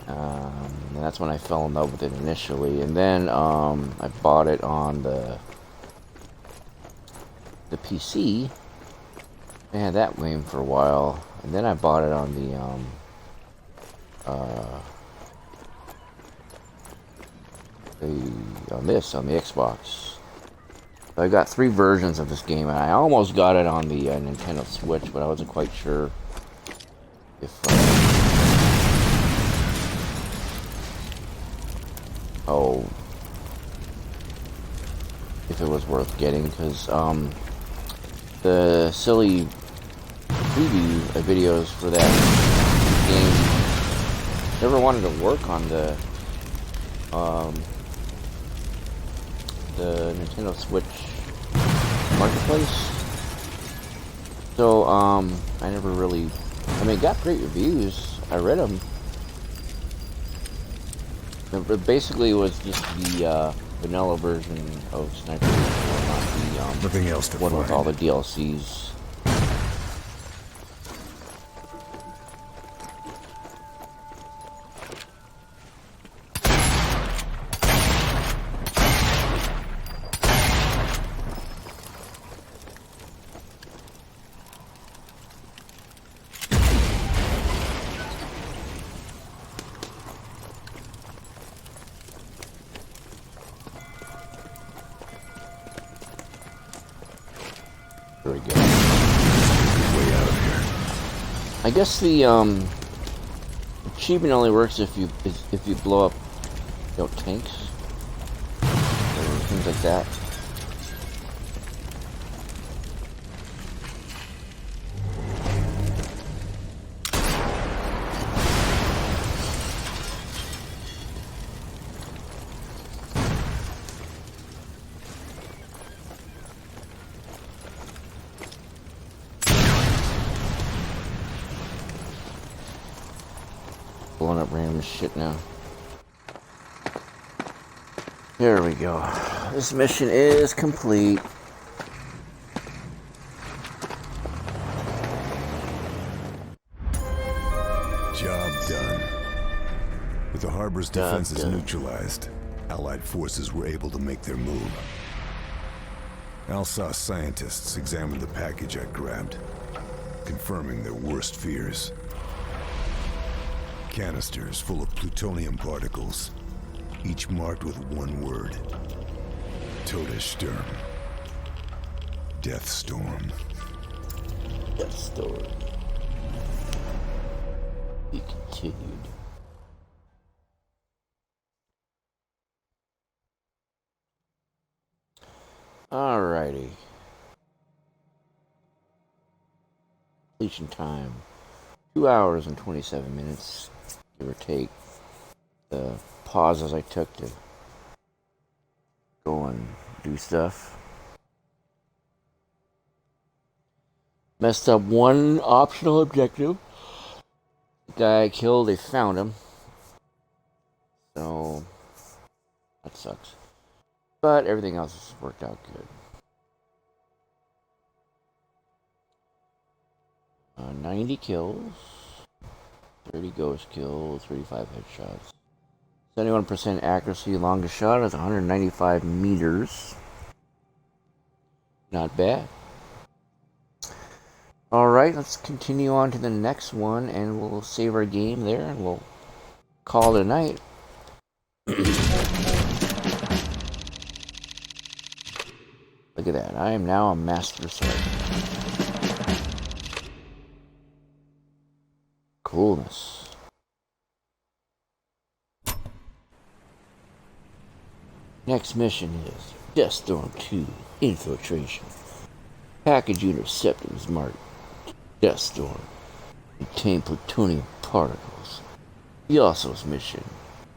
And that's when I fell in love with it initially. And then I bought it on the PC. I had that game for a while, and then I bought it on the on the Xbox. So I got 3 versions of this game, and I almost got it on the Nintendo Switch, but I wasn't quite sure if if it was worth getting, because the silly preview videos for that game never wanted to work on the Nintendo Switch marketplace. So I never really, I mean, it got great reviews. I read them. But basically, it was just the vanilla version of Sniper, not the Nothing else to one find. with all the DLCs. There we go. Way out of here. I guess the achievement only works if you blow up, tanks or things like that. Blowing up random shit now. There we go. This mission is complete. Job done. With the harbor's Job defenses done. neutralized, Allied forces were able to make their move. Alsace scientists examined the package I grabbed, confirming their worst fears. Canisters full of plutonium particles, each marked with one word. Todessturm. Deathstorm. Deathstorm. He continued. Alrighty. Completion time. 2 hours and 27 minutes, give or take. The pauses I took to go and do stuff. Messed up one optional objective. The guy I killed, they found him. So, that sucks. But everything else has worked out good. 90 kills, 30 ghost kills, 35 headshots. 71% accuracy, longest shot is 195 meters. Not bad. Alright, let's continue on to the next one, and we'll save our game there, and we'll call it a night. Look at that, I am now a master sergeant. Coolness. Next mission is Deathstorm 2 Infiltration. Package intercepted is marked Deathstorm. Contain plutonium particles. The Osso's mission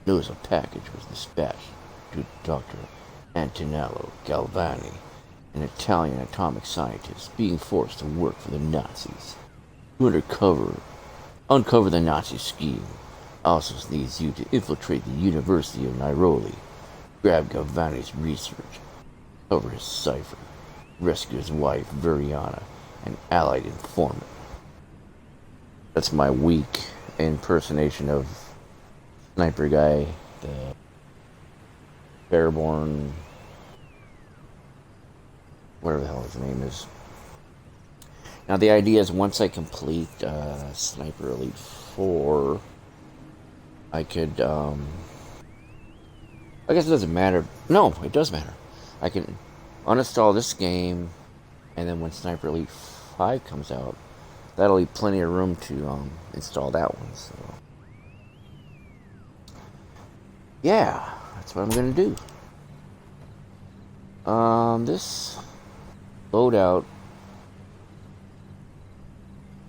knows a package was dispatched to Dr. Antonello Galvani, an Italian atomic scientist being forced to work for the Nazis. To uncover the Nazi scheme, Ossos needs you to infiltrate the University of Nairobi, grab Galvani's research, cover his cipher, rescue his wife, Viriana, and allied informant. That's my weak impersonation of sniper guy, the Fairborn, whatever the hell his name is. Now the idea is once I complete Sniper Elite 4, I could, I guess it doesn't matter. No, it does matter. I can uninstall this game, and then when Sniper Elite 5 comes out, that'll leave plenty of room to install that one. So, yeah, that's what I'm gonna do. This loadout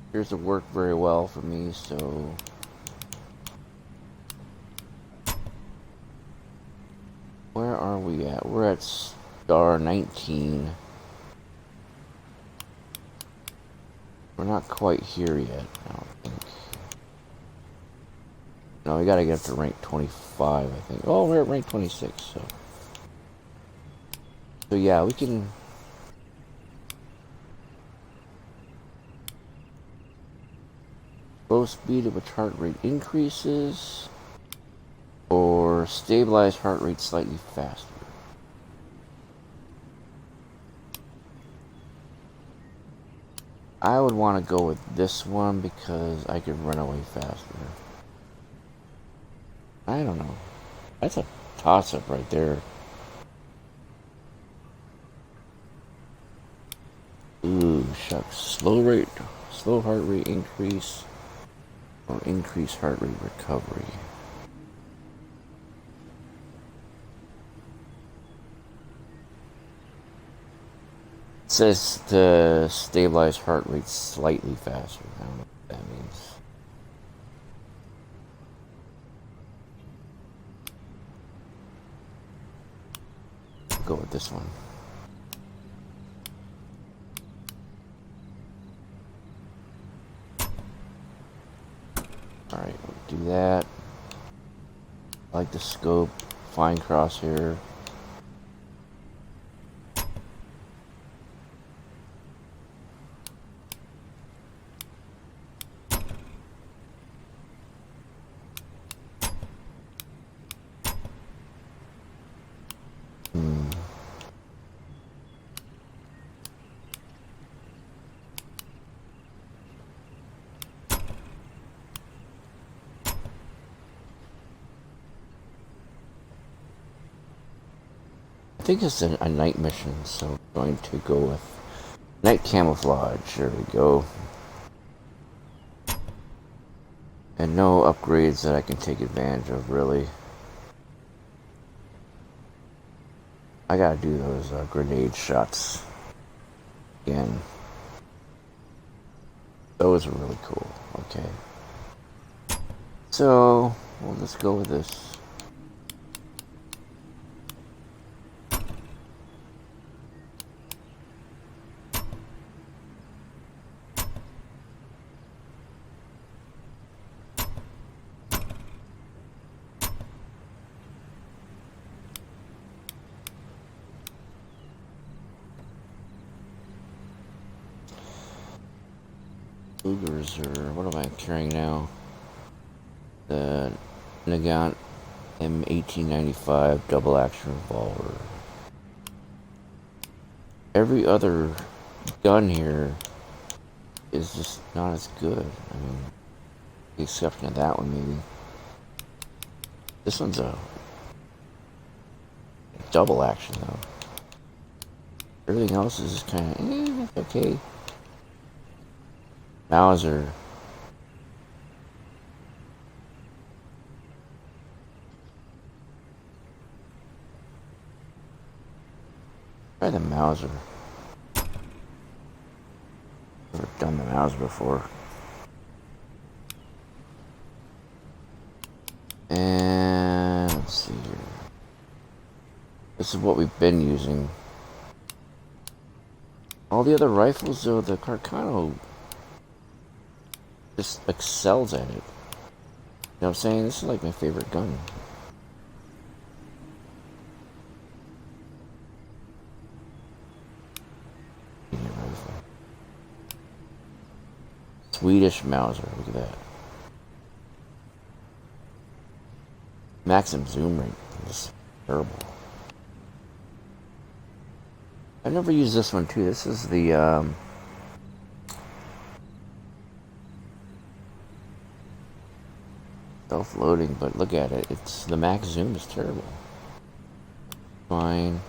appears to work very well for me, so where are we at? We're at star 19. We're not quite here yet, I don't think. No, we gotta get up to rank 25, I think. Oh, we're at rank 26, so. So yeah, we can. Slow speed at which heart rate increases, or stabilize heart rate slightly faster. I would want to go with this one because I could run away faster. I don't know. That's a toss-up right there. Ooh, shucks. Slow heart rate increase, or increase heart rate recovery. It says to stabilize heart rate slightly faster. I don't know what that means. I'll go with this one. Alright, we'll do that. I like the scope, fine crosshair. I think it's a night mission, so I'm going to go with night camouflage. There we go. And no upgrades that I can take advantage of, really. I gotta do those grenade shots again. Those are really cool. Okay. So, we'll just go with this. Cougars, or what am I carrying now? The Nagant M1895 double action revolver. Every other gun here is just not as good. I mean, the exception of that one, maybe. This one's a double action, though. Everything else is just kind of, okay. Mauser. Try the Mauser. Never done the Mauser before. And let's see here. This is what we've been using. All the other rifles, though, the Carcano just excels at it. You know what I'm saying? This is like my favorite gun. Swedish Mauser, look at that. Maximum zoom rate is terrible. I've never used this one too. This is the self-loading, but look at it. It's the max zoom is terrible. Fine.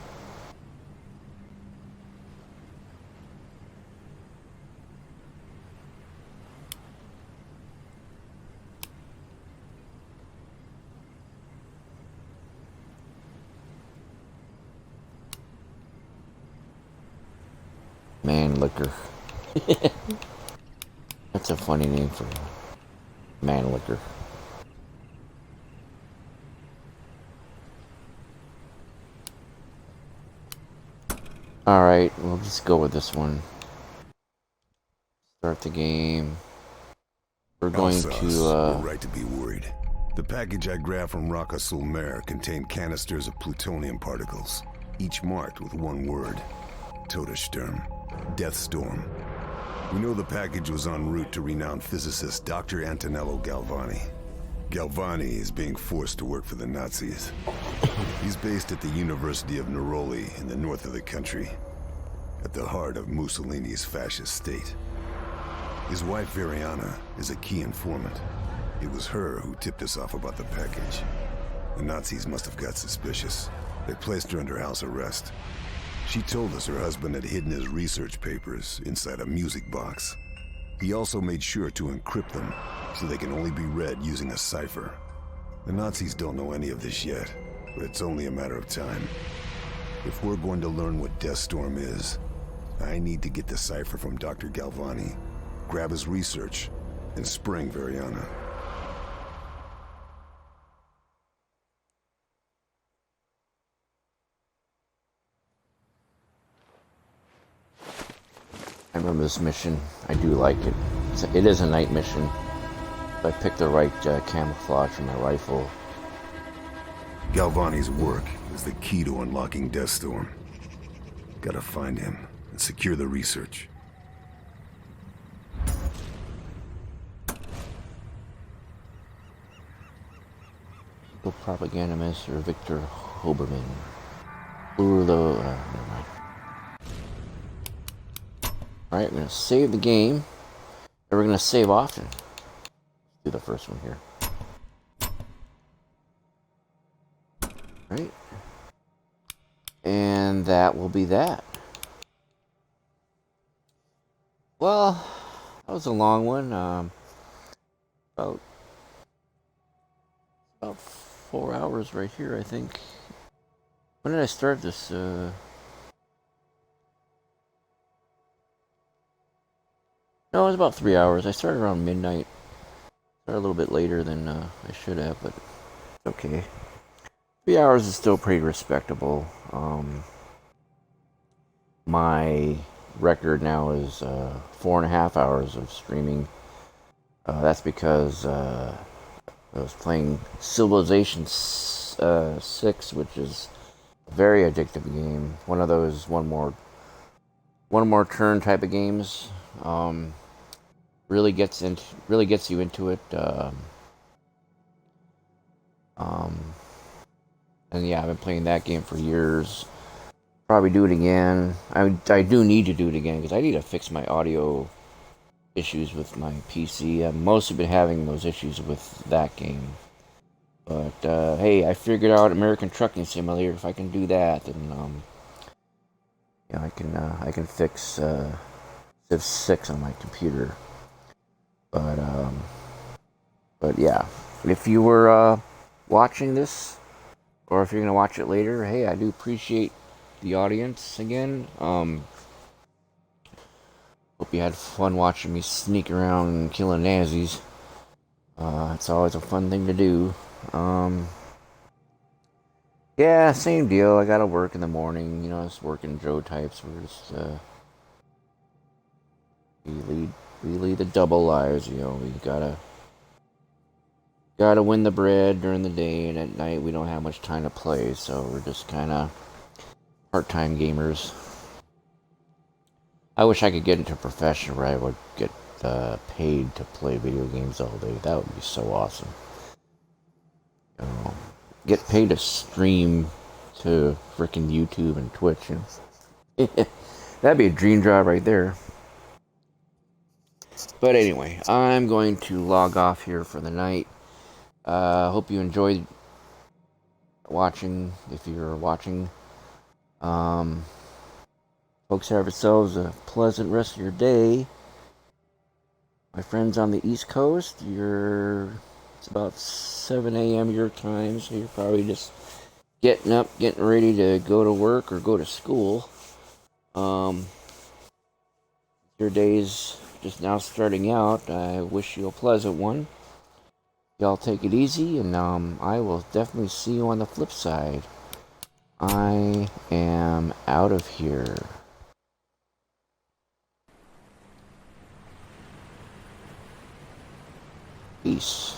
Man liquor. That's a funny name for man liquor. Alright, we'll just go with this one. Start the game. We're going We're right to be worried. The package I grabbed from Raqqa Sulmer contained canisters of plutonium particles, each marked with one word. Todessturm. Deathstorm. We know the package was en route to renowned physicist Dr. Antonello Galvani. Galvani is being forced to work for the Nazis. He's based at the University of Neroli in the north of the country, at the heart of Mussolini's fascist state. His wife Veriana is a key informant. It was her who tipped us off about the package. The Nazis must have got suspicious. They placed her under house arrest. She told us her husband had hidden his research papers inside a music box. He also made sure to encrypt them, so they can only be read using a cipher. The Nazis don't know any of this yet, but it's only a matter of time. If we're going to learn what Deathstorm is, I need to get the cipher from Dr. Galvani, grab his research, and spring Veriana. I remember this mission. I do like it. It is a night mission. I picked the right camouflage for my rifle. Galvani's work is the key to unlocking Deathstorm. Gotta find him and secure the research. Propaganda Minister Victor Hoberman. Never mind. Alright, I'm going to save the game. And we're going to save often. Let's do the first one here. Right. And that will be that. Well, that was a long one. About 4 hours right here, I think. When did I start this? No, it was about 3 hours. I started around midnight. Started a little bit later than I should have, but it's okay. 3 hours is still pretty respectable. My record now is 4.5 hours of streaming. That's because I was playing Civilization 6, which is a very addictive game. One of those one more turn type of games. Really gets you into it. And yeah, I've been playing that game for years. Probably do it again. I do need to do it again because I need to fix my audio issues with my PC. I've mostly been having those issues with that game. But hey, I figured out American Trucking Simulator. If I can do that, then yeah, I can fix Civ 6 on my computer. But yeah, if you were watching this, or if you're gonna watch it later, hey, I do appreciate the audience again. Hope you had fun watching me sneak around and killing Nazis. It's always a fun thing to do. Yeah, same deal. I gotta work in the morning. You know, it's working Joe types. We're just we lead the double lives. You know, we gotta win the bread during the day, and at night we don't have much time to play. So we're just kind of part-time gamers. I wish I could get into a profession where I would get paid to play video games all day. That would be so awesome. You know, get paid to stream to frickin' YouTube and Twitch. That'd be a dream job right there. But anyway, I'm going to log off here for the night. Hope you enjoyed watching, if you're watching. Folks, have yourselves a pleasant rest of your day. My friends on the East Coast, it's about 7 a.m. your time, so you're probably just getting up, getting ready to go to work or go to school. Your day's just now starting out. I wish you a pleasant one. Y'all take it easy, and I will definitely see you on the flip side. I am out of here. Peace.